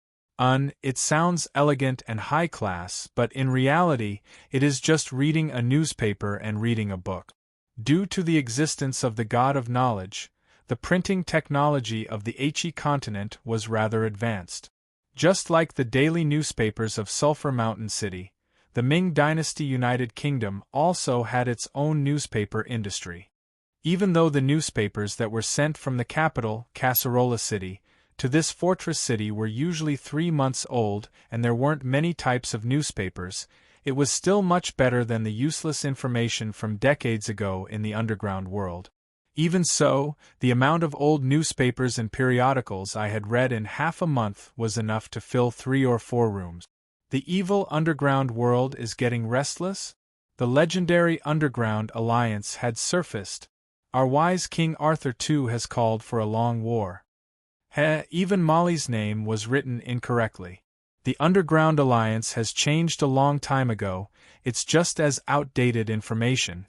It sounds elegant and high class, but in reality, it is just reading a newspaper and reading a book. Due to the existence of the God of Knowledge, the printing technology of the He continent was rather advanced. Just like the daily newspapers of Sulphur Mountain City, the Ming Dynasty United Kingdom also had its own newspaper industry. Even though the newspapers that were sent from the capital, Casserola City, to this fortress city were usually 3 months old and there weren't many types of newspapers, it was still much better than the useless information from decades ago in the underground world. Even so, the amount of old newspapers and periodicals I had read in half a month was enough to fill 3 or 4 rooms. The evil underground world is getting restless? The legendary Underground Alliance had surfaced. Our wise King Arthur too has called for a long war. Even Molly's name was written incorrectly. The Underground Alliance has changed a long time ago, it's just as outdated information.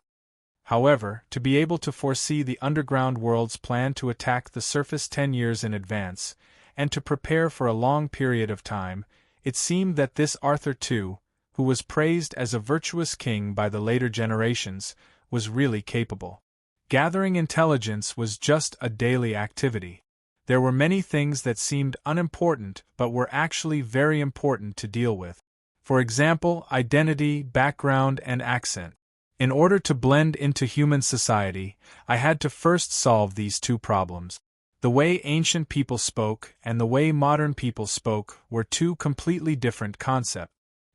However, to be able to foresee the underground world's plan to attack the surface 10 years in advance, and to prepare for a long period of time, it seemed that this Arthur too, who was praised as a virtuous king by the later generations, was really capable. Gathering intelligence was just a daily activity. There were many things that seemed unimportant but were actually very important to deal with. For example, identity, background, and accent. In order to blend into human society, I had to first solve these 2 problems. The way ancient people spoke and the way modern people spoke were 2 completely different concepts.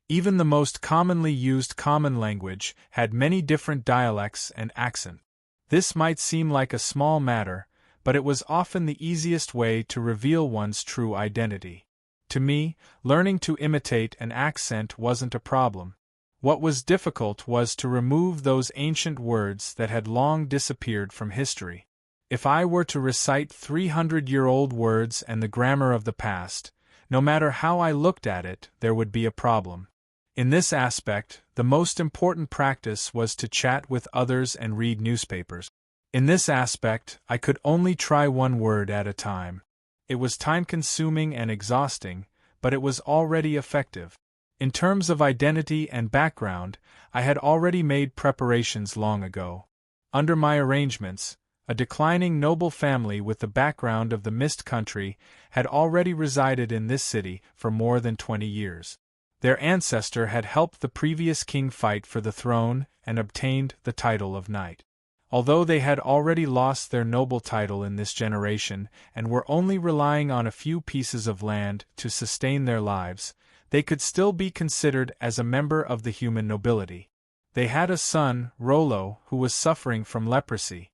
Even the most commonly used common language had many different dialects and accents. This might seem like a small matter, but it was often the easiest way to reveal one's true identity. To me, learning to imitate an accent wasn't a problem. What was difficult was to remove those ancient words that had long disappeared from history. If I were to recite 300-year-old words and the grammar of the past, no matter how I looked at it, there would be a problem. In this aspect, the most important practice was to chat with others and read newspapers. In this aspect, I could only try 1 word at a time. It was time-consuming and exhausting, but it was already effective. In terms of identity and background, I had already made preparations long ago. Under my arrangements, a declining noble family with the background of the Mist Country had already resided in this city for more than 20 years. Their ancestor had helped the previous king fight for the throne and obtained the title of knight. Although they had already lost their noble title in this generation and were only relying on a few pieces of land to sustain their lives, they could still be considered as a member of the human nobility. They had a son, Rollo, who was suffering from leprosy.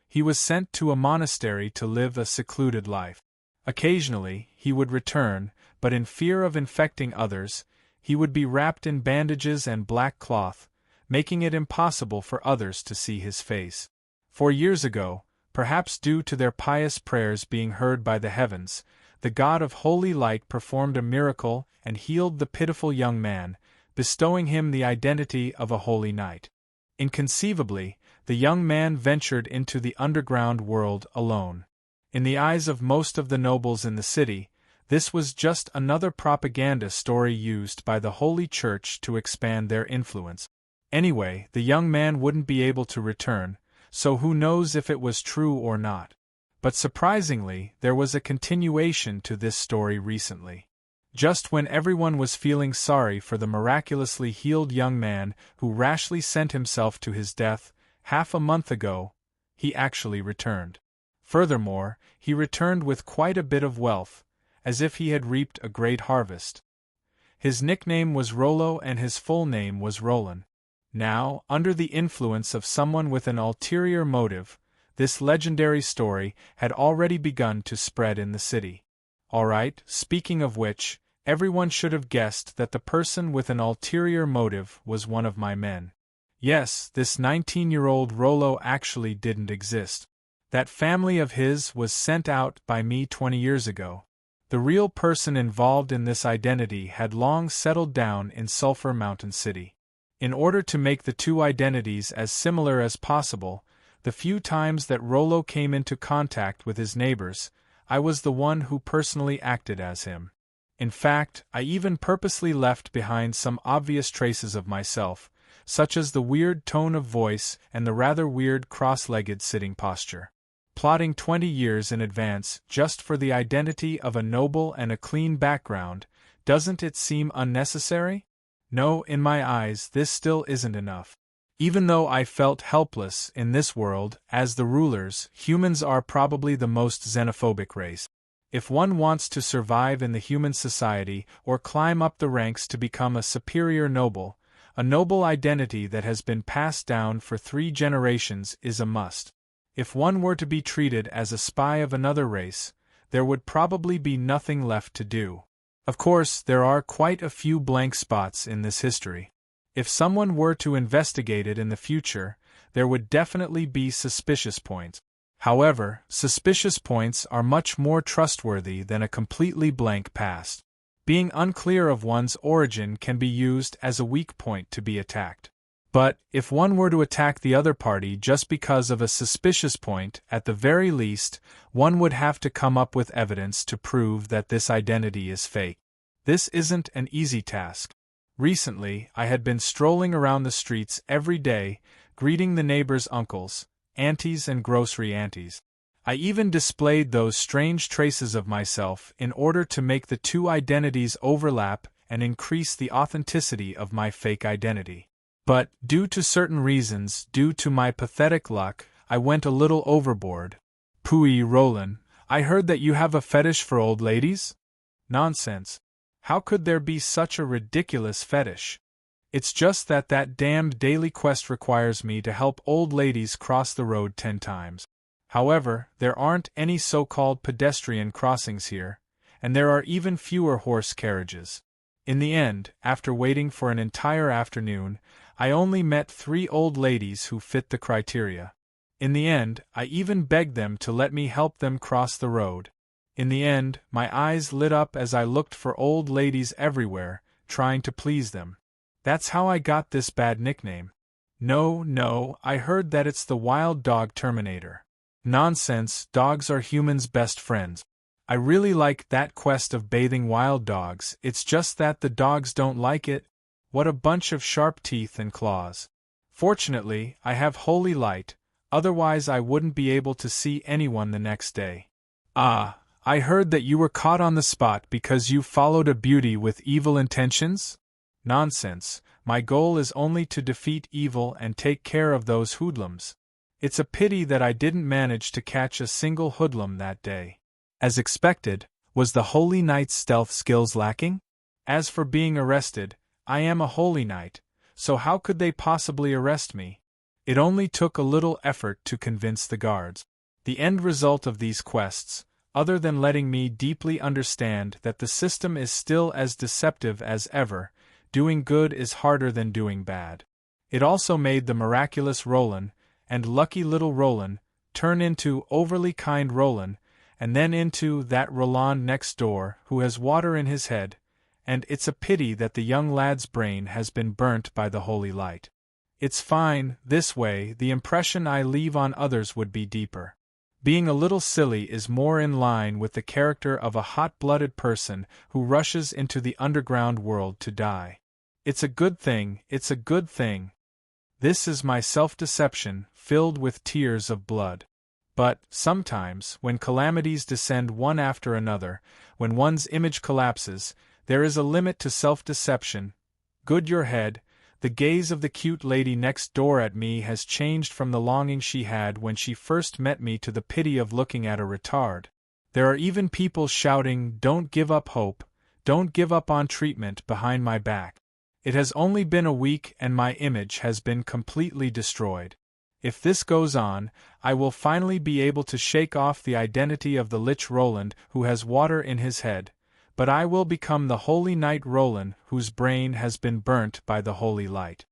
He was sent to a monastery to live a secluded life. Occasionally, he would return, but in fear of infecting others, he would be wrapped in bandages and black cloth, making it impossible for others to see his face. 4 years ago, perhaps due to their pious prayers being heard by the heavens, the God of holy light performed a miracle and healed the pitiful young man, bestowing him the identity of a holy knight. Inconceivably, the young man ventured into the underground world alone. In the eyes of most of the nobles in the city, this was just another propaganda story used by the Holy Church to expand their influence. Anyway, the young man wouldn't be able to return, so who knows if it was true or not. But surprisingly, there was a continuation to this story recently. Just when everyone was feeling sorry for the miraculously healed young man who rashly sent himself to his death, half a month ago, he actually returned. Furthermore, he returned with quite a bit of wealth, as if he had reaped a great harvest. His nickname was Rollo and his full name was Roland. Now, under the influence of someone with an ulterior motive, this legendary story had already begun to spread in the city. Alright, speaking of which, everyone should have guessed that the person with an ulterior motive was one of my men. Yes, this 19-year-old Rollo actually didn't exist. That family of his was sent out by me 20 years ago. The real person involved in this identity had long settled down in Sulphur Mountain City. In order to make the two identities as similar as possible, the few times that Rollo came into contact with his neighbors, I was the one who personally acted as him. In fact, I even purposely left behind some obvious traces of myself, such as the weird tone of voice and the rather weird cross-legged sitting posture. Plotting 20 years in advance just for the identity of a noble and a clean background, doesn't it seem unnecessary? No, in my eyes this still isn't enough. Even though I felt helpless in this world, as the rulers, humans are probably the most xenophobic race. If one wants to survive in the human society or climb up the ranks to become a superior noble, a noble identity that has been passed down for 3 generations is a must. If one were to be treated as a spy of another race, there would probably be nothing left to do. Of course, there are quite a few blank spots in this history. If someone were to investigate it in the future, there would definitely be suspicious points. However, suspicious points are much more trustworthy than a completely blank past. Being unclear of one's origin can be used as a weak point to be attacked. But, if one were to attack the other party just because of a suspicious point, at the very least, one would have to come up with evidence to prove that this identity is fake. This isn't an easy task. Recently, I had been strolling around the streets every day, greeting the neighbors' uncles, aunties and grocery aunties. I even displayed those strange traces of myself in order to make the two identities overlap and increase the authenticity of my fake identity. But, due to certain reasons, due to my pathetic luck, I went a little overboard. Pooey, Roland, I heard that you have a fetish for old ladies? Nonsense. How could there be such a ridiculous fetish? It's just that damned daily quest requires me to help old ladies cross the road 10 times. However, there aren't any so-called pedestrian crossings here, and there are even fewer horse carriages. In the end, after waiting for an entire afternoon, I only met 3 old ladies who fit the criteria. In the end, I even begged them to let me help them cross the road. In the end, my eyes lit up as I looked for old ladies everywhere, trying to please them. That's how I got this bad nickname. No, I heard that it's the wild dog Terminator. Nonsense, dogs are humans' best friends. I really like that quest of bathing wild dogs, it's just that the dogs don't like it. What a bunch of sharp teeth and claws. Fortunately, I have holy light, otherwise I wouldn't be able to see anyone the next day. Ah, I heard that you were caught on the spot because you followed a beauty with evil intentions? Nonsense, my goal is only to defeat evil and take care of those hoodlums. It's a pity that I didn't manage to catch a single hoodlum that day. As expected, was the Holy Knight's stealth skills lacking? As for being arrested, I am a Holy Knight, so how could they possibly arrest me? It only took a little effort to convince the guards. The end result of these quests, other than letting me deeply understand that the system is still as deceptive as ever, doing good is harder than doing bad. It also made the miraculous Roland, and lucky little Roland, turn into overly kind Roland, and then into that Roland next door who has water in his head, and it's a pity that the young lad's brain has been burnt by the holy light. It's fine, this way the impression I leave on others would be deeper. Being a little silly is more in line with the character of a hot-blooded person who rushes into the underground world to die. It's a good thing, it's a good thing. This is my self-deception, filled with tears of blood. But, sometimes, when calamities descend one after another, when one's image collapses, there is a limit to self-deception. Good your head, The gaze of the cute lady next door at me has changed from the longing she had when she first met me to the pity of looking at a retard. There are even people shouting, "Don't give up hope, don't give up on treatment," behind my back. It has only been a week and my image has been completely destroyed. If this goes on, I will finally be able to shake off the identity of the Lich Roland who has water in his head, but I will become the Holy Knight Roland whose brain has been burnt by the holy light.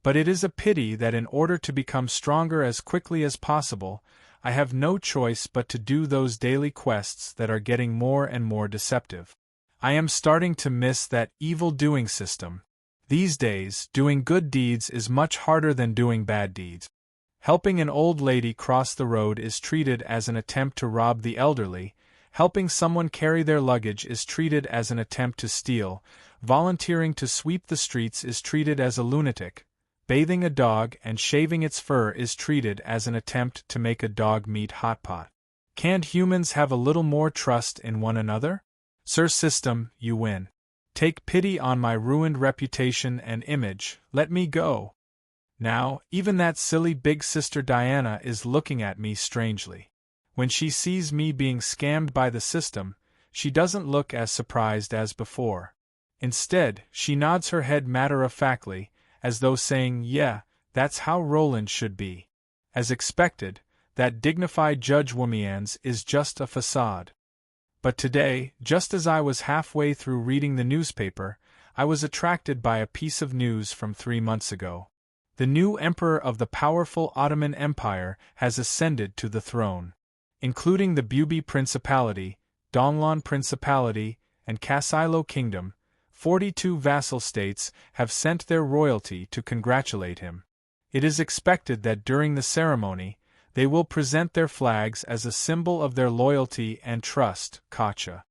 But it is a pity that in order to become stronger as quickly as possible, I have no choice but to do those daily quests that are getting more and more deceptive. I am starting to miss that evil-doing system. These days, doing good deeds is much harder than doing bad deeds. Helping an old lady cross the road is treated as an attempt to rob the elderly. Helping someone carry their luggage is treated as an attempt to steal. Volunteering to sweep the streets is treated as a lunatic. Bathing a dog and shaving its fur is treated as an attempt to make a dog meat hot pot. Can't humans have a little more trust in one another? Sir System, you win. Take pity on my ruined reputation and image, let me go. Now, even that silly big sister Diana is looking at me strangely. When she sees me being scammed by the system, she doesn't look as surprised as before. Instead, she nods her head matter-of-factly, as though saying, "Yeah, that's how Roland should be." As expected, that dignified Judge Womians is just a facade. But today, just as I was halfway through reading the newspaper, I was attracted by a piece of news from 3 months ago. The new emperor of the powerful Ottoman Empire has ascended to the throne. Including the Bubi Principality, Donlon Principality, and Kasilo Kingdom, 42 vassal states have sent their royalty to congratulate him. It is expected that during the ceremony, they will present their flags as a symbol of their loyalty and trust, Kacha.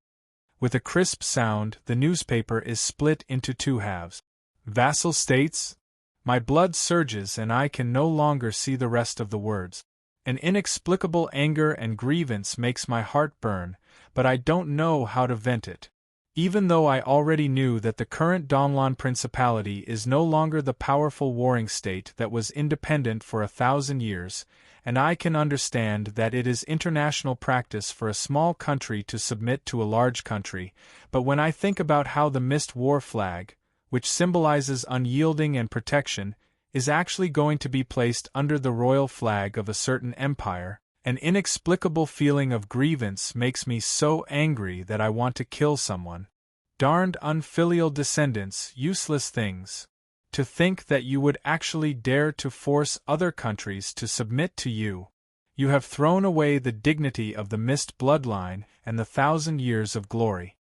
With a crisp sound, the newspaper is split into 2 halves. Vassal states? My blood surges and I can no longer see the rest of the words. An inexplicable anger and grievance makes my heart burn, but I don't know how to vent it. Even though I already knew that the current Donlon Principality is no longer the powerful warring state that was independent for 1,000 years, and I can understand that it is international practice for a small country to submit to a large country, but when I think about how the Mist War flag, which symbolizes unyielding and protection, is actually going to be placed under the royal flag of a certain empire, an inexplicable feeling of grievance makes me so angry that I want to kill someone. Darned unfilial descendants, useless things. To think that you would actually dare to force other countries to submit to you. You have thrown away the dignity of the Mist bloodline and the 1,000 years of glory.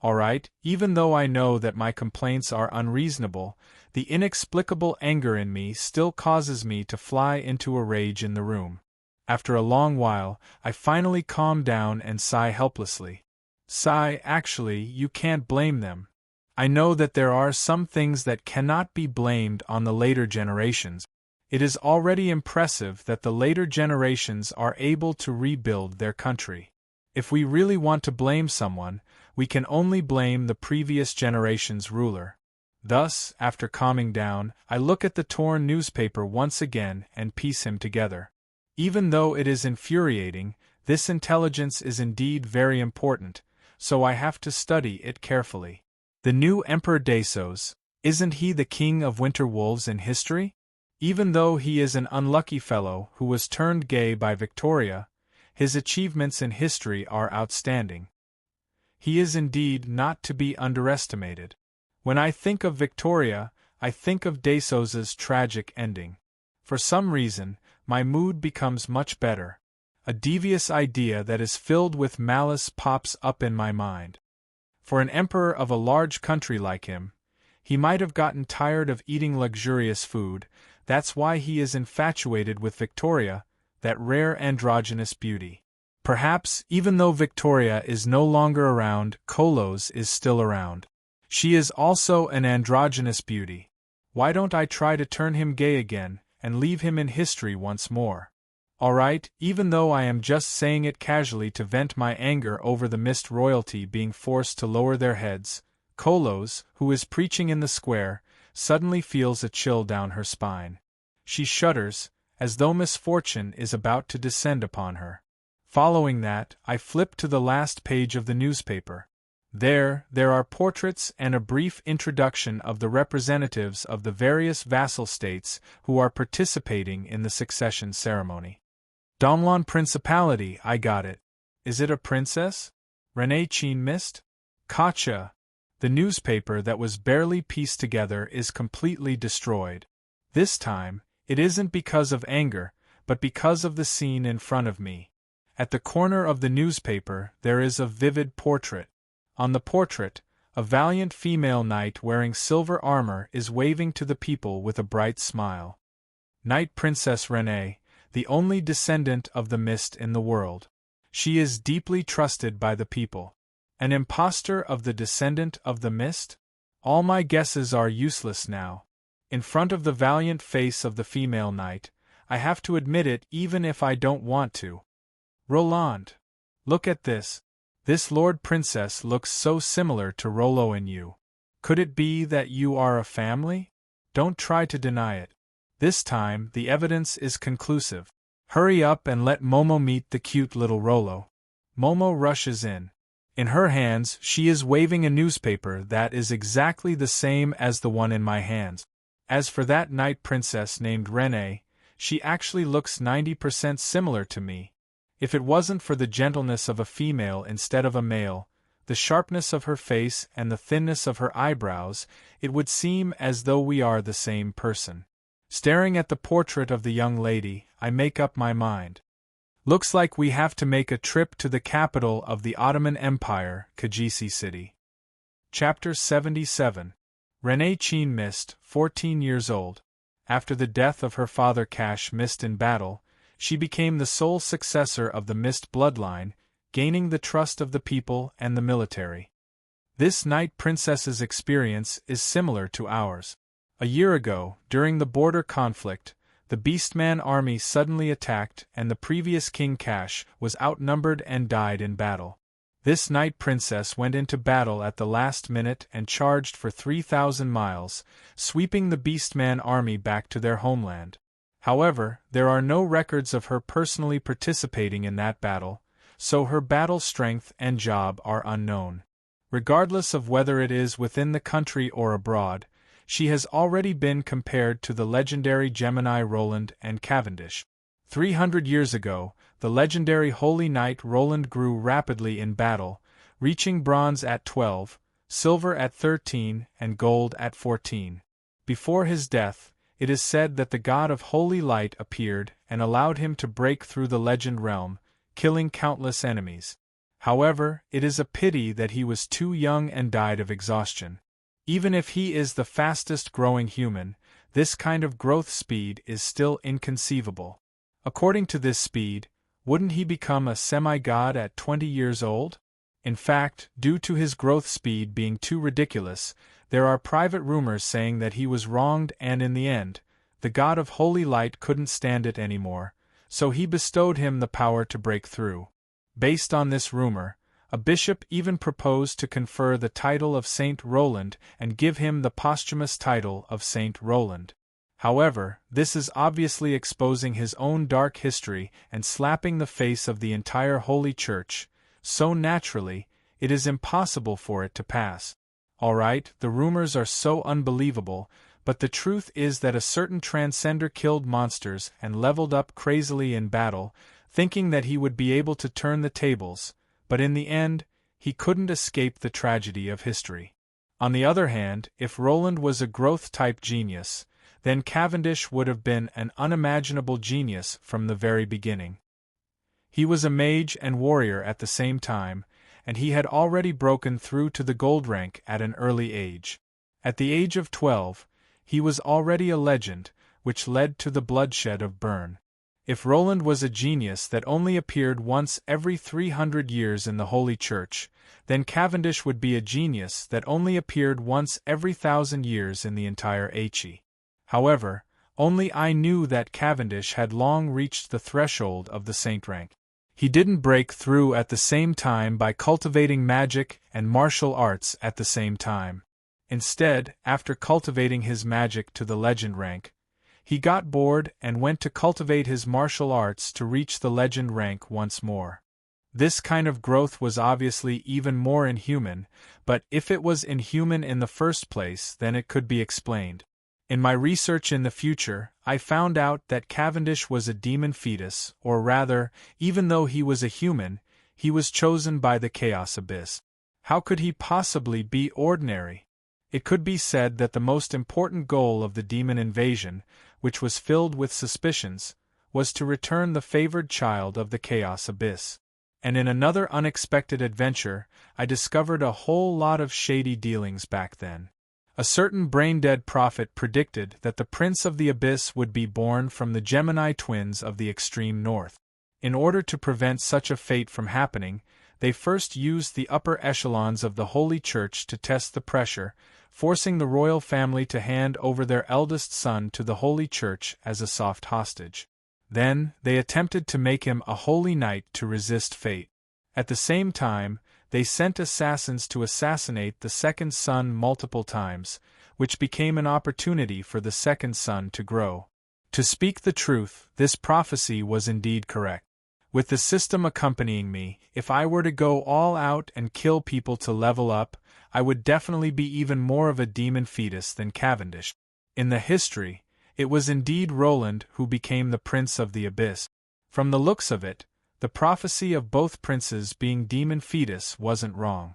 Alright, even though I know that my complaints are unreasonable, the inexplicable anger in me still causes me to fly into a rage in the room. After a long while, I finally calm down and sigh helplessly. Sigh, actually, you can't blame them. I know that there are some things that cannot be blamed on the later generations. It is already impressive that the later generations are able to rebuild their country. If we really want to blame someone, we can only blame the previous generation's ruler. Thus, after calming down, I look at the torn newspaper once again and piece him together. Even though it is infuriating, this intelligence is indeed very important, so I have to study it carefully. The new Emperor Dasos, isn't he the king of winter wolves in history? Even though he is an unlucky fellow who was turned gay by Victoria, his achievements in history are outstanding. He is indeed not to be underestimated. When I think of Victoria, I think of Dasos's tragic ending. For some reason, my mood becomes much better. A devious idea that is filled with malice pops up in my mind. For an emperor of a large country like him, he might have gotten tired of eating luxurious food. That's why he is infatuated with Victoria, that rare androgynous beauty. Perhaps, even though Victoria is no longer around, Kolos is still around. She is also an androgynous beauty. Why don't I try to turn him gay again, and leave him in history once more? Alright, even though I am just saying it casually to vent my anger over the Mist royalty being forced to lower their heads, Kolos, who is preaching in the square, suddenly feels a chill down her spine. She shudders, as though misfortune is about to descend upon her. Following that, I flip to the last page of the newspaper. There are portraits and a brief introduction of the representatives of the various vassal states who are participating in the succession ceremony. Domlon Principality, I got it. Is it a princess? Renee Chin missed? Gotcha. The newspaper that was barely pieced together is completely destroyed. This time, it isn't because of anger, but because of the scene in front of me. At the corner of the newspaper there is a vivid portrait. On the portrait, a valiant female knight wearing silver armor is waving to the people with a bright smile. Knight Princess Renee, the only descendant of the mist in the world. She is deeply trusted by the people. An impostor of the descendant of the mist? All my guesses are useless now. In front of the valiant face of the female knight, I have to admit it even if I don't want to. Roland! Look at this. This Lord Princess looks so similar to Rollo and you. Could it be that you are a family? Don't try to deny it. This time, the evidence is conclusive. Hurry up and let Momo meet the cute little Rollo. Momo rushes in. In her hands, she is waving a newspaper that is exactly the same as the one in my hands. As for that knight princess named Renee, she actually looks 90% similar to me. If it wasn't for the gentleness of a female instead of a male, the sharpness of her face and the thinness of her eyebrows, it would seem as though we are the same person. Staring at the portrait of the young lady, I make up my mind. Looks like we have to make a trip to the capital of the Ottoman Empire, Kajisi City. Chapter 77. Renee Chin Mist, 14 years old. After the death of her father Cash Mist in battle, she became the sole successor of the Mist bloodline, gaining the trust of the people and the military. This Knight Princess's experience is similar to ours. A year ago, during the border conflict, the Beastman army suddenly attacked and the previous King Cash was outnumbered and died in battle. This Knight Princess went into battle at the last minute and charged for 3,000 miles, sweeping the Beastman army back to their homeland. However, there are no records of her personally participating in that battle, so her battle strength and job are unknown. Regardless of whether it is within the country or abroad, she has already been compared to the legendary Gemini Roland and Cavendish. 300 years ago, the legendary Holy Knight Roland grew rapidly in battle, reaching bronze at 12, silver at 13, and gold at 14. Before his death, it is said that the god of holy light appeared and allowed him to break through the legend realm, killing countless enemies. However, it is a pity that he was too young and died of exhaustion. Even if he is the fastest growing human, this kind of growth speed is still inconceivable. According to this speed, wouldn't he become a semi-god at 20 years old? In fact, due to his growth speed being too ridiculous, there are private rumors saying that he was wronged and in the end, the god of holy light couldn't stand it anymore, so he bestowed him the power to break through. Based on this rumor, a bishop even proposed to confer the title of Saint Roland and give him the posthumous title of Saint Roland. However, this is obviously exposing his own dark history and slapping the face of the entire Holy Church, so naturally, it is impossible for it to pass. Alright, the rumors are so unbelievable, but the truth is that a certain transcender killed monsters and leveled up crazily in battle, thinking that he would be able to turn the tables, but in the end, he couldn't escape the tragedy of history. On the other hand, if Roland was a growth-type genius, then Cavendish would have been an unimaginable genius from the very beginning. He was a mage and warrior at the same time, and he had already broken through to the gold rank at an early age. At the age of 12, he was already a legend, which led to the bloodshed of Bern. If Roland was a genius that only appeared once every 300 years in the Holy Church, then Cavendish would be a genius that only appeared once every 1,000 years in the entire HE. However, only I knew that Cavendish had long reached the threshold of the saint rank. He didn't break through at the same time by cultivating magic and martial arts at the same time. Instead, after cultivating his magic to the legend rank, he got bored and went to cultivate his martial arts to reach the legend rank once more. This kind of growth was obviously even more inhuman, but if it was inhuman in the first place, then it could be explained. In my research in the future, I found out that Cavendish was a demon fetus, or rather, even though he was a human, he was chosen by the Chaos Abyss. How could he possibly be ordinary? It could be said that the most important goal of the demon invasion, which was filled with suspicions, was to return the favored child of the Chaos Abyss. And in another unexpected adventure, I discovered a whole lot of shady dealings back then. A certain brain-dead prophet predicted that the Prince of the Abyss would be born from the Gemini twins of the extreme north. In order to prevent such a fate from happening, they first used the upper echelons of the Holy Church to test the pressure, forcing the royal family to hand over their eldest son to the Holy Church as a soft hostage. Then, they attempted to make him a holy knight to resist fate. At the same time, they sent assassins to assassinate the second son multiple times, which became an opportunity for the second son to grow. To speak the truth, this prophecy was indeed correct. With the system accompanying me, if I were to go all out and kill people to level up, I would definitely be even more of a demon fetus than Cavendish. In the history, it was indeed Roland who became the Prince of the Abyss. From the looks of it, the prophecy of both princes being demon fetus wasn't wrong.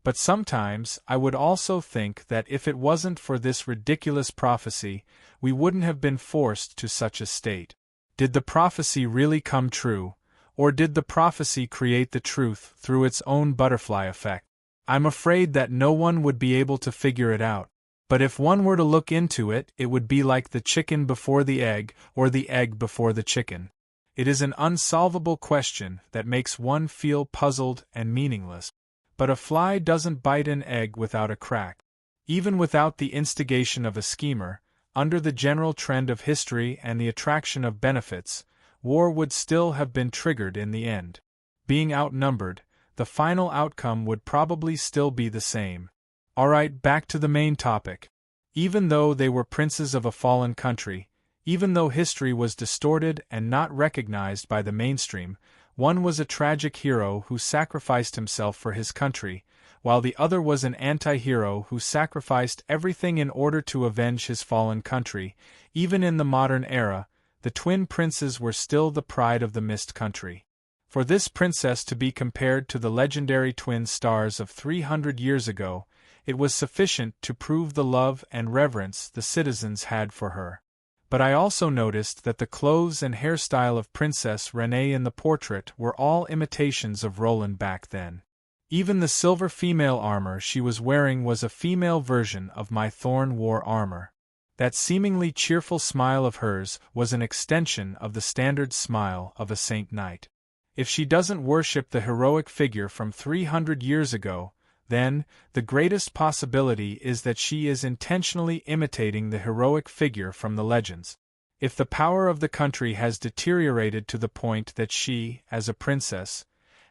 But sometimes I would also think that if it wasn't for this ridiculous prophecy, we wouldn't have been forced to such a state. Did the prophecy really come true, or did the prophecy create the truth through its own butterfly effect? I'm afraid that no one would be able to figure it out. But if one were to look into it, it would be like the chicken before the egg, or the egg before the chicken. It is an unsolvable question that makes one feel puzzled and meaningless. But a fly doesn't bite an egg without a crack. Even without the instigation of a schemer, under the general trend of history and the attraction of benefits, war would still have been triggered in the end. Being outnumbered, the final outcome would probably still be the same. Alright, back to the main topic. Even though they were princes of a fallen country, even though history was distorted and not recognized by the mainstream, one was a tragic hero who sacrificed himself for his country, while the other was an anti-hero who sacrificed everything in order to avenge his fallen country. Even in the modern era, the twin princes were still the pride of the Mist Country. For this princess to be compared to the legendary twin stars of 300 years ago, it was sufficient to prove the love and reverence the citizens had for her. But I also noticed that the clothes and hairstyle of Princess Renée in the portrait were all imitations of Roland back then. Even the silver female armor she was wearing was a female version of my Thorn War armor. That seemingly cheerful smile of hers was an extension of the standard smile of a saint knight. If she doesn't worship the heroic figure from 300 years ago, then, the greatest possibility is that she is intentionally imitating the heroic figure from the legends. If the power of the country has deteriorated to the point that she, as a princess,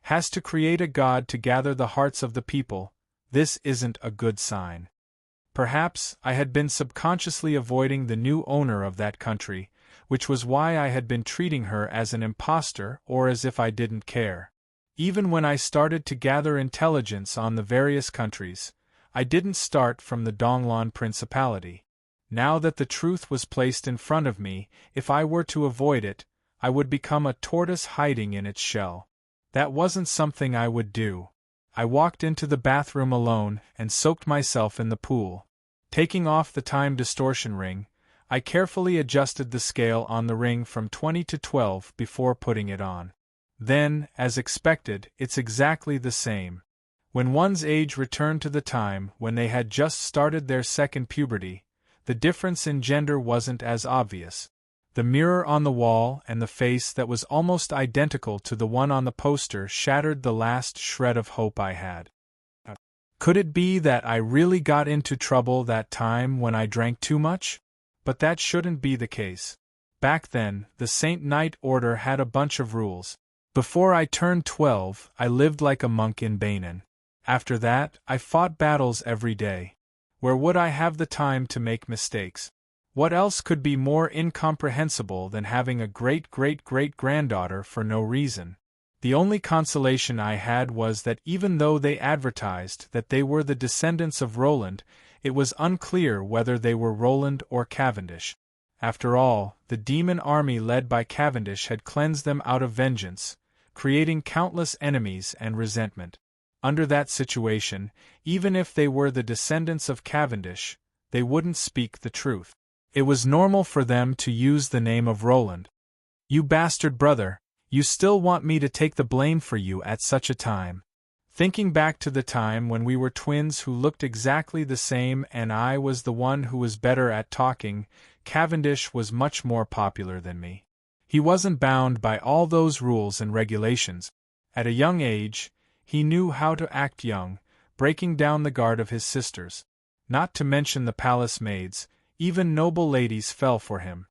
has to create a god to gather the hearts of the people, this isn't a good sign. Perhaps I had been subconsciously avoiding the new owner of that country, which was why I had been treating her as an imposter or as if I didn't care. Even when I started to gather intelligence on the various countries, I didn't start from the Donglan Principality. Now that the truth was placed in front of me, if I were to avoid it, I would become a tortoise hiding in its shell. That wasn't something I would do. I walked into the bathroom alone and soaked myself in the pool. Taking off the time distortion ring, I carefully adjusted the scale on the ring from 20 to 12 before putting it on. Then, as expected, it's exactly the same. When one's age returned to the time when they had just started their second puberty, the difference in gender wasn't as obvious. The mirror on the wall and the face that was almost identical to the one on the poster shattered the last shred of hope I had. Could it be that I really got into trouble that time when I drank too much? But that shouldn't be the case. Back then, the Saint Knight Order had a bunch of rules. Before I turned 12, I lived like a monk in Bainan. After that, I fought battles every day. Where would I have the time to make mistakes? What else could be more incomprehensible than having a great-great-great-granddaughter for no reason? The only consolation I had was that even though they advertised that they were the descendants of Roland, it was unclear whether they were Roland or Cavendish. After all, the demon army led by Cavendish had cleansed them out of vengeance, creating countless enemies and resentment. Under that situation, even if they were the descendants of Cavendish, they wouldn't speak the truth. It was normal for them to use the name of Roland. You bastard brother, you still want me to take the blame for you at such a time. Thinking back to the time when we were twins who looked exactly the same and I was the one who was better at talking, Cavendish was much more popular than me. He wasn't bound by all those rules and regulations. At a young age, he knew how to act young, breaking down the guard of his sisters. Not to mention the palace maids, even noble ladies fell for him.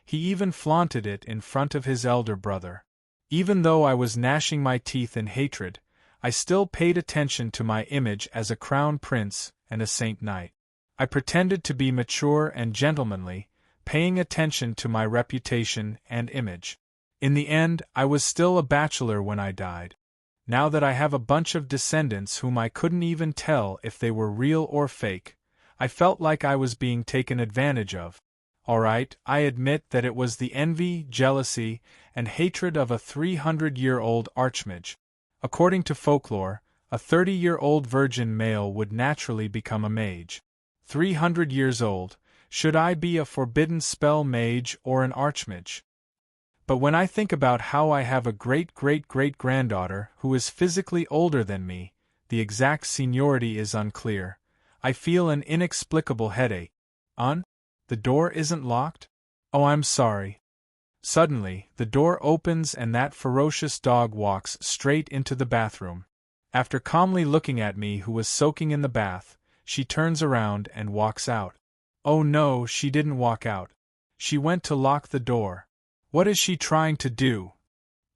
He even flaunted it in front of his elder brother. Even though I was gnashing my teeth in hatred, I still paid attention to my image as a crown prince and a saint knight. I pretended to be mature and gentlemanly, paying attention to my reputation and image. In the end, I was still a bachelor when I died. Now that I have a bunch of descendants whom I couldn't even tell if they were real or fake, I felt like I was being taken advantage of. Alright, I admit that it was the envy, jealousy, and hatred of a 300-year-old archmage. According to folklore, a 30-year-old virgin male would naturally become a mage. 300 years old, should I be a forbidden spell mage or an archmage? But when I think about how I have a great-great-great-granddaughter who is physically older than me, the exact seniority is unclear. I feel an inexplicable headache. The door isn't locked? Oh, I'm sorry. Suddenly, the door opens and that ferocious dog walks straight into the bathroom. After calmly looking at me who was soaking in the bath, she turns around and walks out. Oh no, she didn't walk out. She went to lock the door. What is she trying to do?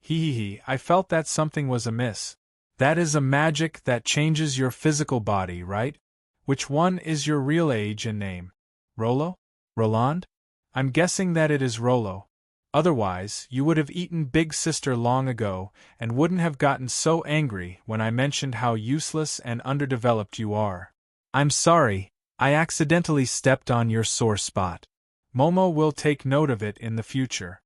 I felt that something was amiss. That is a magic that changes your physical body, right? Which one is your real age and name? Rollo? Roland? I'm guessing that it is Rollo. Otherwise, you would have eaten Big Sister long ago and wouldn't have gotten so angry when I mentioned how useless and underdeveloped you are. I'm sorry, I accidentally stepped on your sore spot. Momo will take note of it in the future.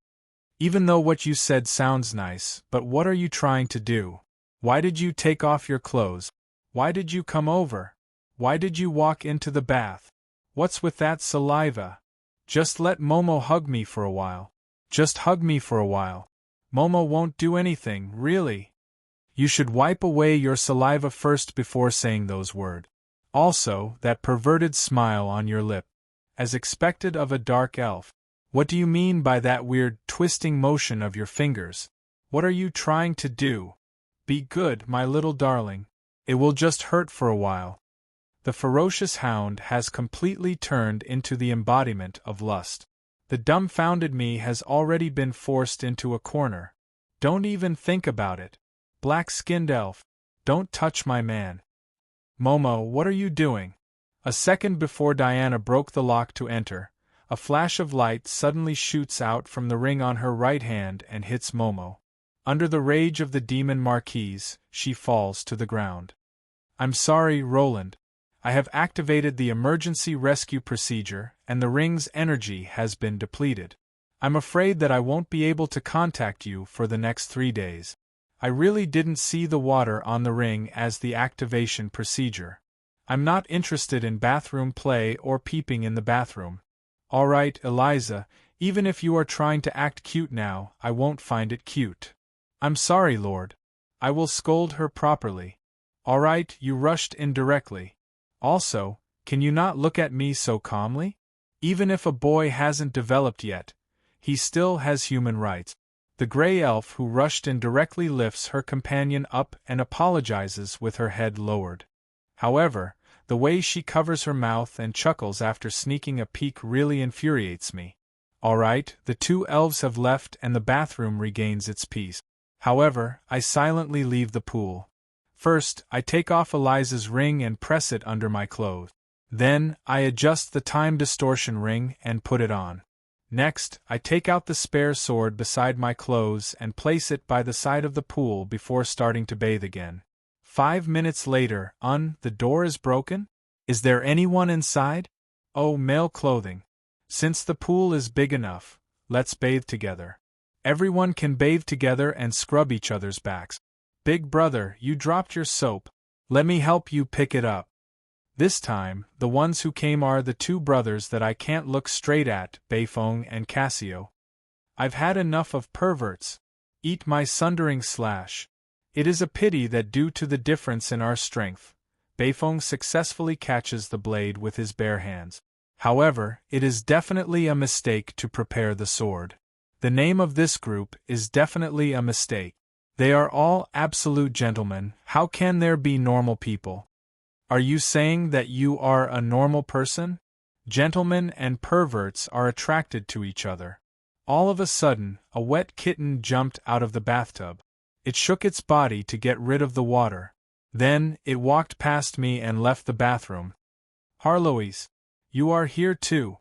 Even though what you said sounds nice, but what are you trying to do? Why did you take off your clothes? Why did you come over? Why did you walk into the bath? What's with that saliva? Just let Momo hug me for a while. Just hug me for a while. Momo won't do anything, really. You should wipe away your saliva first before saying those words. Also, that perverted smile on your lip. As expected of a dark elf. What do you mean by that weird twisting motion of your fingers? What are you trying to do? Be good, my little darling. It will just hurt for a while. The ferocious hound has completely turned into the embodiment of lust. The dumbfounded me has already been forced into a corner. Don't even think about it. Black-skinned elf. Don't touch my man. Momo, what are you doing? A second before Diana broke the lock to enter, a flash of light suddenly shoots out from the ring on her right hand and hits Momo. Under the rage of the demon marquise, she falls to the ground. I'm sorry, Roland. I have activated the emergency rescue procedure, and the ring's energy has been depleted. I'm afraid that I won't be able to contact you for the next 3 days. I really didn't see the water on the ring as the activation procedure. I'm not interested in bathroom play or peeping in the bathroom. Alright, Eliza, even if you are trying to act cute now, I won't find it cute. I'm sorry, Lord. I will scold her properly. Alright, you rushed in directly. Also, can you not look at me so calmly? Even if a boy hasn't developed yet, he still has human rights. The gray elf who rushed in directly lifts her companion up and apologizes with her head lowered. However, the way she covers her mouth and chuckles after sneaking a peek really infuriates me. Alright, the two elves have left and the bathroom regains its peace. However, I silently leave the pool. First, I take off Eliza's ring and press it under my clothes. Then, I adjust the time distortion ring and put it on. Next, I take out the spare sword beside my clothes and place it by the side of the pool before starting to bathe again. 5 minutes later, the door is broken? Is there anyone inside? Oh, male clothing. Since the pool is big enough, let's bathe together. Everyone can bathe together and scrub each other's backs. Big brother, you dropped your soap. Let me help you pick it up. This time, the ones who came are the two brothers that I can't look straight at, Beifong and Cassio. I've had enough of perverts. Eat my sundering slash. It is a pity that due to the difference in our strength, Beifong successfully catches the blade with his bare hands. However, it is definitely a mistake to prepare the sword. The name of this group is definitely a mistake. They are all absolute gentlemen. How can there be normal people? Are you saying that you are a normal person? Gentlemen and perverts are attracted to each other. All of a sudden, a wet kitten jumped out of the bathtub. It shook its body to get rid of the water. Then, it walked past me and left the bathroom. Harloise, you are here too.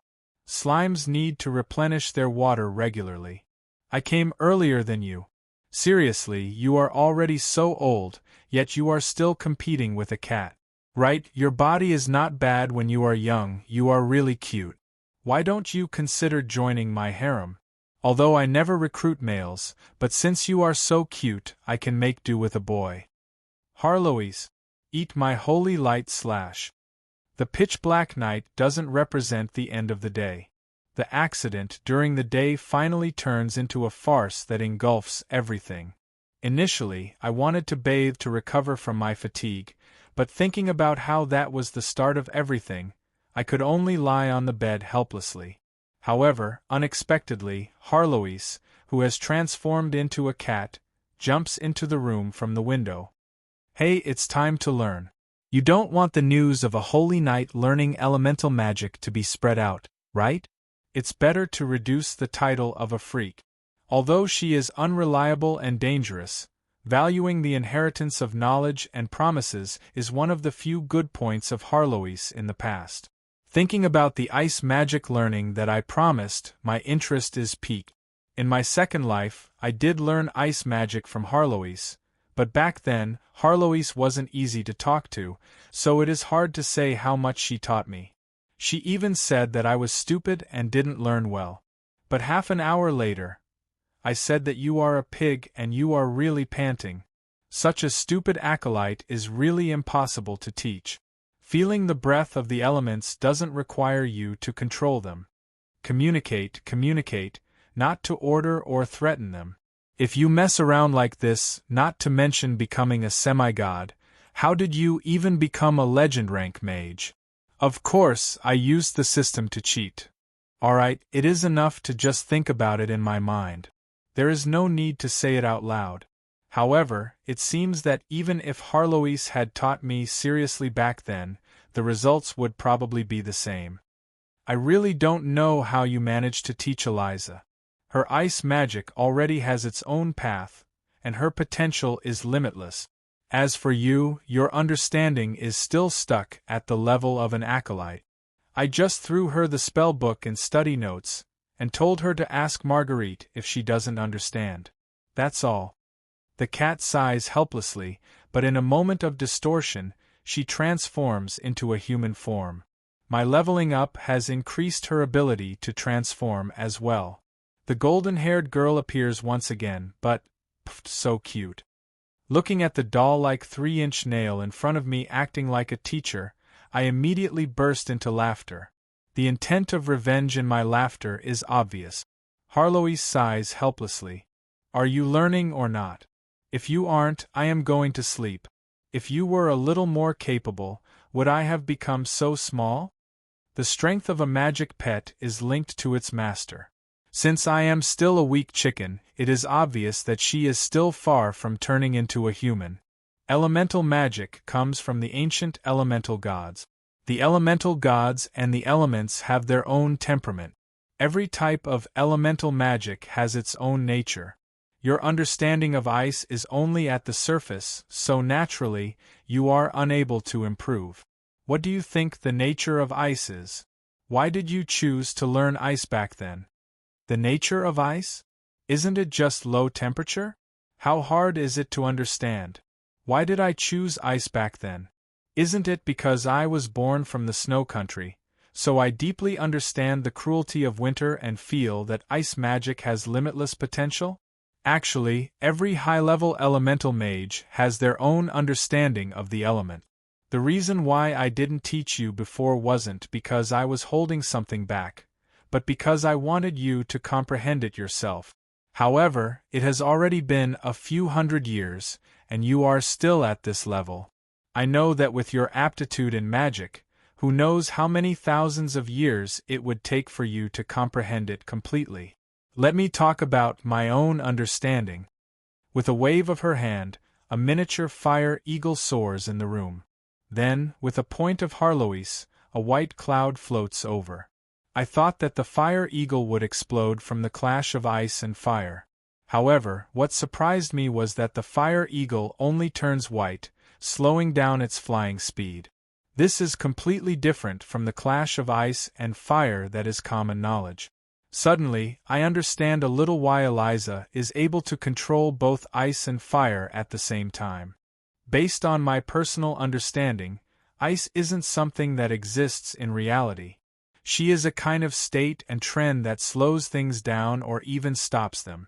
Slimes need to replenish their water regularly. I came earlier than you. Seriously, you are already so old, yet you are still competing with a cat. Right, your body is not bad when you are young, you are really cute. Why don't you consider joining my harem? Although I never recruit males, but since you are so cute, I can make do with a boy. Harloise, eat my holy light slash. The pitch-black night doesn't represent the end of the day. The accident during the day finally turns into a farce that engulfs everything. Initially, I wanted to bathe to recover from my fatigue, but thinking about how that was the start of everything, I could only lie on the bed helplessly. However, unexpectedly, Harloise, who has transformed into a cat, jumps into the room from the window. Hey, it's time to learn. You don't want the news of a holy knight learning elemental magic to be spread out, right? It's better to reduce the title of a freak. Although she is unreliable and dangerous, valuing the inheritance of knowledge and promises is one of the few good points of Harloise in the past. Thinking about the ice magic learning that I promised, my interest is piqued. In my second life, I did learn ice magic from Harloise, but back then, Harloise wasn't easy to talk to, so it is hard to say how much she taught me. She even said that I was stupid and didn't learn well. But half an hour later, I said that you are a pig and you are really panting. Such a stupid acolyte is really impossible to teach. Feeling the breath of the elements doesn't require you to control them. Communicate, not to order or threaten them. If you mess around like this, not to mention becoming a semi-god, how did you even become a legend rank mage? Of course, I used the system to cheat. Alright, it is enough to just think about it in my mind. There is no need to say it out loud. However, it seems that even if Harloise had taught me seriously back then, the results would probably be the same. I really don't know how you managed to teach Eliza. Her ice magic already has its own path, and her potential is limitless. As for you, your understanding is still stuck at the level of an acolyte. I just threw her the spell book and study notes, and told her to ask Marguerite if she doesn't understand. That's all. The cat sighs helplessly, but in a moment of distortion, she transforms into a human form. My leveling up has increased her ability to transform as well. The golden-haired girl appears once again, but, so cute. Looking at the doll-like 3-inch nail in front of me acting like a teacher, I immediately burst into laughter. The intent of revenge in my laughter is obvious. Harloise sighs helplessly. Are you learning or not? If you aren't, I am going to sleep. If you were a little more capable, would I have become so small? The strength of a magic pet is linked to its master. Since I am still a weak chicken, it is obvious that she is still far from turning into a human. Elemental magic comes from the ancient elemental gods. The elemental gods and the elements have their own temperament. Every type of elemental magic has its own nature. Your understanding of ice is only at the surface, so naturally, you are unable to improve. What do you think the nature of ice is? Why did you choose to learn ice back then? The nature of ice? Isn't it just low temperature? How hard is it to understand? Why did I choose ice back then? Isn't it because I was born from the snow country, so I deeply understand the cruelty of winter and feel that ice magic has limitless potential? Actually, every high-level elemental mage has their own understanding of the element. The reason why I didn't teach you before wasn't because I was holding something back, but because I wanted you to comprehend it yourself. However, it has already been a few hundred years, and you are still at this level. I know that with your aptitude in magic, who knows how many thousands of years it would take for you to comprehend it completely. Let me talk about my own understanding. With a wave of her hand, a miniature fire eagle soars in the room. Then, with a point of Harloise, a white cloud floats over. I thought that the fire eagle would explode from the clash of ice and fire. However, what surprised me was that the fire eagle only turns white, slowing down its flying speed. This is completely different from the clash of ice and fire that is common knowledge. Suddenly, I understand a little why Eliza is able to control both ice and fire at the same time. Based on my personal understanding, ice isn't something that exists in reality. She is a kind of state and trend that slows things down or even stops them.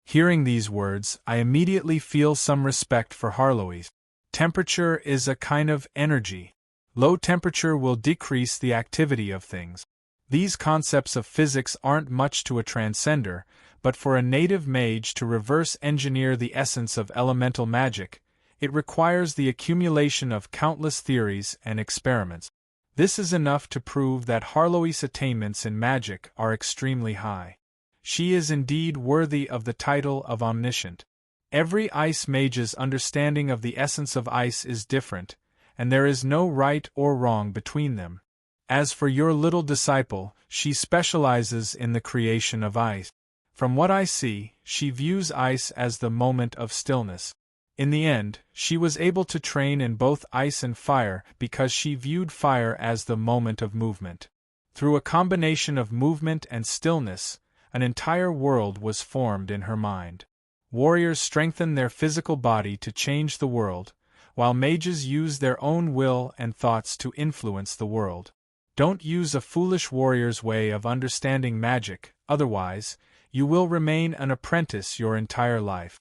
Hearing these words, I immediately feel some respect for Harloise. Temperature is a kind of energy. Low temperature will decrease the activity of things. These concepts of physics aren't much to a transcender, but for a native mage to reverse engineer the essence of elemental magic, it requires the accumulation of countless theories and experiments. This is enough to prove that Harloise's attainments in magic are extremely high. She is indeed worthy of the title of omniscient. Every ice mage's understanding of the essence of ice is different, and there is no right or wrong between them. As for your little disciple, she specializes in the creation of ice. From what I see, she views ice as the moment of stillness. In the end, she was able to train in both ice and fire because she viewed fire as the moment of movement. Through a combination of movement and stillness, an entire world was formed in her mind. Warriors strengthen their physical body to change the world, while mages use their own will and thoughts to influence the world. Don't use a foolish warrior's way of understanding magic, otherwise, you will remain an apprentice your entire life.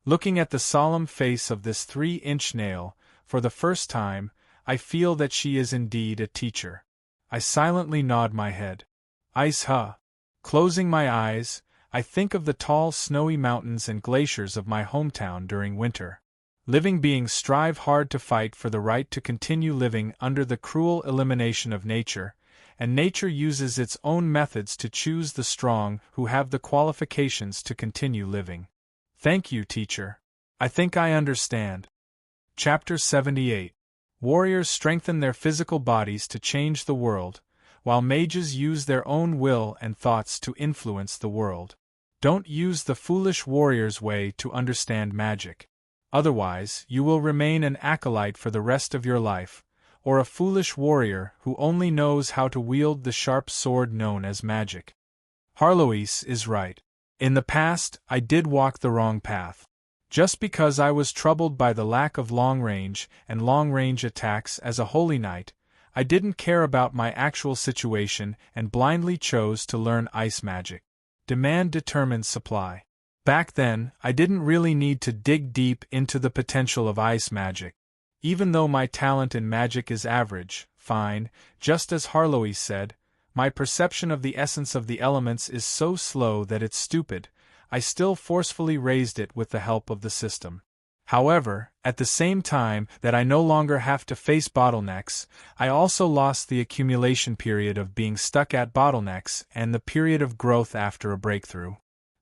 Looking at the solemn face of this 3-inch nail, for the first time, I feel that she is indeed a teacher. I silently nod my head. Ice huh. Closing my eyes, I think of the tall snowy mountains and glaciers of my hometown during winter. Living beings strive hard to fight for the right to continue living under the cruel elimination of nature, and nature uses its own methods to choose the strong who have the qualifications to continue living. Thank you, teacher. I think I understand. Chapter 78. Warriors strengthen their physical bodies to change the world, while mages use their own will and thoughts to influence the world. Don't use the foolish warrior's way to understand magic. Otherwise, you will remain an acolyte for the rest of your life, or a foolish warrior who only knows how to wield the sharp sword known as magic. Harloise is right. In the past, I did walk the wrong path. Just because I was troubled by the lack of long-range and long-range attacks as a holy knight, I didn't care about my actual situation and blindly chose to learn ice magic. Demand determines supply. Back then, I didn't really need to dig deep into the potential of ice magic. Even though my talent in magic is average, fine, just as Harloise said, my perception of the essence of the elements is so slow that it's stupid. I still forcefully raised it with the help of the system. However, at the same time that I no longer have to face bottlenecks, I also lost the accumulation period of being stuck at bottlenecks and the period of growth after a breakthrough.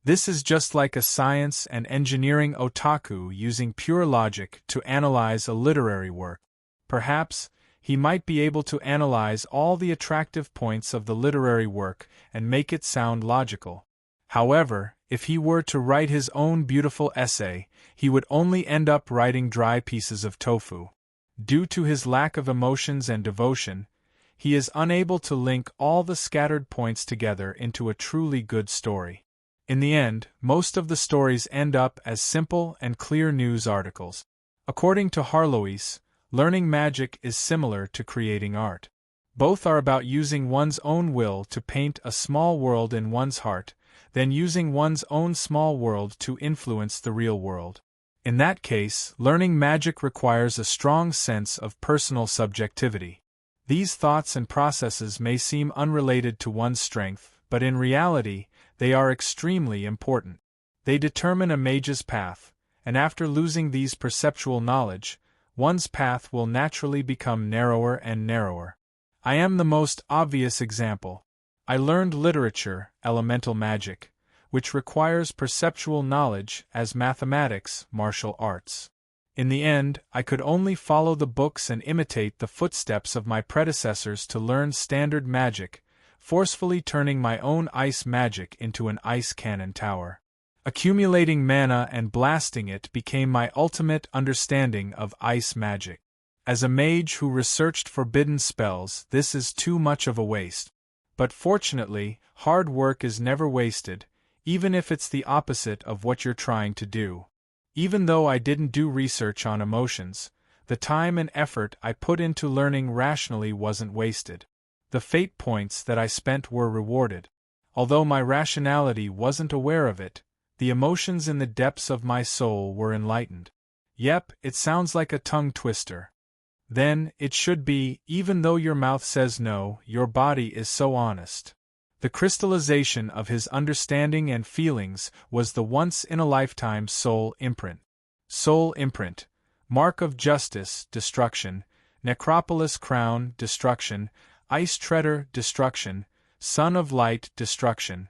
This is just like a science and engineering otaku using pure logic to analyze a literary work. Perhaps, he might be able to analyze all the attractive points of the literary work and make it sound logical. However, if he were to write his own beautiful essay, he would only end up writing dry pieces of tofu. Due to his lack of emotions and devotion, he is unable to link all the scattered points together into a truly good story. In the end, most of the stories end up as simple and clear news articles. According to Harlois, learning magic is similar to creating art. Both are about using one's own will to paint a small world in one's heart, then using one's own small world to influence the real world. In that case, learning magic requires a strong sense of personal subjectivity. These thoughts and processes may seem unrelated to one's strength, but in reality, they are extremely important. They determine a mage's path, and after losing these perceptual knowledge, one's path will naturally become narrower and narrower. I am the most obvious example. I learned literature, elemental magic, which requires perceptual knowledge, as mathematics, martial arts. In the end, I could only follow the books and imitate the footsteps of my predecessors to learn standard magic, forcefully turning my own ice magic into an ice cannon tower. Accumulating mana and blasting it became my ultimate understanding of ice magic. As a mage who researched forbidden spells, this is too much of a waste. But fortunately, hard work is never wasted, even if it's the opposite of what you're trying to do. Even though I didn't do research on emotions, the time and effort I put into learning rationally wasn't wasted. The fate points that I spent were rewarded. Although my rationality wasn't aware of it, the emotions in the depths of my soul were enlightened. Yep, it sounds like a tongue twister. Then, it should be, even though your mouth says no, your body is so honest. The crystallization of his understanding and feelings was the once-in-a-lifetime soul imprint. Soul imprint, mark of justice, destruction, necropolis crown, destruction, ice treader, destruction, son of light, destruction.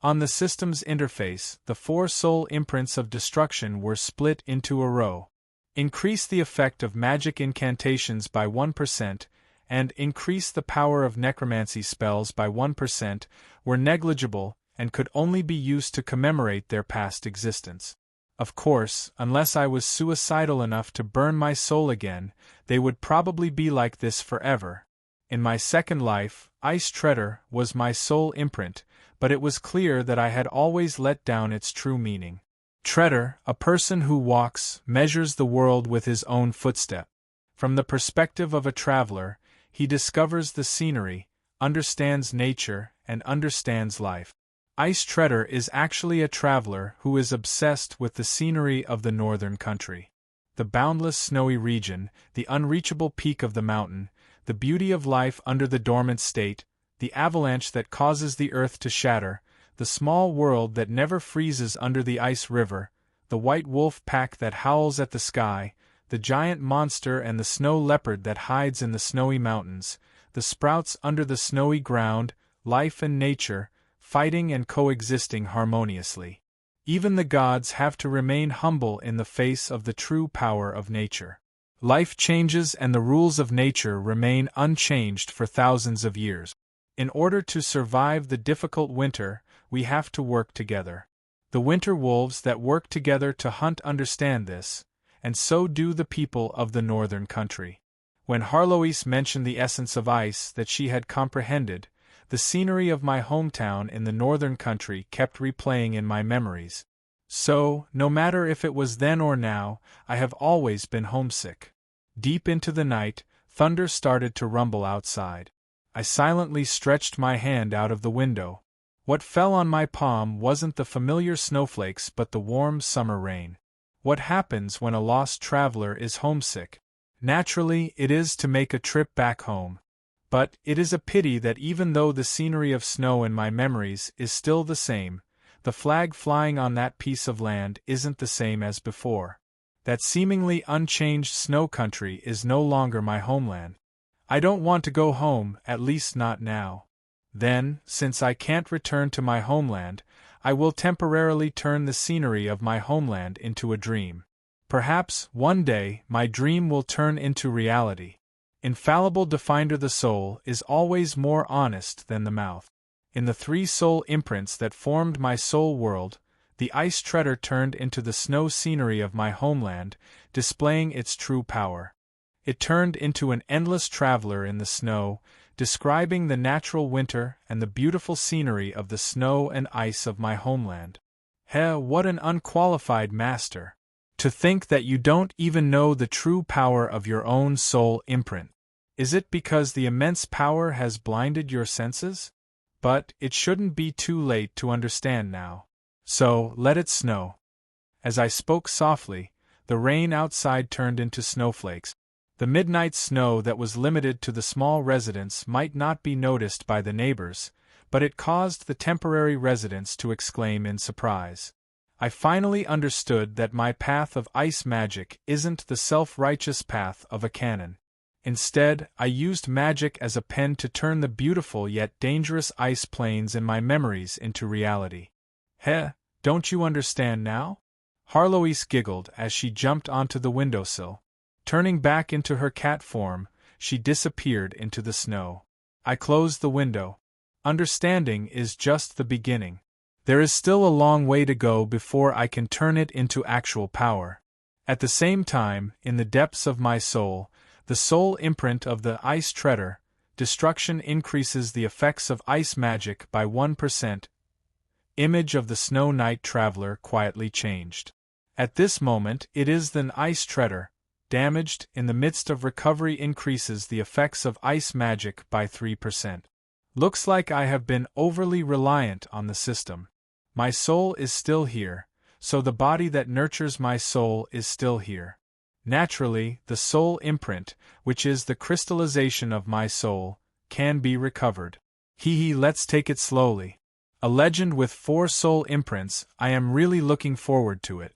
On the system's interface, the 4 soul imprints of destruction were split into a row. Increase the effect of magic incantations by 1%, and increase the power of necromancy spells by 1%, were negligible and could only be used to commemorate their past existence. Of course, unless I was suicidal enough to burn my soul again, they would probably be like this forever. In my second life, Ice Treader was my soul imprint, but it was clear that I had always let down its true meaning. Treader, a person who walks, measures the world with his own footstep. From the perspective of a traveler, he discovers the scenery, understands nature, and understands life. Ice Treader is actually a traveler who is obsessed with the scenery of the northern country. The boundless snowy region, the unreachable peak of the mountain, the beauty of life under the dormant state, the avalanche that causes the earth to shatter, the small world that never freezes under the ice river, the white wolf pack that howls at the sky, the giant monster and the snow leopard that hides in the snowy mountains, the sprouts under the snowy ground, life and nature, fighting and coexisting harmoniously. Even the gods have to remain humble in the face of the true power of nature. Life changes and the rules of nature remain unchanged for thousands of years. In order to survive the difficult winter, we have to work together. The winter wolves that work together to hunt understand this, and so do the people of the northern country. When Harlois mentioned the essence of ice that she had comprehended, the scenery of my hometown in the northern country kept replaying in my memories. So, no matter if it was then or now, I have always been homesick. Deep into the night, thunder started to rumble outside. I silently stretched my hand out of the window. What fell on my palm wasn't the familiar snowflakes but the warm summer rain. What happens when a lost traveler is homesick? Naturally, it is to make a trip back home. But it is a pity that even though the scenery of snow in my memories is still the same, the flag flying on that piece of land isn't the same as before. That seemingly unchanged snow country is no longer my homeland. I don't want to go home, at least not now. Then, since I can't return to my homeland, I will temporarily turn the scenery of my homeland into a dream. Perhaps, one day, my dream will turn into reality. Infallible definer the soul is always more honest than the mouth. In the 3 soul imprints that formed my soul world, the Ice Treader turned into the snow scenery of my homeland, displaying its true power. It turned into an endless traveler in the snow, describing the natural winter and the beautiful scenery of the snow and ice of my homeland. What an unqualified master! To think that you don't even know the true power of your own soul imprint. Is it because the immense power has blinded your senses? But it shouldn't be too late to understand now. So, let it snow. As I spoke softly, the rain outside turned into snowflakes. The midnight snow that was limited to the small residence might not be noticed by the neighbors, but it caused the temporary residents to exclaim in surprise. I finally understood that my path of ice magic isn't the self-righteous path of a canon. Instead, I used magic as a pen to turn the beautiful yet dangerous ice plains in my memories into reality. Don't you understand now? Harloise giggled as she jumped onto the windowsill. Turning back into her cat form, she disappeared into the snow. I closed the window. Understanding is just the beginning. There is still a long way to go before I can turn it into actual power. At the same time, in the depths of my soul, the soul imprint of the Ice Treader, destruction increases the effects of ice magic by 1%. Image of the Snow Night Traveler quietly changed. At this moment, it is the Ice Treader, damaged in the midst of recovery, increases the effects of ice magic by 3%. Looks like I have been overly reliant on the system. My soul is still here, so the body that nurtures my soul is still here. Naturally, the soul imprint, which is the crystallization of my soul, can be recovered. Let's take it slowly. A legend with 4 soul imprints, I am really looking forward to it.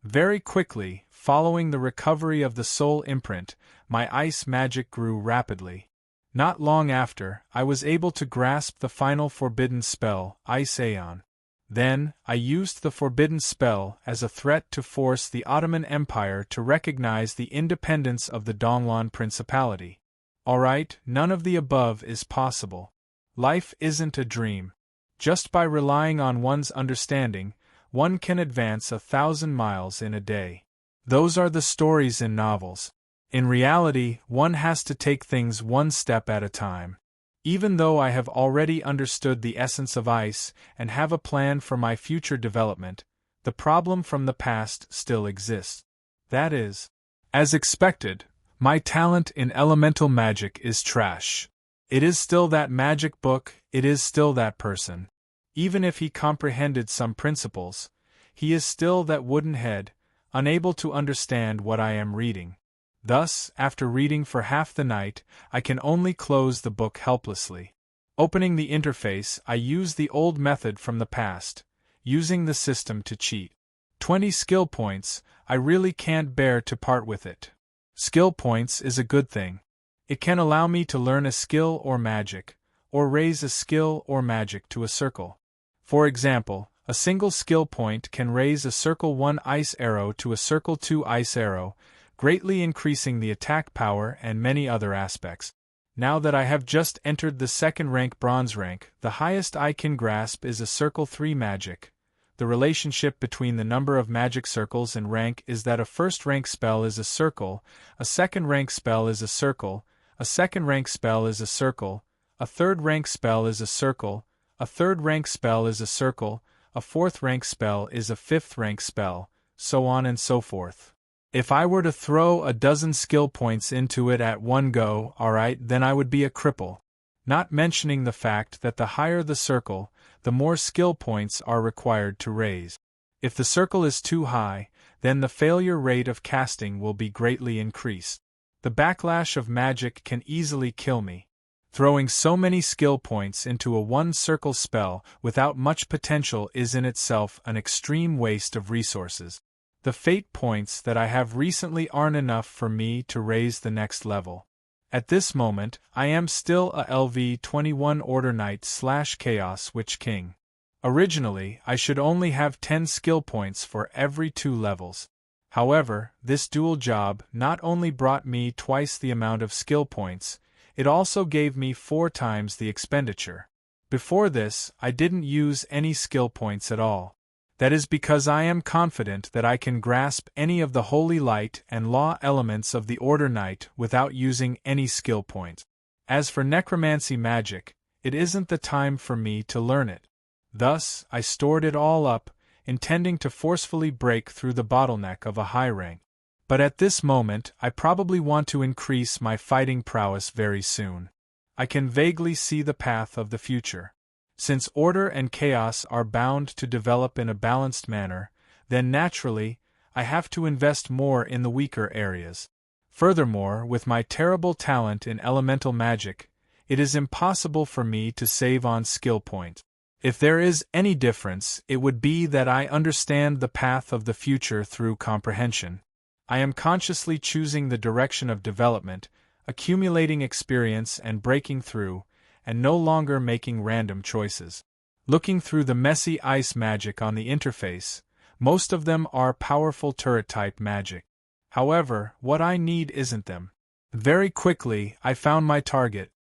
Very quickly, following the recovery of the soul imprint, my ice magic grew rapidly. Not long after, I was able to grasp the final forbidden spell, Ice Aeon. Then, I used the forbidden spell as a threat to force the Ottoman Empire to recognize the independence of the Donglan Principality. Alright, none of the above is possible. Life isn't a dream. Just by relying on one's understanding, one can advance 1,000 miles in a day. Those are the stories in novels. In reality, one has to take things one step at a time. Even though I have already understood the essence of ice and have a plan for my future development, the problem from the past still exists. That is, as expected, my talent in elemental magic is trash. It is still that magic book, it is still that person. Even if he comprehended some principles, he is still that wooden head, unable to understand what I am reading. Thus, after reading for half the night, I can only close the book helplessly. Opening the interface, I use the old method from the past, using the system to cheat. 20 skill points, I really can't bear to part with it. Skill points is a good thing. It can allow me to learn a skill or magic, or raise a skill or magic to a circle. For example, a single skill point can raise a Circle 1 Ice Arrow to a Circle 2 Ice Arrow, greatly increasing the attack power and many other aspects. Now that I have just entered the second rank Bronze rank, the highest I can grasp is a Circle 3 magic. The relationship between the number of magic circles and rank is that a first rank spell is a circle, a second rank spell is a circle, a second rank spell is a circle, a third rank spell is a circle, a third rank spell is a circle, a fourth rank spell is a fifth rank spell, so on and so forth. If I were to throw a dozen skill points into it at one go, alright, then I would be a cripple. Not mentioning the fact that the higher the circle, the more skill points are required to raise. If the circle is too high, then the failure rate of casting will be greatly increased. The backlash of magic can easily kill me. Throwing so many skill points into a one-circle spell without much potential is in itself an extreme waste of resources. The fate points that I have recently aren't enough for me to raise the next level. At this moment, I am still a LV-21 Order Knight/Chaos Witch King. Originally, I should only have 10 skill points for every 2 levels. However, this dual job not only brought me twice the amount of skill points, it also gave me 4 times the expenditure. Before this, I didn't use any skill points at all. That is because I am confident that I can grasp any of the holy light and law elements of the Order Knight without using any skill point. As for necromancy magic, it isn't the time for me to learn it. Thus, I stored it all up, intending to forcefully break through the bottleneck of a high rank. But at this moment, I probably want to increase my fighting prowess very soon. I can vaguely see the path of the future. Since order and chaos are bound to develop in a balanced manner, then naturally, I have to invest more in the weaker areas. Furthermore, with my terrible talent in elemental magic, it is impossible for me to save on skill point. If there is any difference, it would be that I understand the path of the future through comprehension. I am consciously choosing the direction of development, accumulating experience and breaking through, and no longer making random choices. Looking through the messy ice magic on the interface, most of them are powerful turret-type magic. However, what I need isn't them. Very quickly, I found my target.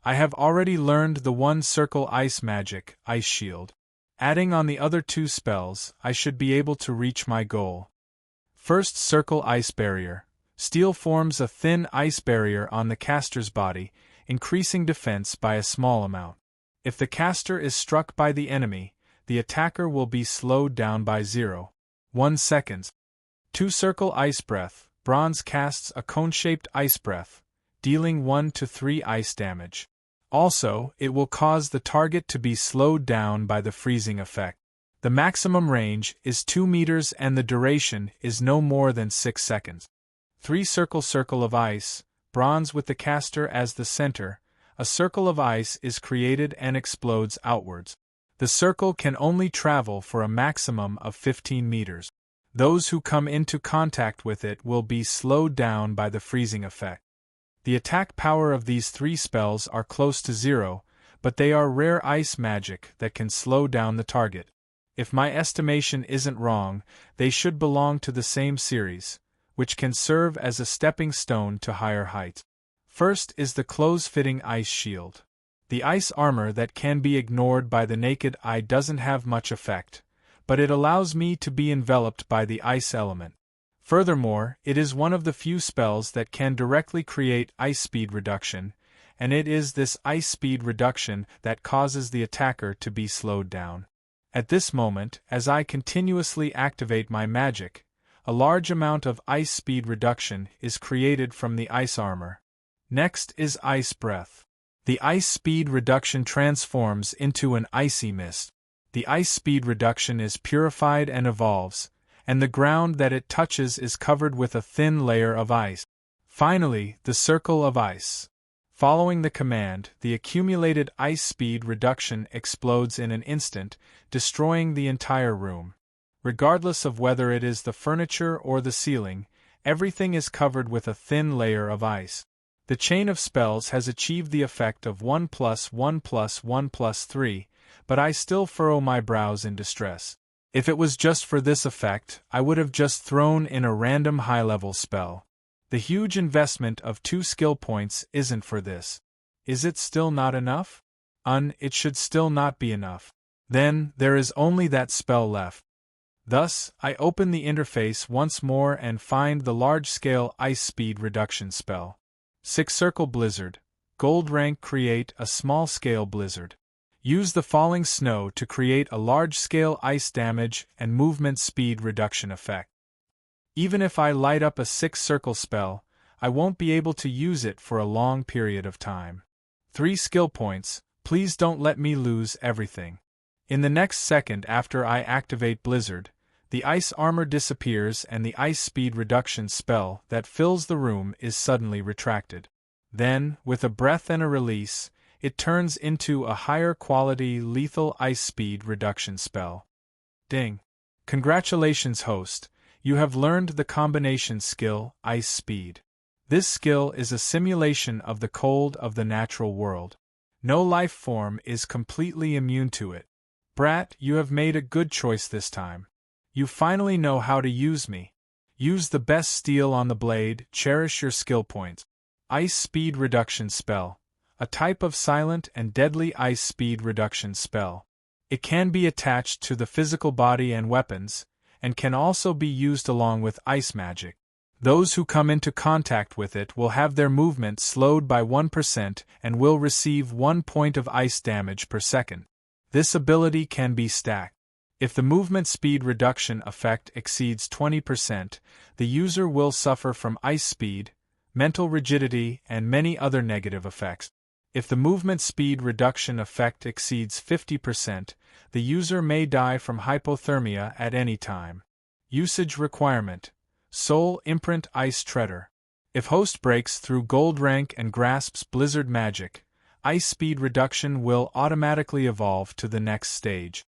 I have already learned the one circle ice magic, Ice Shield. Adding on the other two spells, I should be able to reach my goal. First circle ice barrier. Steel forms a thin ice barrier on the caster's body, increasing defense by a small amount. If the caster is struck by the enemy, the attacker will be slowed down by 0.1 seconds. 2 circle ice breath. Bronze casts a cone-shaped ice breath, dealing 1 to 3 ice damage. Also, it will cause the target to be slowed down by the freezing effect. The maximum range is 2 meters and the duration is no more than 6 seconds. 3 circle of ice. Bronze with the caster as the center, a circle of ice is created and explodes outwards. The circle can only travel for a maximum of 15 meters. Those who come into contact with it will be slowed down by the freezing effect. The attack power of these 3 spells are close to 0, but they are rare ice magic that can slow down the target. If my estimation isn't wrong, they should belong to the same series, which can serve as a stepping stone to higher heights. First is the close-fitting ice shield. The ice armor that can be ignored by the naked eye doesn't have much effect, but it allows me to be enveloped by the ice element. Furthermore, it is one of the few spells that can directly create ice speed reduction, and it is this ice speed reduction that causes the attacker to be slowed down. At this moment, as I continuously activate my magic, a large amount of ice speed reduction is created from the ice armor. Next is ice breath. The ice speed reduction transforms into an icy mist. The ice speed reduction is purified and evolves, and the ground that it touches is covered with a thin layer of ice. Finally, the circle of ice. Following the command, the accumulated ice speed reduction explodes in an instant, destroying the entire room. Regardless of whether it is the furniture or the ceiling, everything is covered with a thin layer of ice. The chain of spells has achieved the effect of 1 + 1 + 1 + 3, but I still furrow my brows in distress. If it was just for this effect, I would have just thrown in a random high-level spell. The huge investment of 2 skill points isn't for this. Is it still not enough? It should still not be enough. Then, there is only that spell left. Thus, I open the interface once more and find the large-scale ice speed reduction spell. 6 circle blizzard. Gold rank create a small-scale blizzard. Use the falling snow to create a large-scale ice damage and movement speed reduction effect. Even if I light up a 6 circle spell, I won't be able to use it for a long period of time. 3 skill points, please don't let me lose everything. In the next second after I activate Blizzard, the ice armor disappears and the ice speed reduction spell that fills the room is suddenly retracted. Then, with a breath and a release, it turns into a higher quality lethal ice speed reduction spell. Ding! Congratulations, host, you have learned the combination skill, Ice Speed. This skill is a simulation of the cold of the natural world. No life form is completely immune to it. Brat, you have made a good choice this time. You finally know how to use me. Use the best steel on the blade, cherish your skill points. Ice Speed Reduction Spell. A type of silent and deadly ice speed reduction spell. It can be attached to the physical body and weapons, and can also be used along with ice magic. Those who come into contact with it will have their movement slowed by 1% and will receive 1 point of ice damage per second. This ability can be stacked. If the movement speed reduction effect exceeds 20%, the user will suffer from ice speed, mental rigidity, and many other negative effects. If the movement speed reduction effect exceeds 50%, the user may die from hypothermia at any time. Usage requirement: Soul Imprint Ice Treader. If host breaks through gold rank and grasps blizzard magic, ice speed reduction will automatically evolve to the next stage.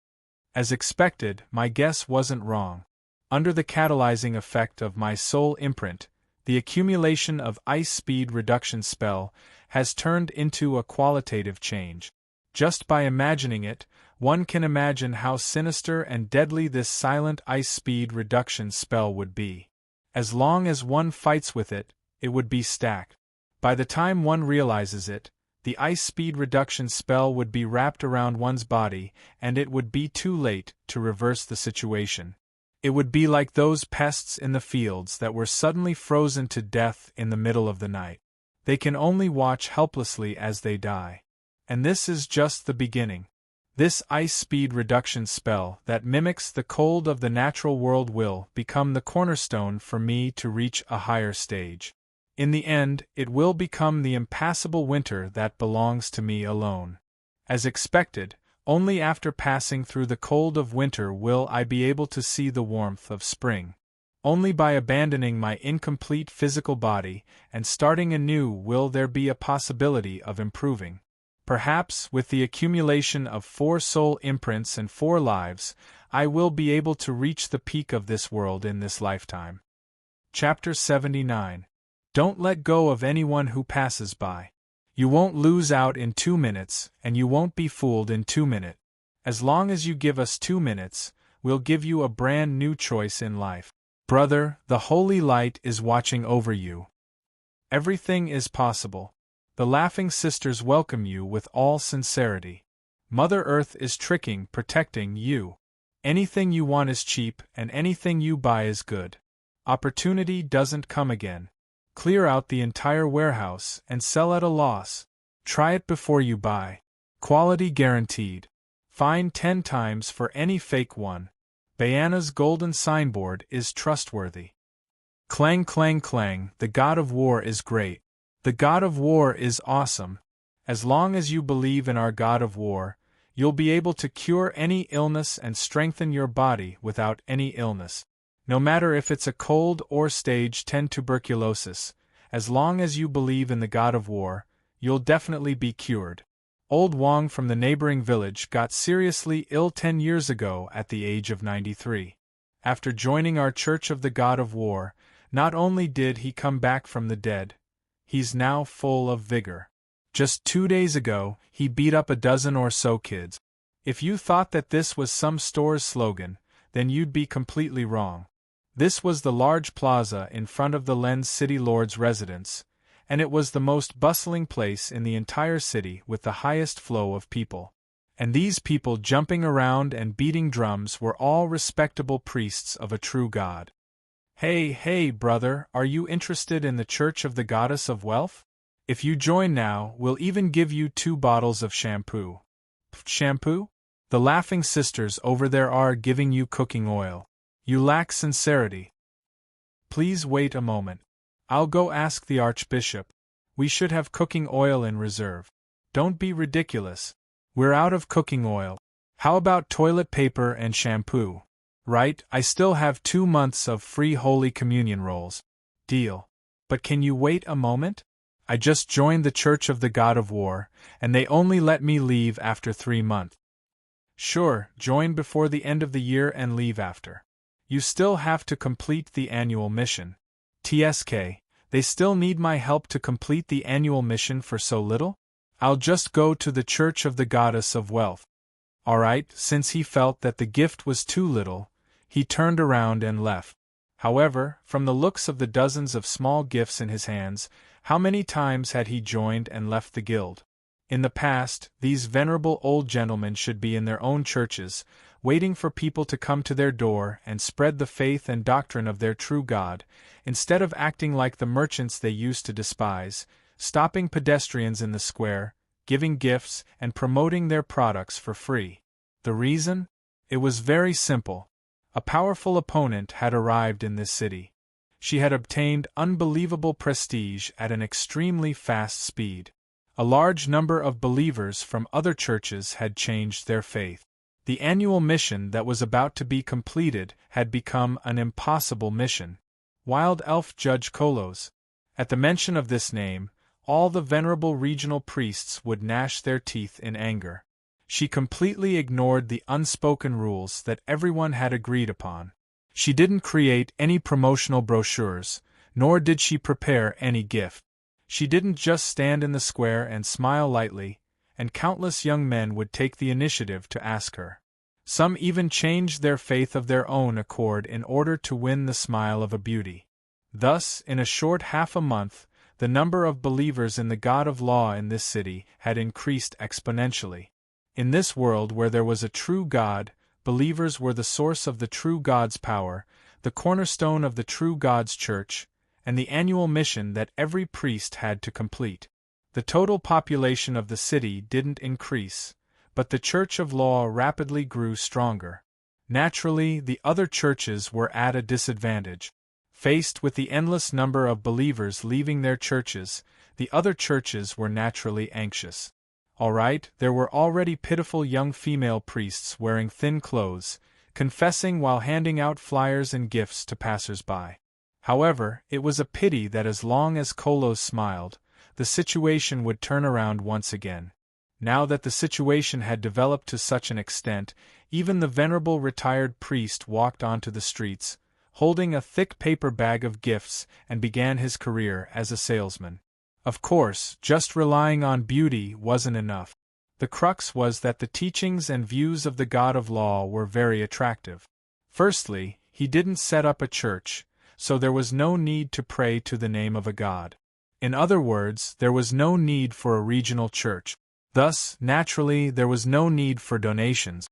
As expected, my guess wasn't wrong. Under the catalyzing effect of my soul imprint, the accumulation of ice speed reduction spell has turned into a qualitative change. Just by imagining it, one can imagine how sinister and deadly this silent ice speed reduction spell would be. As long as one fights with it, it would be stacked. By the time one realizes it, the ice speed reduction spell would be wrapped around one's body, and it would be too late to reverse the situation. It would be like those pests in the fields that were suddenly frozen to death in the middle of the night. They can only watch helplessly as they die. And this is just the beginning. This ice speed reduction spell that mimics the cold of the natural world will become the cornerstone for me to reach a higher stage. In the end, it will become the impassable winter that belongs to me alone. As expected, only after passing through the cold of winter will I be able to see the warmth of spring. Only by abandoning my incomplete physical body and starting anew will there be a possibility of improving. Perhaps, with the accumulation of 4 soul imprints and 4 lives, I will be able to reach the peak of this world in this lifetime. Chapter 79. Don't let go of anyone who passes by. You won't lose out in 2 minutes, and you won't be fooled in 2 minutes. As long as you give us 2 minutes, we'll give you a brand new choice in life. Brother, the holy light is watching over you. Everything is possible. The Laughing Sisters welcome you with all sincerity. Mother Earth is protecting you. Anything you want is cheap, and anything you buy is good. Opportunity doesn't come again. Clear out the entire warehouse and sell at a loss. Try it before you buy. Quality guaranteed. Fine 10 times for any fake one. Bayana's golden signboard is trustworthy. Clang clang clang, the God of War is great. The God of War is awesome. As long as you believe in our God of War, you'll be able to cure any illness and strengthen your body without any illness. No matter if it's a cold or stage 10 tuberculosis, as long as you believe in the God of War, you'll definitely be cured. Old Wong from the neighboring village got seriously ill 10 years ago at the age of 93. After joining our Church of the God of War, not only did he come back from the dead, he's now full of vigor. Just 2 days ago, he beat up a dozen or so kids. If you thought that this was some store's slogan, then you'd be completely wrong. This was the large plaza in front of the Lens City Lord's residence, and it was the most bustling place in the entire city with the highest flow of people. And these people jumping around and beating drums were all respectable priests of a true god. Hey, brother, are you interested in the Church of the Goddess of Wealth? If you join now, we'll even give you 2 bottles of shampoo. Shampoo? The Laughing Sisters over there are giving you cooking oil. You lack sincerity. Please wait a moment. I'll go ask the Archbishop. We should have cooking oil in reserve. Don't be ridiculous. We're out of cooking oil. How about toilet paper and shampoo? Right, I still have 2 months of free Holy Communion rolls. Deal. But can you wait a moment? I just joined the Church of the God of War, and they only let me leave after 3 months. Sure, join before the end of the year and leave after. You still have to complete the annual mission. TSK, they still need my help to complete the annual mission for so little? I'll just go to the Church of the Goddess of Wealth. Alright, since he felt that the gift was too little, he turned around and left. However, from the looks of the dozens of small gifts in his hands, how many times had he joined and left the guild? In the past, these venerable old gentlemen should be in their own churches, waiting for people to come to their door and spread the faith and doctrine of their true God, instead of acting like the merchants they used to despise, stopping pedestrians in the square, giving gifts, and promoting their products for free. The reason? It was very simple. A powerful opponent had arrived in this city. She had obtained unbelievable prestige at an extremely fast speed. A large number of believers from other churches had changed their faith. The annual mission that was about to be completed had become an impossible mission. Wild Elf Judge Kolos. At the mention of this name, all the venerable regional priests would gnash their teeth in anger. She completely ignored the unspoken rules that everyone had agreed upon. She didn't create any promotional brochures, nor did she prepare any gift. She didn't just stand in the square and smile lightly, and countless young men would take the initiative to ask her. Some even changed their faith of their own accord in order to win the smile of a beauty. Thus, in a short half a month, the number of believers in the God of Law in this city had increased exponentially. In this world where there was a true God, believers were the source of the true God's power, the cornerstone of the true God's church, and the annual mission that every priest had to complete. The total population of the city didn't increase, but the Church of Law rapidly grew stronger. Naturally, the other churches were at a disadvantage. Faced with the endless number of believers leaving their churches, the other churches were naturally anxious. All right, there were already pitiful young female priests wearing thin clothes, confessing while handing out flyers and gifts to passers-by. However, it was a pity that as long as Kolos smiled, the situation would turn around once again. Now that the situation had developed to such an extent, even the venerable retired priest walked onto the streets, holding a thick paper bag of gifts, and began his career as a salesman. Of course, just relying on beauty wasn't enough. The crux was that the teachings and views of the God of Law were very attractive. Firstly, he didn't set up a church, so there was no need to pray to the name of a god. In other words, there was no need for a regional church. Thus, naturally, there was no need for donations.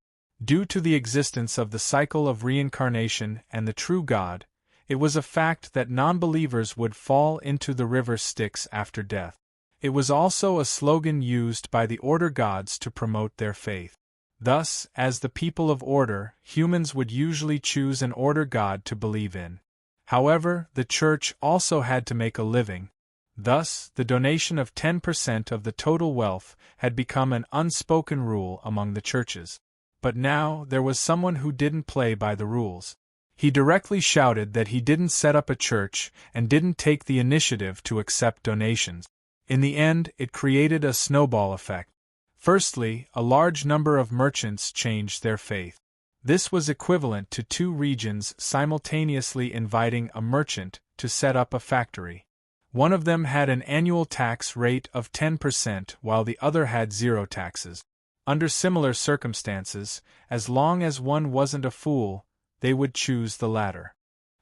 Due to the existence of the cycle of reincarnation and the true God, it was a fact that non-believers would fall into the river Styx after death. It was also a slogan used by the order gods to promote their faith. Thus, as the people of order, humans would usually choose an order god to believe in. However, the church also had to make a living. Thus, the donation of 10% of the total wealth had become an unspoken rule among the churches. But now, there was someone who didn't play by the rules. He directly shouted that he didn't set up a church and didn't take the initiative to accept donations. In the end, it created a snowball effect. Firstly, a large number of merchants changed their faith. This was equivalent to 2 regions simultaneously inviting a merchant to set up a factory. One of them had an annual tax rate of 10% while the other had 0 taxes. Under similar circumstances, as long as one wasn't a fool, they would choose the latter.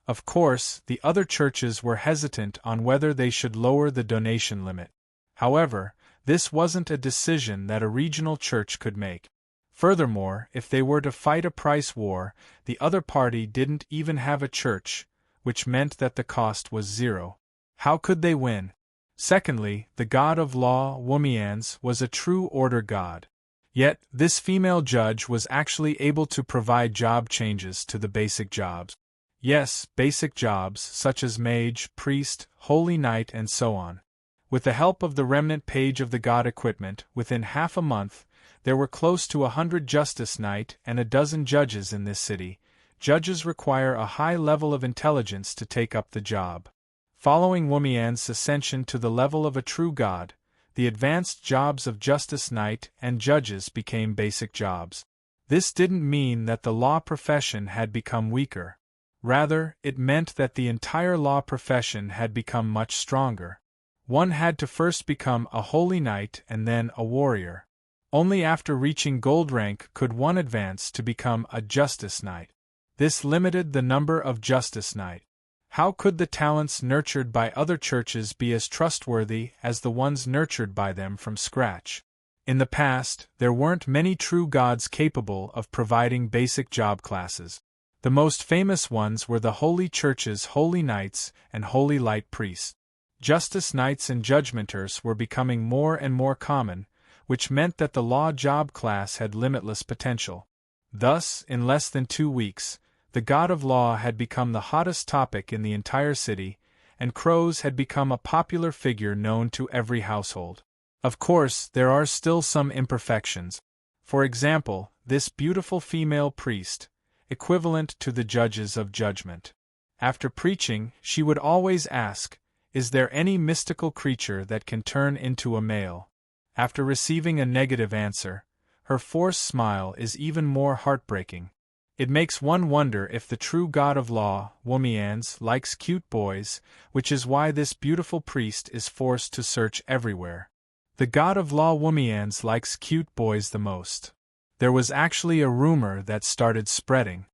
Of course, the other churches were hesitant on whether they should lower the donation limit. However, this wasn't a decision that a regional church could make. Furthermore, if they were to fight a price war, the other party didn't even have a church, which meant that the cost was 0. How could they win? Secondly, the God of Law, Womians, was a true order god. Yet, this female judge was actually able to provide job changes to the basic jobs. Yes, basic jobs, such as mage, priest, holy knight, and so on. With the help of the remnant page of the god equipment, within half a month, there were close to 100 justice knight and a dozen judges in this city. Judges require a high level of intelligence to take up the job. Following Womian's ascension to the level of a true god, the advanced jobs of justice knight and judges became basic jobs. This didn't mean that the law profession had become weaker. Rather, it meant that the entire law profession had become much stronger. One had to first become a holy knight and then a warrior. Only after reaching gold rank could one advance to become a justice knight. This limited the number of justice knight. How could the talents nurtured by other churches be as trustworthy as the ones nurtured by them from scratch? In the past, there weren't many true gods capable of providing basic job classes. The most famous ones were the Holy Church's Holy Knights and Holy Light Priests. Justice Knights and Judgmenters were becoming more and more common, which meant that the law job class had limitless potential. Thus, in less than 2 weeks, the God of Law had become the hottest topic in the entire city, and crows had become a popular figure known to every household. Of course, there are still some imperfections. For example, this beautiful female priest, equivalent to the judges of judgment. After preaching, she would always ask, "Is there any mystical creature that can turn into a male?" After receiving a negative answer, her forced smile is even more heartbreaking. It makes one wonder if the true God of Law, Womians, likes cute boys, which is why this beautiful priest is forced to search everywhere. The God of Law Womians likes cute boys the most. There was actually a rumor that started spreading.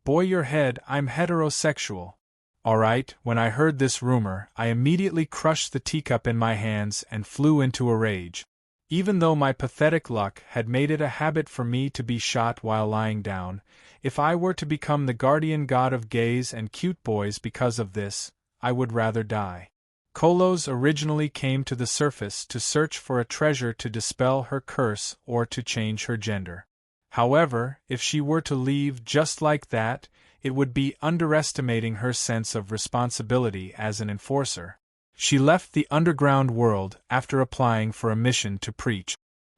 Boy your head, I'm heterosexual. Alright, when I heard this rumor, I immediately crushed the teacup in my hands and flew into a rage. Even though my pathetic luck had made it a habit for me to be shot while lying down, if I were to become the guardian god of gays and cute boys because of this, I would rather die. Kolos originally came to the surface to search for a treasure to dispel her curse or to change her gender. However, if she were to leave just like that, it would be underestimating her sense of responsibility as an enforcer. She left the underground world after applying for a mission to preach.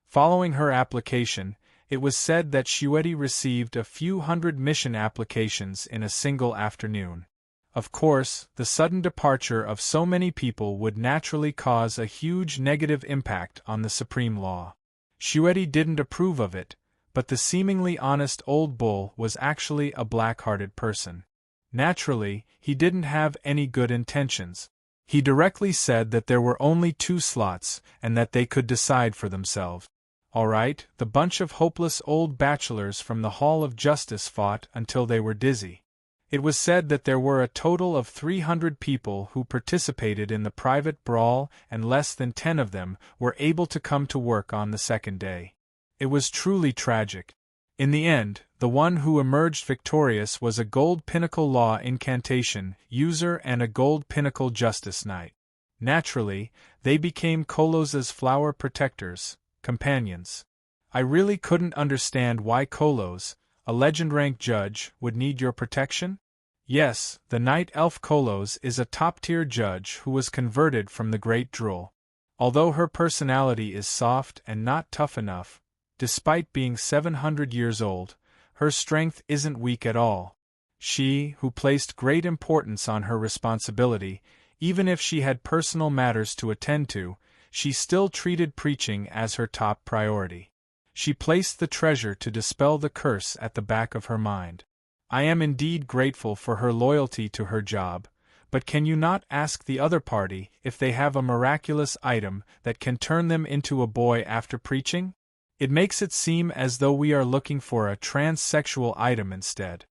Following her application, it was said that Shueti received a few hundred mission applications in a single afternoon. Of course, the sudden departure of so many people would naturally cause a huge negative impact on the supreme law. Shueti didn't approve of it, but the seemingly honest old bull was actually a black-hearted person. Naturally, he didn't have any good intentions. He directly said that there were only 2 slots and that they could decide for themselves. Alright, the bunch of hopeless old bachelors from the Hall of Justice fought until they were dizzy. It was said that there were a total of 300 people who participated in the private brawl, and less than 10 of them were able to come to work on the second day. It was truly tragic. In the end, the one who emerged victorious was a gold pinnacle law incantation user and a gold pinnacle justice knight. Naturally, they became Kolos's flower protectors, companions. I really couldn't understand why Kolos, a legend-rank judge, would need your protection? Yes, the Night Elf Kolos is a top-tier judge who was converted from the Great Drool. Although her personality is soft and not tough enough, despite being 700 years old, her strength isn't weak at all. She, who placed great importance on her responsibility, even if she had personal matters to attend to, she still treated preaching as her top priority. She placed the treasure to dispel the curse at the back of her mind. I am indeed grateful for her loyalty to her job, but can you not ask the other party if they have a miraculous item that can turn them into a boy after preaching? It makes it seem as though we are looking for a transsexual item instead.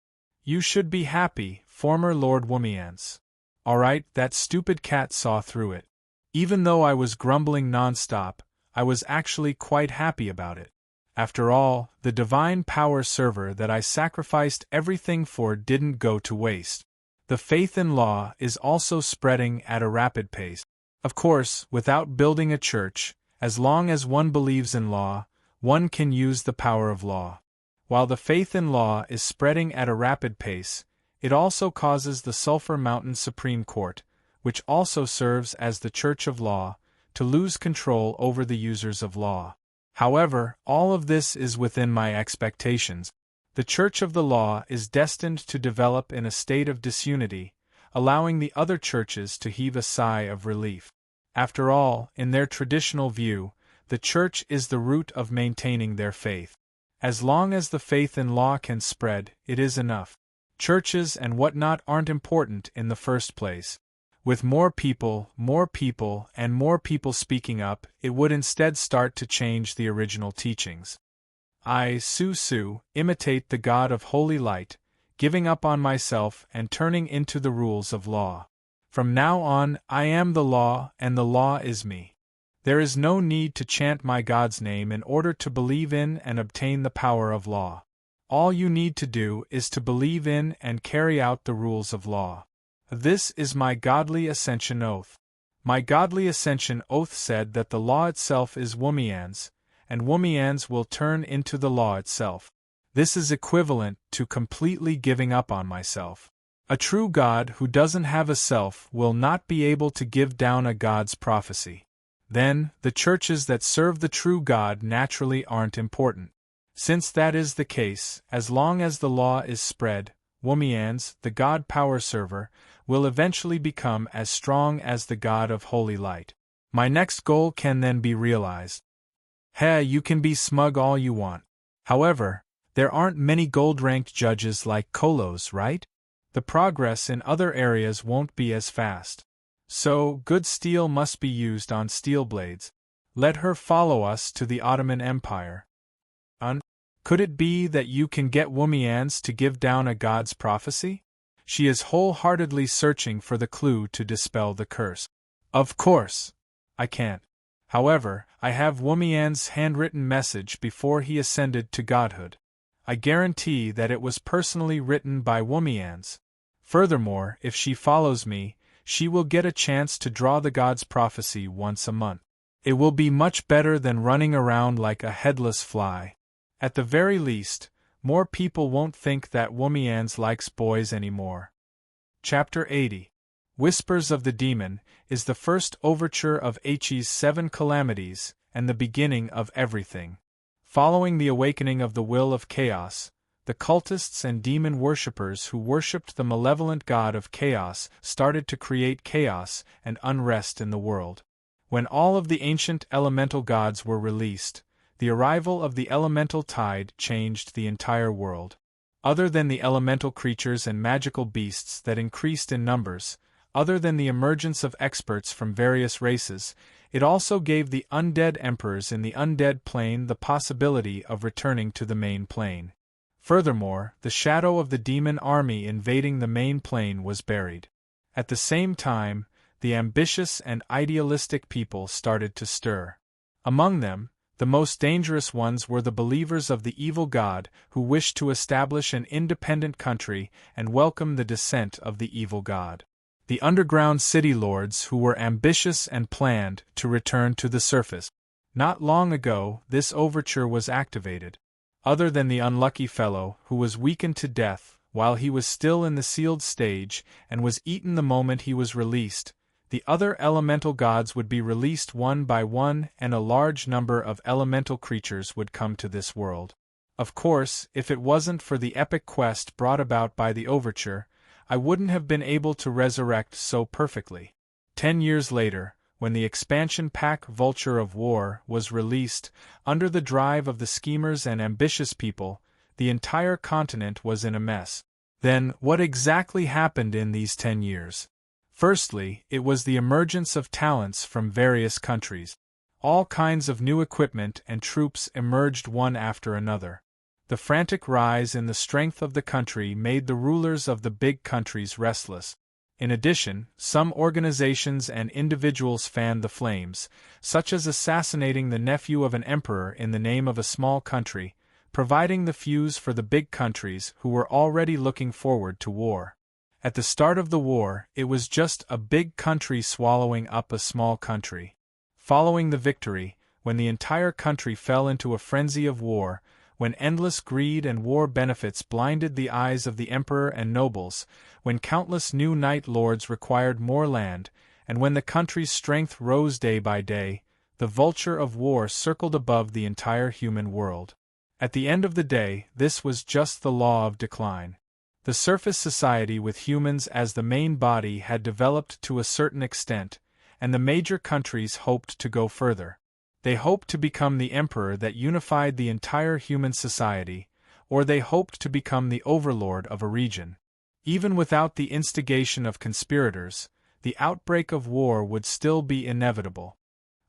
You should be happy, former Lord Womians. Alright, that stupid cat saw through it. Even though I was grumbling non-stop, I was actually quite happy about it. After all, the divine power server that I sacrificed everything for didn't go to waste. The faith in law is also spreading at a rapid pace. Of course, without building a church, as long as one believes in law, one can use the power of law. While the faith in law is spreading at a rapid pace, it also causes the Sulphur Mountain Supreme Court, which also serves as the Church of Law, to lose control over the users of law. However, all of this is within my expectations. The Church of the Law is destined to develop in a state of disunity, allowing the other churches to heave a sigh of relief. After all, in their traditional view, the Church is the root of maintaining their faith. As long as the faith in law can spread, it is enough. Churches and whatnot aren't important in the first place. With more people, and more people speaking up, it would instead start to change the original teachings. I, Su, imitate the God of holy light, giving up on myself and turning into the rules of law. From now on, I am the law and the law is me. There is no need to chant my God's name in order to believe in and obtain the power of law. All you need to do is to believe in and carry out the rules of law. This is my godly ascension oath. My godly ascension oath said that the law itself is Womian's, and Womian's will turn into the law itself. This is equivalent to completely giving up on myself. A true God who doesn't have a self will not be able to give down a God's prophecy. Then, the churches that serve the true God naturally aren't important. Since that is the case, as long as the law is spread, Womian's, the God power server, will eventually become as strong as the God of holy light. My next goal can then be realized. Hey, you can be smug all you want. However, there aren't many gold-ranked judges like Kolos, right? The progress in other areas won't be as fast. So, good steel must be used on steel blades. Let her follow us to the Ottoman Empire. Could it be that you can get Womian's to give down a god's prophecy? She is wholeheartedly searching for the clue to dispel the curse. Of course, I can't. However, I have Womian's handwritten message before he ascended to godhood. I guarantee that it was personally written by Womian's. Furthermore, if she follows me, she will get a chance to draw the god's prophecy once a month. It will be much better than running around like a headless fly. At the very least, more people won't think that Womian's likes boys anymore. Chapter 80. Whispers of the Demon is the first overture of Hi's 7 calamities and the beginning of everything. Following the awakening of the will of chaos, the cultists and demon worshippers who worshipped the malevolent god of chaos started to create chaos and unrest in the world. When all of the ancient elemental gods were released, the arrival of the elemental tide changed the entire world. Other than the elemental creatures and magical beasts that increased in numbers, other than the emergence of experts from various races, it also gave the undead emperors in the undead plane the possibility of returning to the main plane. Furthermore, the shadow of the demon army invading the main plane was buried. At the same time, the ambitious and idealistic people started to stir. Among them, the most dangerous ones were the believers of the evil god who wished to establish an independent country and welcome the descent of the evil god. The underground city lords who were ambitious and planned to return to the surface. Not long ago, this overture was activated. Other than the unlucky fellow who was weakened to death while he was still in the sealed stage and was eaten the moment he was released, the other elemental gods would be released one by one and a large number of elemental creatures would come to this world. Of course, if it wasn't for the epic quest brought about by the overture, I wouldn't have been able to resurrect so perfectly. 10 years later, when the expansion pack Vulture of War was released, under the drive of the schemers and ambitious people, the entire continent was in a mess. Then, what exactly happened in these 10 years? Firstly, it was the emergence of talents from various countries. All kinds of new equipment and troops emerged one after another. The frantic rise in the strength of the country made the rulers of the big countries restless. In addition, some organizations and individuals fanned the flames, such as assassinating the nephew of an emperor in the name of a small country, providing the fuse for the big countries who were already looking forward to war. At the start of the war, it was just a big country swallowing up a small country. Following the victory, when the entire country fell into a frenzy of war, when endless greed and war benefits blinded the eyes of the emperor and nobles, when countless new knight lords required more land, and when the country's strength rose day by day, the vulture of war circled above the entire human world. At the end of the day, this was just the law of decline. The surface society with humans as the main body had developed to a certain extent, and the major countries hoped to go further. They hoped to become the emperor that unified the entire human society, or they hoped to become the overlord of a region. Even without the instigation of conspirators, the outbreak of war would still be inevitable.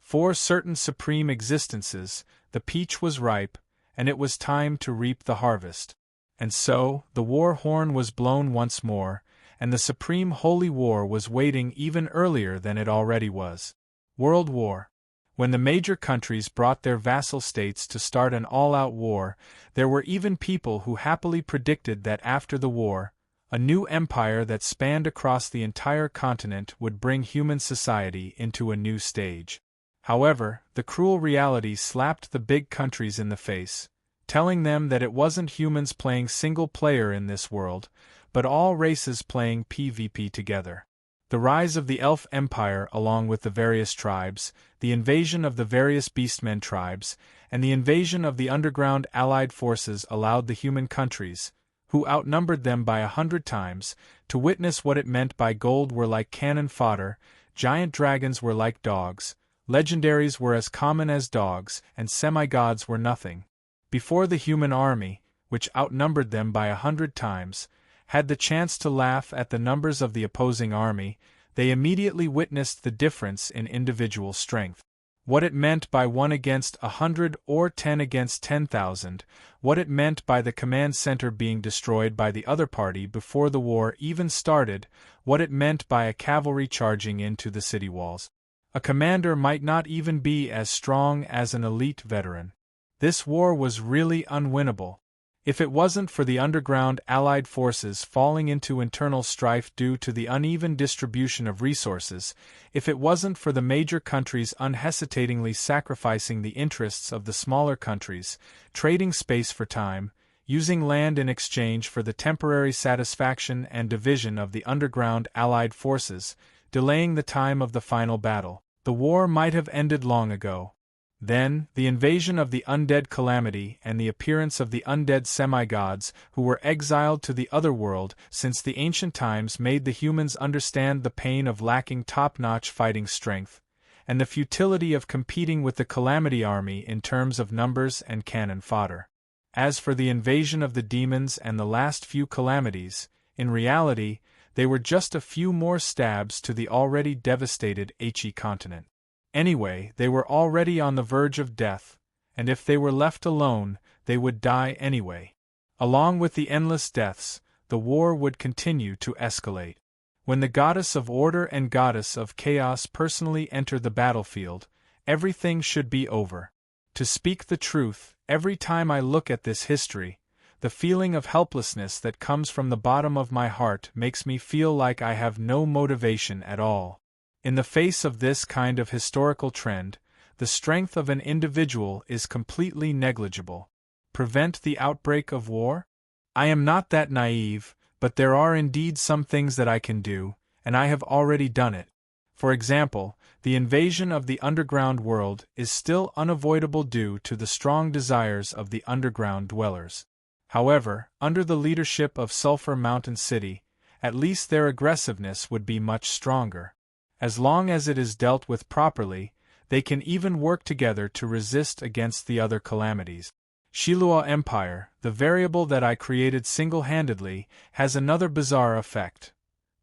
For certain supreme existences, the peach was ripe, and it was time to reap the harvest. And so, the war horn was blown once more, and the supreme holy war was waiting even earlier than it already was. World War. When the major countries brought their vassal states to start an all-out war, there were even people who happily predicted that after the war, a new empire that spanned across the entire continent would bring human society into a new stage. However, the cruel reality slapped the big countries in the face, telling them that it wasn't humans playing single player in this world, but all races playing PvP together. The rise of the Elf Empire along with the various tribes, the invasion of the various Beastmen tribes, and the invasion of the underground allied forces allowed the human countries, who outnumbered them by 100 times, to witness what it meant by gold were like cannon fodder, giant dragons were like dogs, legendaries were as common as dogs, and semi-gods were nothing. Before the human army, which outnumbered them by 100 times, had the chance to laugh at the numbers of the opposing army, they immediately witnessed the difference in individual strength. What it meant by 1 against 100 or 10 against 10,000, what it meant by the command center being destroyed by the other party before the war even started, what it meant by a cavalry charging into the city walls. A commander might not even be as strong as an elite veteran. This war was really unwinnable. If it wasn't for the underground allied forces falling into internal strife due to the uneven distribution of resources, if it wasn't for the major countries unhesitatingly sacrificing the interests of the smaller countries, trading space for time, using land in exchange for the temporary satisfaction and division of the underground allied forces, delaying the time of the final battle, the war might have ended long ago. Then, the invasion of the undead calamity and the appearance of the undead semi-gods who were exiled to the other world since the ancient times made the humans understand the pain of lacking top-notch fighting strength, and the futility of competing with the calamity army in terms of numbers and cannon fodder. As for the invasion of the demons and the last few calamities, in reality, they were just a few more stabs to the already devastated HE continent. Anyway, they were already on the verge of death, and if they were left alone, they would die anyway. Along with the endless deaths, the war would continue to escalate. When the goddess of order and goddess of chaos personally enter the battlefield, everything should be over. To speak the truth, every time I look at this history, the feeling of helplessness that comes from the bottom of my heart makes me feel like I have no motivation at all. In the face of this kind of historical trend, the strength of an individual is completely negligible. Prevent the outbreak of war? I am not that naive, but there are indeed some things that I can do, and I have already done it. For example, the invasion of the underground world is still unavoidable due to the strong desires of the underground dwellers. However, under the leadership of Sulphur Mountain City, at least their aggressiveness would be much stronger. As long as it is dealt with properly, they can even work together to resist against the other calamities. Shilua Empire, the variable that I created single-handedly, has another bizarre effect.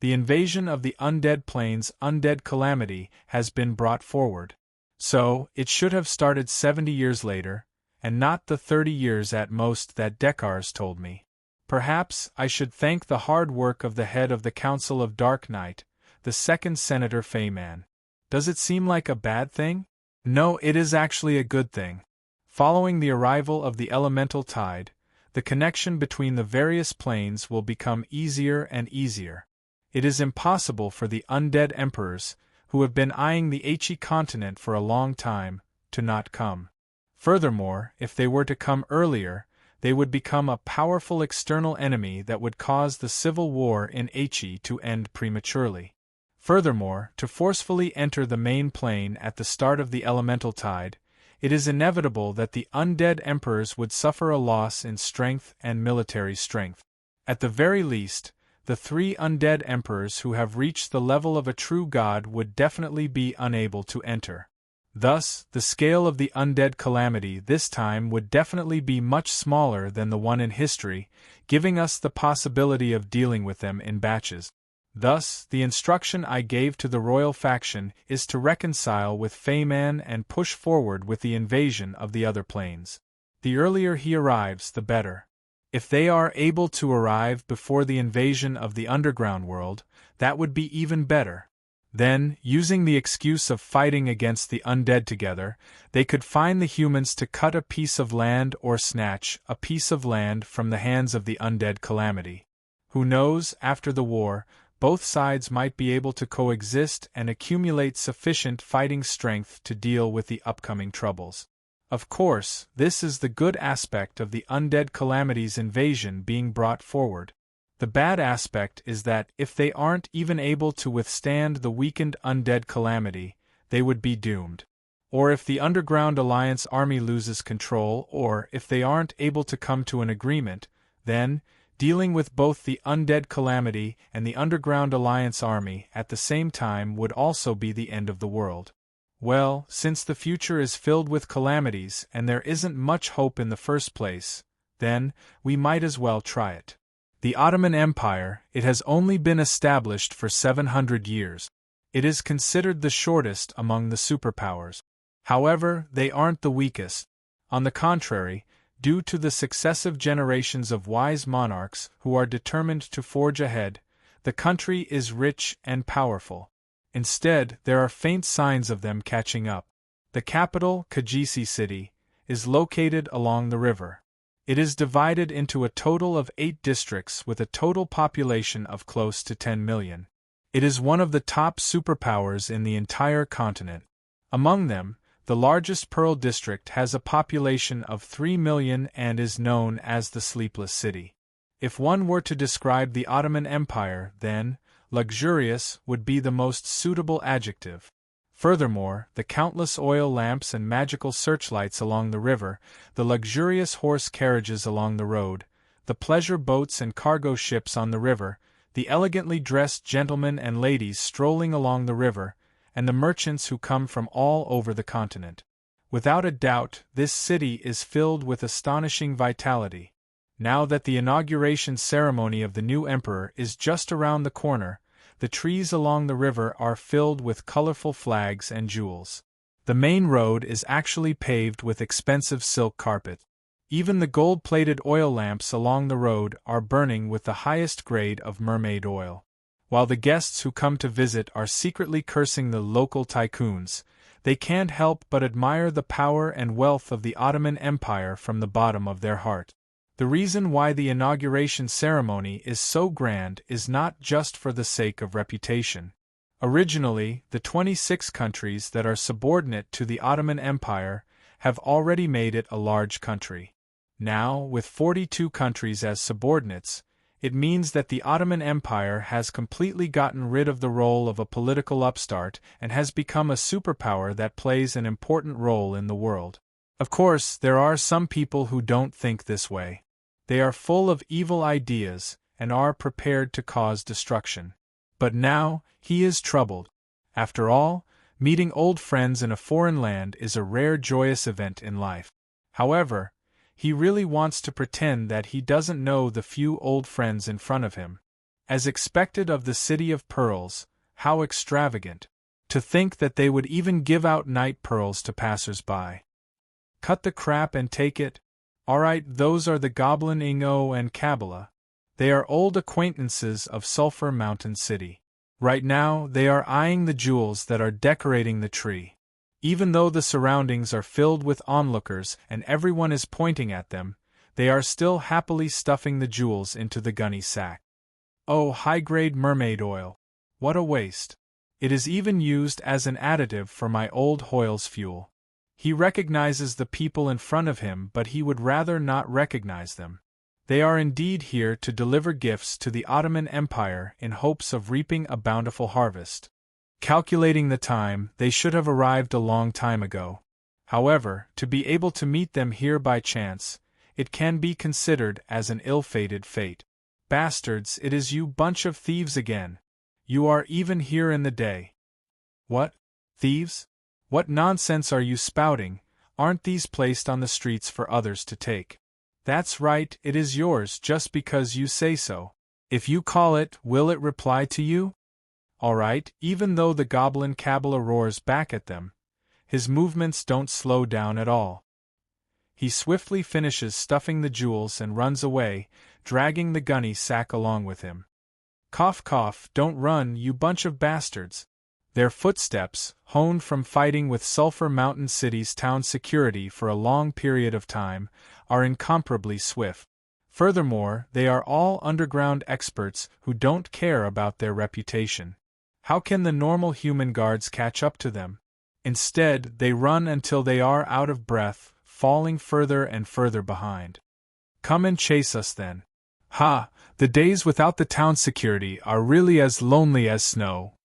The invasion of the Undead Plains Undead Calamity has been brought forward. So, it should have started 70 years later, and not the 30 years at most that Dekars told me. Perhaps I should thank the hard work of the head of the Council of Dark Knight, the second Senator Feyman. Does it seem like a bad thing? No, it is actually a good thing. Following the arrival of the elemental tide, the connection between the various planes will become easier and easier. It is impossible for the undead emperors, who have been eyeing the HE continent for a long time, to not come. Furthermore, if they were to come earlier, they would become a powerful external enemy that would cause the civil war in HE to end prematurely. Furthermore, to forcefully enter the main plane at the start of the elemental tide, it is inevitable that the undead emperors would suffer a loss in strength and military strength. At the very least, the 3 undead emperors who have reached the level of a true god would definitely be unable to enter. Thus, the scale of the undead calamity this time would definitely be much smaller than the one in history, giving us the possibility of dealing with them in batches. Thus, the instruction I gave to the royal faction is to reconcile with Feyman and push forward with the invasion of the other planes. The earlier he arrives, the better. If they are able to arrive before the invasion of the underground world, that would be even better. Then, using the excuse of fighting against the undead together, they could find the humans to cut a piece of land or snatch a piece of land from the hands of the undead calamity. Who knows, after the war, both sides might be able to coexist and accumulate sufficient fighting strength to deal with the upcoming troubles. Of course, this is the good aspect of the undead calamity's invasion being brought forward. The bad aspect is that if they aren't even able to withstand the weakened undead calamity, they would be doomed. Or if the Underground Alliance army loses control, or if they aren't able to come to an agreement, then, dealing with both the undead calamity and the Underground Alliance army at the same time would also be the end of the world. Well, since the future is filled with calamities and there isn't much hope in the first place, then, we might as well try it. The Ottoman Empire, it has only been established for 700 years. It is considered the shortest among the superpowers. However, they aren't the weakest. On the contrary, due to the successive generations of wise monarchs who are determined to forge ahead, the country is rich and powerful. Instead, there are faint signs of them catching up. The capital, Kajisi City, is located along the river. It is divided into a total of 8 districts with a total population of close to 10 million. It is one of the top superpowers in the entire continent. Among them, the largest Pearl district has a population of 3 million and is known as the Sleepless City. If one were to describe the Ottoman Empire, then, luxurious would be the most suitable adjective. Furthermore, the countless oil lamps and magical searchlights along the river, the luxurious horse carriages along the road, the pleasure boats and cargo ships on the river, the elegantly dressed gentlemen and ladies strolling along the river, and the merchants who come from all over the continent. Without a doubt, this city is filled with astonishing vitality. Now that the inauguration ceremony of the new emperor is just around the corner, the trees along the river are filled with colorful flags and jewels. The main road is actually paved with expensive silk carpet. Even the gold-plated oil lamps along the road are burning with the highest grade of mermaid oil. While the guests who come to visit are secretly cursing the local tycoons, they can't help but admire the power and wealth of the Ottoman Empire from the bottom of their heart. The reason why the inauguration ceremony is so grand is not just for the sake of reputation. Originally, the 26 countries that are subordinate to the Ottoman Empire have already made it a large country. Now, with 42 countries as subordinates, it means that the Ottoman Empire has completely gotten rid of the role of a political upstart and has become a superpower that plays an important role in the world. Of course, there are some people who don't think this way. They are full of evil ideas and are prepared to cause destruction. But now, he is troubled. After all, meeting old friends in a foreign land is a rare joyous event in life. However, he really wants to pretend that he doesn't know the few old friends in front of him. As expected of the City of Pearls, how extravagant. To think that they would even give out night pearls to passers-by. Cut the crap and take it. Alright, those are the Goblin Ingo and Kabbalah. They are old acquaintances of Sulphur Mountain City. Right now, they are eyeing the jewels that are decorating the tree. Even though the surroundings are filled with onlookers and everyone is pointing at them, they are still happily stuffing the jewels into the gunny sack. Oh, high-grade mermaid oil. What a waste. It is even used as an additive for my old Hoyle's fuel. He recognizes the people in front of him, but he would rather not recognize them. They are indeed here to deliver gifts to the Ottoman Empire in hopes of reaping a bountiful harvest. Calculating the time, they should have arrived a long time ago. However, to be able to meet them here by chance, it can be considered as an ill-fated fate. Bastards, it is you bunch of thieves again. You are even here in the day. What? Thieves? What nonsense are you spouting? Aren't these placed on the streets for others to take? That's right, it is yours just because you say so. If you call it, will it reply to you? Alright, even though the goblin Kabbalah roars back at them, his movements don't slow down at all. He swiftly finishes stuffing the jewels and runs away, dragging the gunny sack along with him. Cough cough, don't run, you bunch of bastards. Their footsteps, honed from fighting with Sulphur Mountain City's town security for a long period of time, are incomparably swift. Furthermore, they are all underground experts who don't care about their reputation. How can the normal human guards catch up to them? Instead, they run until they are out of breath, falling further and further behind. Come and chase us then. Ha, the days without the town security are really as lonely as snow.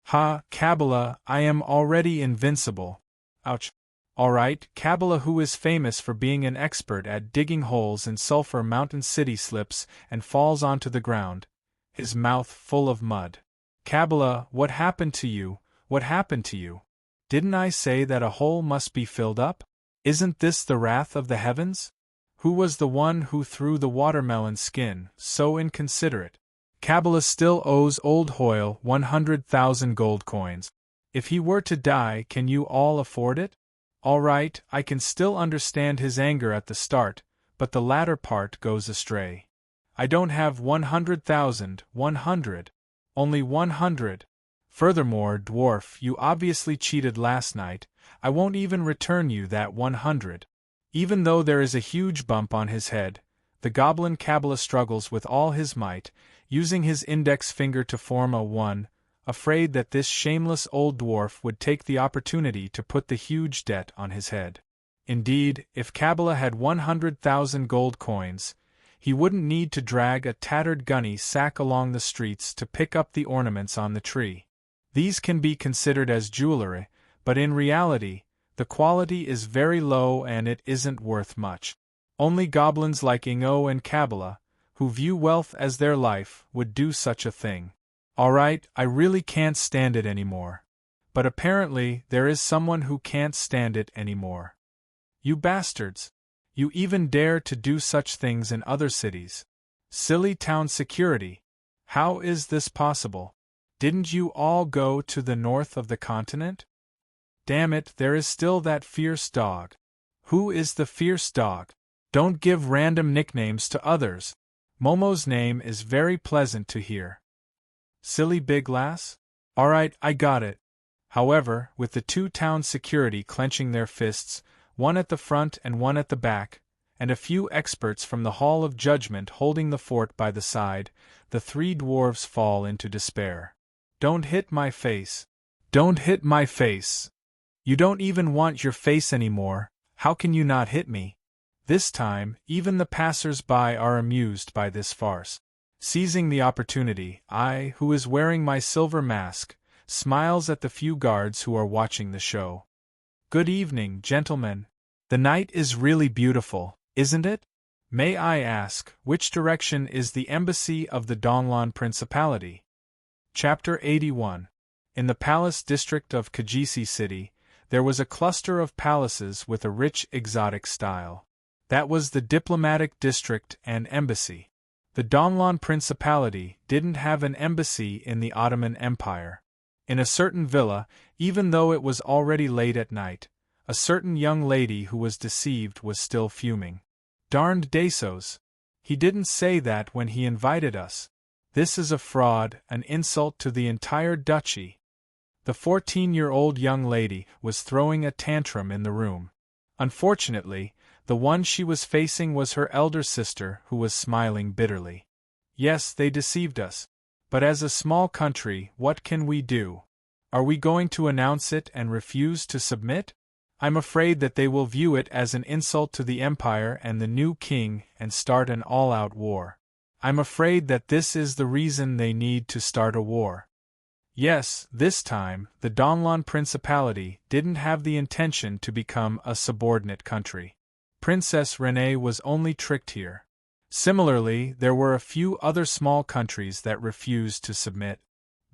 Ha, Kabbalah, I am already invincible. Ouch. All right, Kabbalah, who is famous for being an expert at digging holes in Sulphur Mountain City, slips and falls onto the ground, his mouth full of mud. Kabbalah, what happened to you? What happened to you? Didn't I say that a hole must be filled up? Isn't this the wrath of the heavens? Who was the one who threw the watermelon skin, so inconsiderate? Kabbalah still owes old Hoyle 100,000 gold coins. If he were to die, can you all afford it? All right, I can still understand his anger at the start, but the latter part goes astray. I don't have 100,000, 100. Only 100. Furthermore, dwarf, you obviously cheated last night. I won't even return you that 100. Even though there is a huge bump on his head, the goblin Kabbalah struggles with all his might, using his index finger to form a 1, afraid that this shameless old dwarf would take the opportunity to put the huge debt on his head. Indeed, if Kabbalah had 100,000 gold coins, he wouldn't need to drag a tattered gunny sack along the streets to pick up the ornaments on the tree. These can be considered as jewelry, but in reality, the quality is very low and it isn't worth much. Only goblins like Ingo and Kabbalah, who view wealth as their life, would do such a thing. All right, I really can't stand it anymore. But apparently, there is someone who can't stand it anymore. You bastards! You even dare to do such things in other cities. Silly town security! How is this possible? Didn't you all go to the north of the continent? Damn it, there is still that fierce dog. Who is the fierce dog? Don't give random nicknames to others. Momo's name is very pleasant to hear. Silly big lass? Alright, I got it. However, with the two town security clenching their fists, one at the front and one at the back, and a few experts from the Hall of Judgment holding the fort by the side, the three dwarves fall into despair. Don't hit my face. Don't hit my face. You don't even want your face anymore, how can you not hit me? This time, even the passers-by are amused by this farce. Seizing the opportunity, I, who is wearing my silver mask, smiles at the few guards who are watching the show. Good evening, gentlemen. The night is really beautiful, isn't it? May I ask, which direction is the embassy of the Donglan Principality? Chapter 81. In the palace district of Kajisi City, there was a cluster of palaces with a rich exotic style. That was the diplomatic district and embassy. The Donglan Principality didn't have an embassy in the Ottoman Empire. In a certain villa, even though it was already late at night, a certain young lady who was deceived was still fuming. Darned Dasos! He didn't say that when he invited us. This is a fraud, an insult to the entire duchy. The 14-year-old young lady was throwing a tantrum in the room. Unfortunately, the one she was facing was her elder sister, who was smiling bitterly. Yes, they deceived us. But as a small country, what can we do? Are we going to announce it and refuse to submit? I'm afraid that they will view it as an insult to the empire and the new king and start an all-out war. I'm afraid that this is the reason they need to start a war. Yes, this time, the Donglan Principality didn't have the intention to become a subordinate country. Princess Renee was only tricked here. Similarly, there were a few other small countries that refused to submit.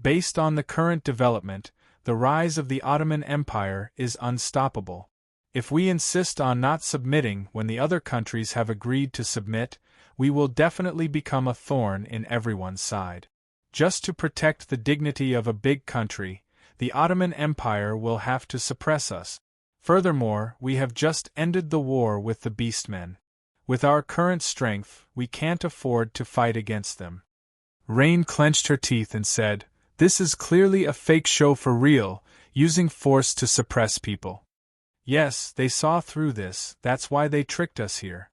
Based on the current development, the rise of the Ottoman Empire is unstoppable. If we insist on not submitting when the other countries have agreed to submit, we will definitely become a thorn in everyone's side. Just to protect the dignity of a big country, the Ottoman Empire will have to suppress us. Furthermore, we have just ended the war with the Beastmen. With our current strength, we can't afford to fight against them. Rain clenched her teeth and said, This is clearly a fake show for real, using force to suppress people. Yes, they saw through this, that's why they tricked us here.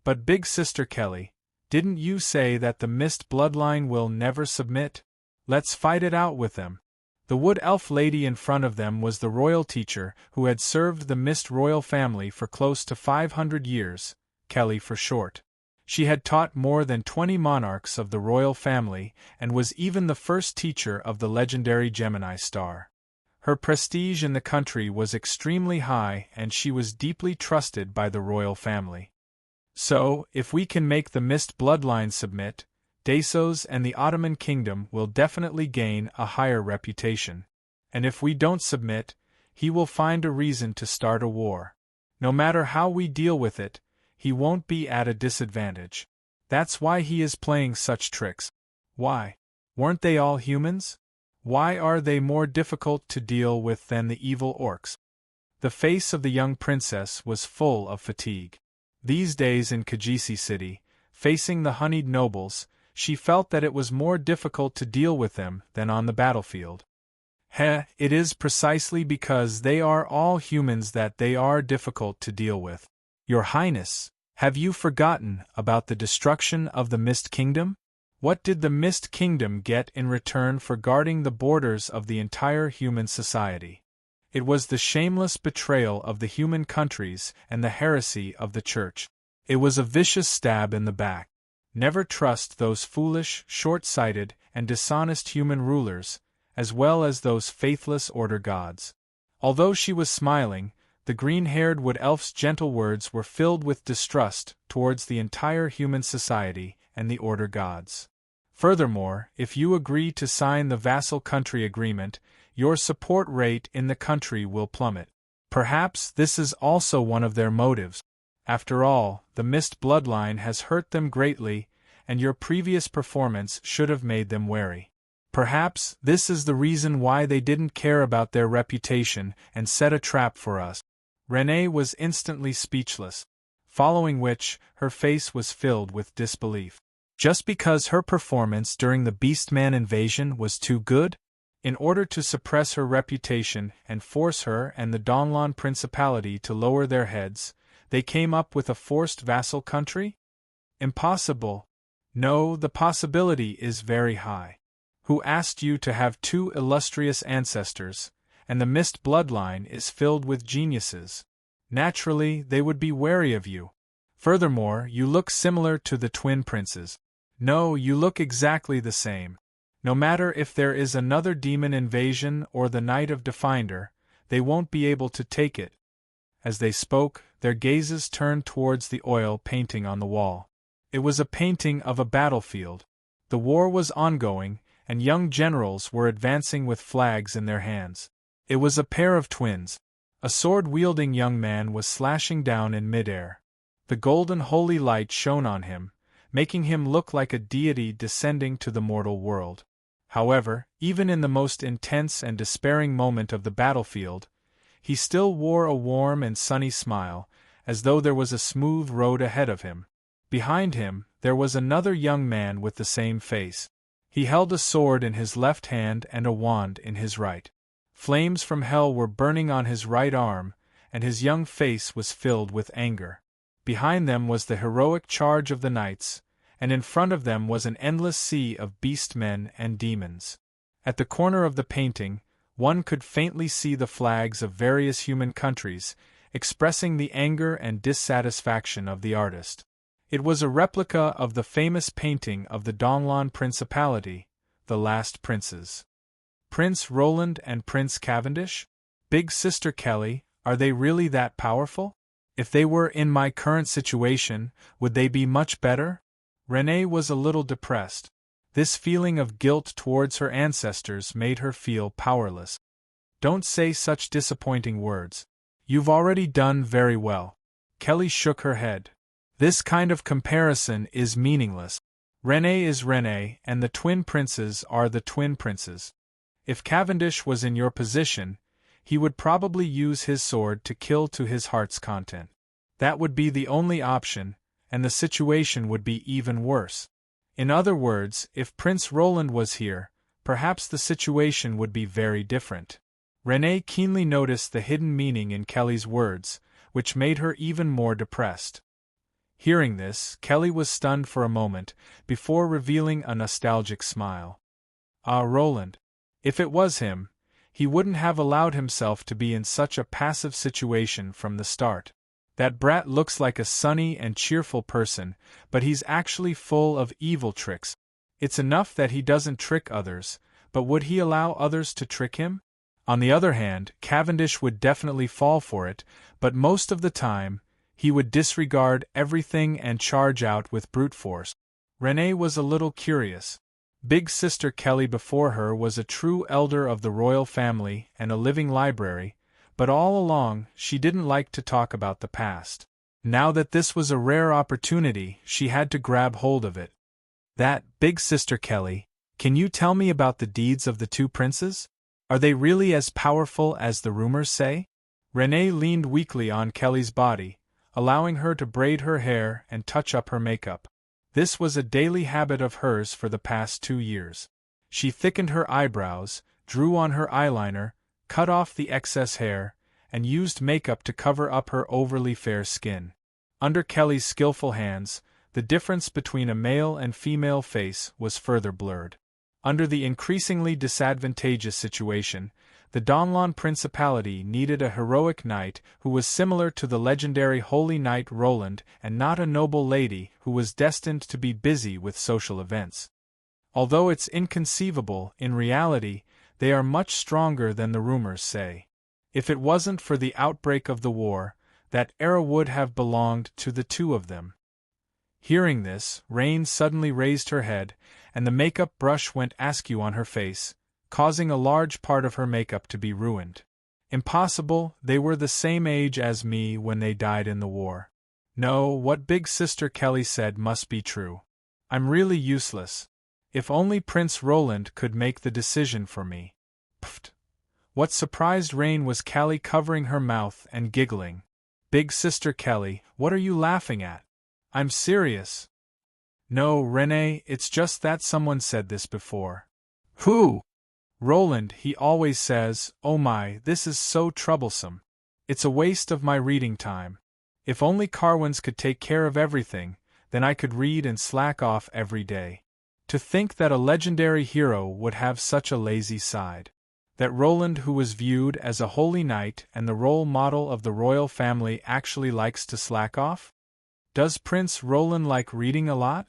But Big Sister Kelly, didn't you say that the Mist bloodline will never submit? Let's fight it out with them. The wood elf lady in front of them was the royal teacher who had served the Mist royal family for close to 500 years, Kelly for short. She had taught more than 20 monarchs of the royal family and was even the first teacher of the legendary Gemini star. Her prestige in the country was extremely high and she was deeply trusted by the royal family. So, if we can make the Mist bloodline submit, Dasos and the Ottoman Kingdom will definitely gain a higher reputation. And if we don't submit, he will find a reason to start a war. No matter how we deal with it, he won't be at a disadvantage. That's why he is playing such tricks. Why? Weren't they all humans? Why are they more difficult to deal with than the evil orcs? The face of the young princess was full of fatigue. These days in Kajisi City, facing the honeyed nobles, she felt that it was more difficult to deal with them than on the battlefield. It is precisely because they are all humans that they are difficult to deal with. Your Highness, have you forgotten about the destruction of the Mist Kingdom? What did the Mist Kingdom get in return for guarding the borders of the entire human society? It was the shameless betrayal of the human countries and the heresy of the Church. It was a vicious stab in the back. Never trust those foolish, short-sighted, and dishonest human rulers, as well as those faithless order gods. Although she was smiling, the green-haired wood elf's gentle words were filled with distrust towards the entire human society and the order gods. Furthermore, if you agree to sign the vassal country agreement, your support rate in the country will plummet. Perhaps this is also one of their motives. After all, the Mist bloodline has hurt them greatly, and your previous performance should have made them wary. Perhaps this is the reason why they didn't care about their reputation and set a trap for us. Renée was instantly speechless, following which, her face was filled with disbelief. Just because her performance during the Beastman invasion was too good? In order to suppress her reputation and force her and the Donlon Principality to lower their heads, they came up with a forced vassal country? Impossible. No, the possibility is very high. Who asked you to have 2 illustrious ancestors, and the Mist bloodline is filled with geniuses? Naturally, they would be wary of you. Furthermore, you look similar to the twin princes. No, you look exactly the same. No matter if there is another demon invasion or the Night of Definder, they won't be able to take it. As they spoke, their gazes turned towards the oil painting on the wall. It was a painting of a battlefield. The war was ongoing, and young generals were advancing with flags in their hands. It was a pair of twins. A sword-wielding young man was slashing down in midair. The golden holy light shone on him, making him look like a deity descending to the mortal world. However, even in the most intense and despairing moment of the battlefield, he still wore a warm and sunny smile, as though there was a smooth road ahead of him. Behind him, there was another young man with the same face. He held a sword in his left hand and a wand in his right. Flames from hell were burning on his right arm, and his young face was filled with anger. Behind them was the heroic charge of the knights, and in front of them was an endless sea of beastmen and demons. At the corner of the painting, one could faintly see the flags of various human countries, expressing the anger and dissatisfaction of the artist. It was a replica of the famous painting of the Donlon Principality, The Last Princes. Prince Roland and Prince Cavendish? Big Sister Kelly, are they really that powerful? If they were in my current situation, would they be much better? Renée was a little depressed. This feeling of guilt towards her ancestors made her feel powerless. Don't say such disappointing words. You've already done very well. Kelly shook her head. This kind of comparison is meaningless. Renée is Renée, and the twin princes are the twin princes. If Cavendish was in your position, he would probably use his sword to kill to his heart's content. That would be the only option, and the situation would be even worse. In other words, if Prince Roland was here, perhaps the situation would be very different. Renee keenly noticed the hidden meaning in Kelly's words, which made her even more depressed. Hearing this, Kelly was stunned for a moment, before revealing a nostalgic smile. Ah, Roland. If it was him, he wouldn't have allowed himself to be in such a passive situation from the start. That brat looks like a sunny and cheerful person, but he's actually full of evil tricks. It's enough that he doesn't trick others, but would he allow others to trick him? On the other hand, Cavendish would definitely fall for it, but most of the time, he would disregard everything and charge out with brute force. Renee was a little curious. Big Sister Kelly before her was a true elder of the royal family and a living library, but all along she didn't like to talk about the past. Now that this was a rare opportunity, she had to grab hold of it. That, Big Sister Kelly, can you tell me about the deeds of the two princes? Are they really as powerful as the rumors say? Renee leaned weakly on Kelly's body, allowing her to braid her hair and touch up her makeup. This was a daily habit of hers for the past 2 years. She thickened her eyebrows, drew on her eyeliner, cut off the excess hair, and used makeup to cover up her overly fair skin. Under Kelly's skillful hands, the difference between a male and female face was further blurred. Under the increasingly disadvantageous situation, the Donlon Principality needed a heroic knight who was similar to the legendary holy knight Roland and not a noble lady who was destined to be busy with social events. Although it's inconceivable, in reality, they are much stronger than the rumors say. If it wasn't for the outbreak of the war, that era would have belonged to the two of them. Hearing this, Rain suddenly raised her head, and the makeup brush went askew on her face, causing a large part of her makeup to be ruined. Impossible, they were the same age as me when they died in the war. No, what Big Sister Kelly said must be true. I'm really useless. If only Prince Roland could make the decision for me. Pfft. What surprised Rain was Kelly covering her mouth and giggling. Big Sister Kelly, what are you laughing at? I'm serious. No, Renee, it's just that someone said this before. Who? Roland, he always says, oh my, this is so troublesome. It's a waste of my reading time. If only Carwins could take care of everything, then I could read and slack off every day. To think that a legendary hero would have such a lazy side. That Roland, who was viewed as a holy knight and the role model of the royal family, actually likes to slack off? Does Prince Roland like reading a lot?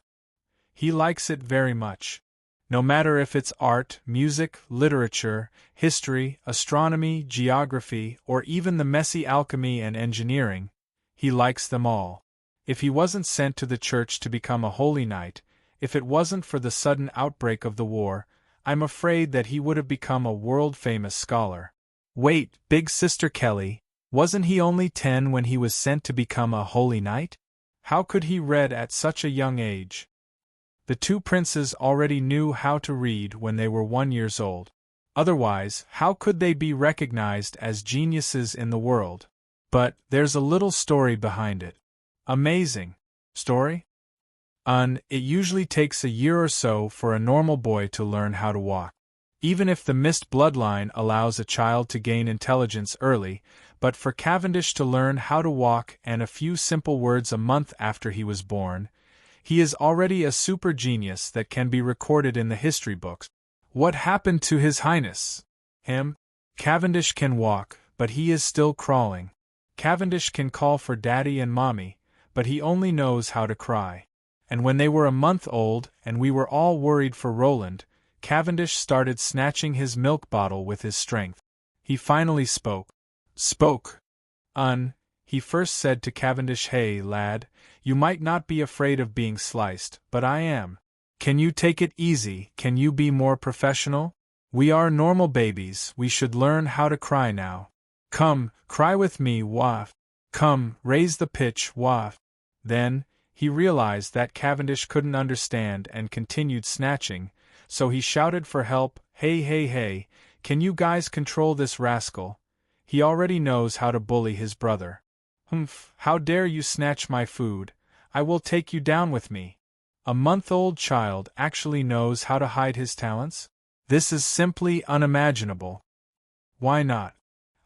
He likes it very much. No matter if it's art, music, literature, history, astronomy, geography, or even the messy alchemy and engineering, he likes them all. If he wasn't sent to the church to become a holy knight, if it wasn't for the sudden outbreak of the war, I'm afraid that he would have become a world-famous scholar. Wait, Big Sister Kelly, wasn't he only 10 when he was sent to become a holy knight? How could he read at such a young age? The two princes already knew how to read when they were 1 year old. Otherwise, how could they be recognized as geniuses in the world? But there's a little story behind it. Amazing. Story? It usually takes a year or so for a normal boy to learn how to walk. Even if the missed bloodline allows a child to gain intelligence early, but for Cavendish to learn how to walk and a few simple words a month after he was born, he is already a super genius that can be recorded in the history books. What happened to His Highness? Him? Cavendish can walk, but he is still crawling. Cavendish can call for Daddy and Mommy, but he only knows how to cry. And when they were a month old and we were all worried for Roland, Cavendish started snatching his milk bottle with his strength. He finally spoke. He first said to Cavendish, "Hey, lad, you might not be afraid of being sliced, but I am. Can you take it easy? Can you be more professional? We are normal babies, we should learn how to cry now. Come, cry with me, wah. Come, raise the pitch, wah." Then, he realized that Cavendish couldn't understand and continued snatching, so he shouted for help. Hey, can you guys control this rascal? He already knows how to bully his brother. Humph, how dare you snatch my food? I will take you down with me. A month-old child actually knows how to hide his talents? This is simply unimaginable. Why not?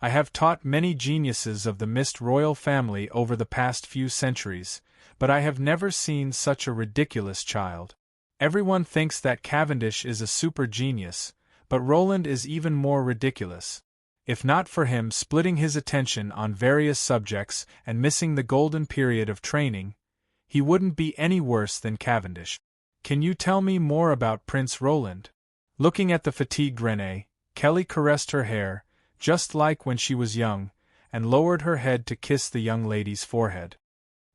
I have taught many geniuses of the Mist royal family over the past few centuries, but I have never seen such a ridiculous child. Everyone thinks that Cavendish is a super genius, but Roland is even more ridiculous. If not for him splitting his attention on various subjects and missing the golden period of training, he wouldn't be any worse than Cavendish. Can you tell me more about Prince Roland? Looking at the fatigued Renée, Kelly caressed her hair, just like when she was young, and lowered her head to kiss the young lady's forehead.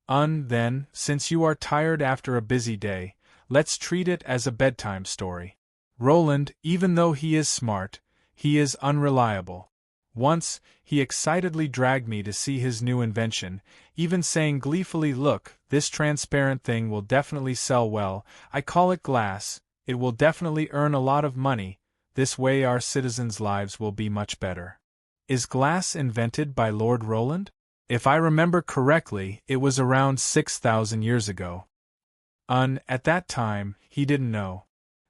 Then, since you are tired after a busy day, let's treat it as a bedtime story. Roland, even though he is smart, he is unreliable. Once, he excitedly dragged me to see his new invention, even saying gleefully, "Look, this transparent thing will definitely sell well. I call it glass. It will definitely earn a lot of money. This way our citizens' lives will be much better." Is glass invented by Lord Roland? If I remember correctly, it was around 6,000 years ago. At that time, he didn't know.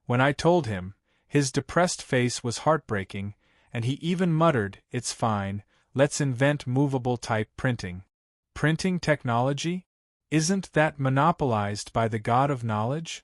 When I told him, his depressed face was heartbreaking, and he even muttered, "It's fine, let's invent movable type printing." Printing technology? Isn't that monopolized by the god of knowledge?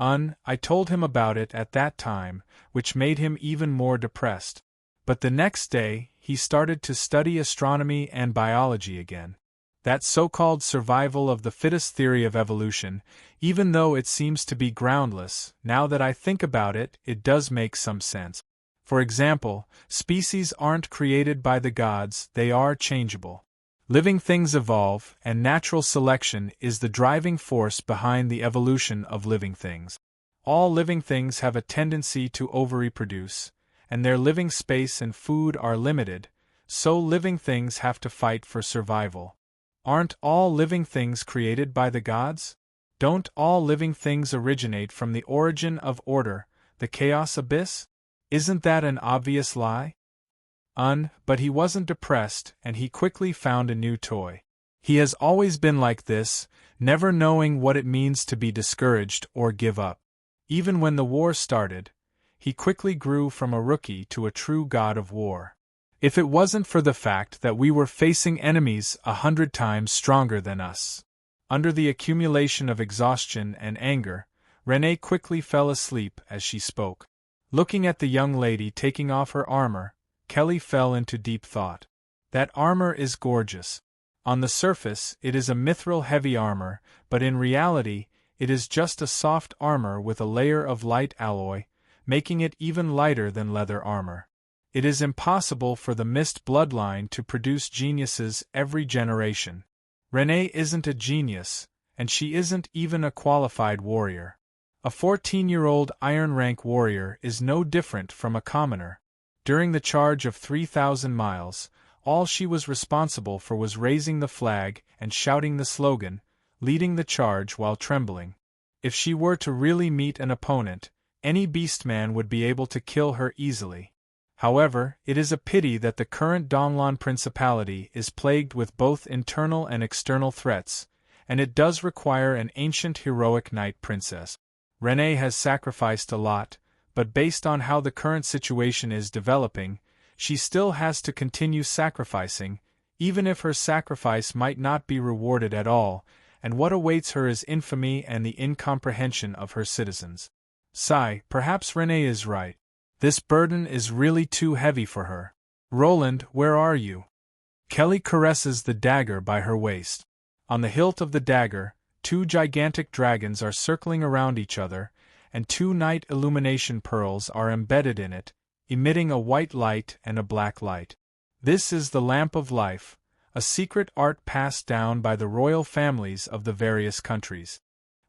I told him about it at that time, which made him even more depressed. But the next day, he started to study astronomy and biology again. That so-called survival of the fittest theory of evolution, even though it seems to be groundless, now that I think about it, it does make some sense. For example, species aren't created by the gods, they are changeable. Living things evolve, and natural selection is the driving force behind the evolution of living things. All living things have a tendency to overreproduce, and their living space and food are limited, so living things have to fight for survival. Aren't all living things created by the gods? Don't all living things originate from the origin of order, the chaos abyss? Isn't that an obvious lie? But he wasn't depressed, and he quickly found a new toy. He has always been like this, never knowing what it means to be discouraged or give up. Even when the war started, he quickly grew from a rookie to a true god of war. If it wasn't for the fact that we were facing enemies 100 times stronger than us. Under the accumulation of exhaustion and anger, Renée quickly fell asleep as she spoke. Looking at the young lady taking off her armor, Kelly fell into deep thought. That armor is gorgeous. On the surface, it is a mithril heavy armor, but in reality, it is just a soft armor with a layer of light alloy, making it even lighter than leather armor. It is impossible for the Mist bloodline to produce geniuses every generation. Renée isn't a genius, and she isn't even a qualified warrior. A 14-year-old Iron Rank warrior is no different from a commoner. During the charge of 3,000 miles, all she was responsible for was raising the flag and shouting the slogan, leading the charge while trembling. If she were to really meet an opponent, any beastman would be able to kill her easily. However, it is a pity that the current Donlon Principality is plagued with both internal and external threats, and it does require an ancient heroic knight princess. Renée has sacrificed a lot, but based on how the current situation is developing, she still has to continue sacrificing, even if her sacrifice might not be rewarded at all, and what awaits her is infamy and the incomprehension of her citizens. Sigh, perhaps Renée is right. This burden is really too heavy for her. Roland, where are you? Kelly caresses the dagger by her waist. On the hilt of the dagger, 2 gigantic dragons are circling around each other, and 2 night illumination pearls are embedded in it, emitting a white light and a black light. This is the lamp of life, a secret art passed down by the royal families of the various countries.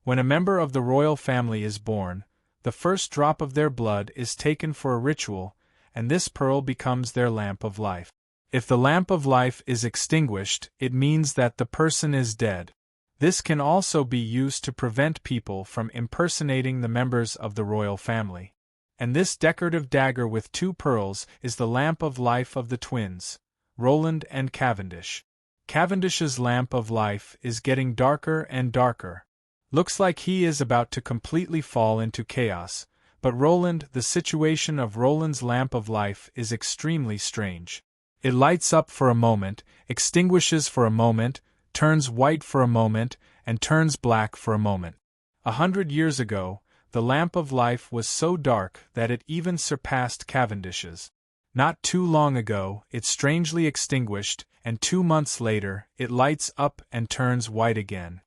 When a member of the royal family is born, the first drop of their blood is taken for a ritual, and this pearl becomes their lamp of life. If the lamp of life is extinguished, it means that the person is dead. This can also be used to prevent people from impersonating the members of the royal family. And this decorative dagger with 2 pearls is the lamp of life of the twins, Roland and Cavendish. Cavendish's lamp of life is getting darker and darker. Looks like he is about to completely fall into chaos, But Roland, the situation of Roland's lamp of life is extremely strange. It lights up for a moment, extinguishes for a moment, turns white for a moment, and turns black for a moment. 100 years ago, the lamp of life was so dark that it even surpassed Cavendish's. Not too long ago, it strangely extinguished, and 2 months later, it lights up and turns white again.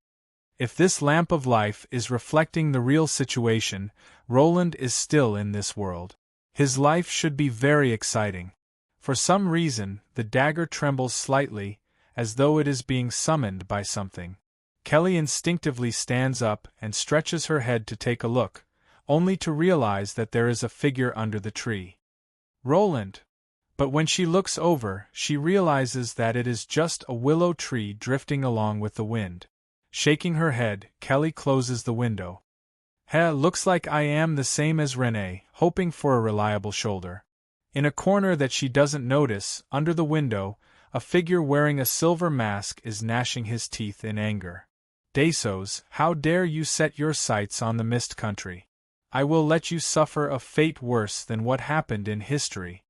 If this lamp of life is reflecting the real situation, Roland is still in this world. His life should be very exciting. For some reason, the dagger trembles slightly, as though it is being summoned by something. Kelly instinctively stands up and stretches her head to take a look, only to realize that there is a figure under the tree. Roland! But when she looks over, she realizes that it is just a willow tree drifting along with the wind. Shaking her head, Kelly closes the window. Looks like I am the same as Renee, hoping for a reliable shoulder. In a corner that she doesn't notice, under the window, a figure wearing a silver mask is gnashing his teeth in anger. Dasos, how dare you set your sights on the Mist Country? I will let you suffer a fate worse than what happened in history.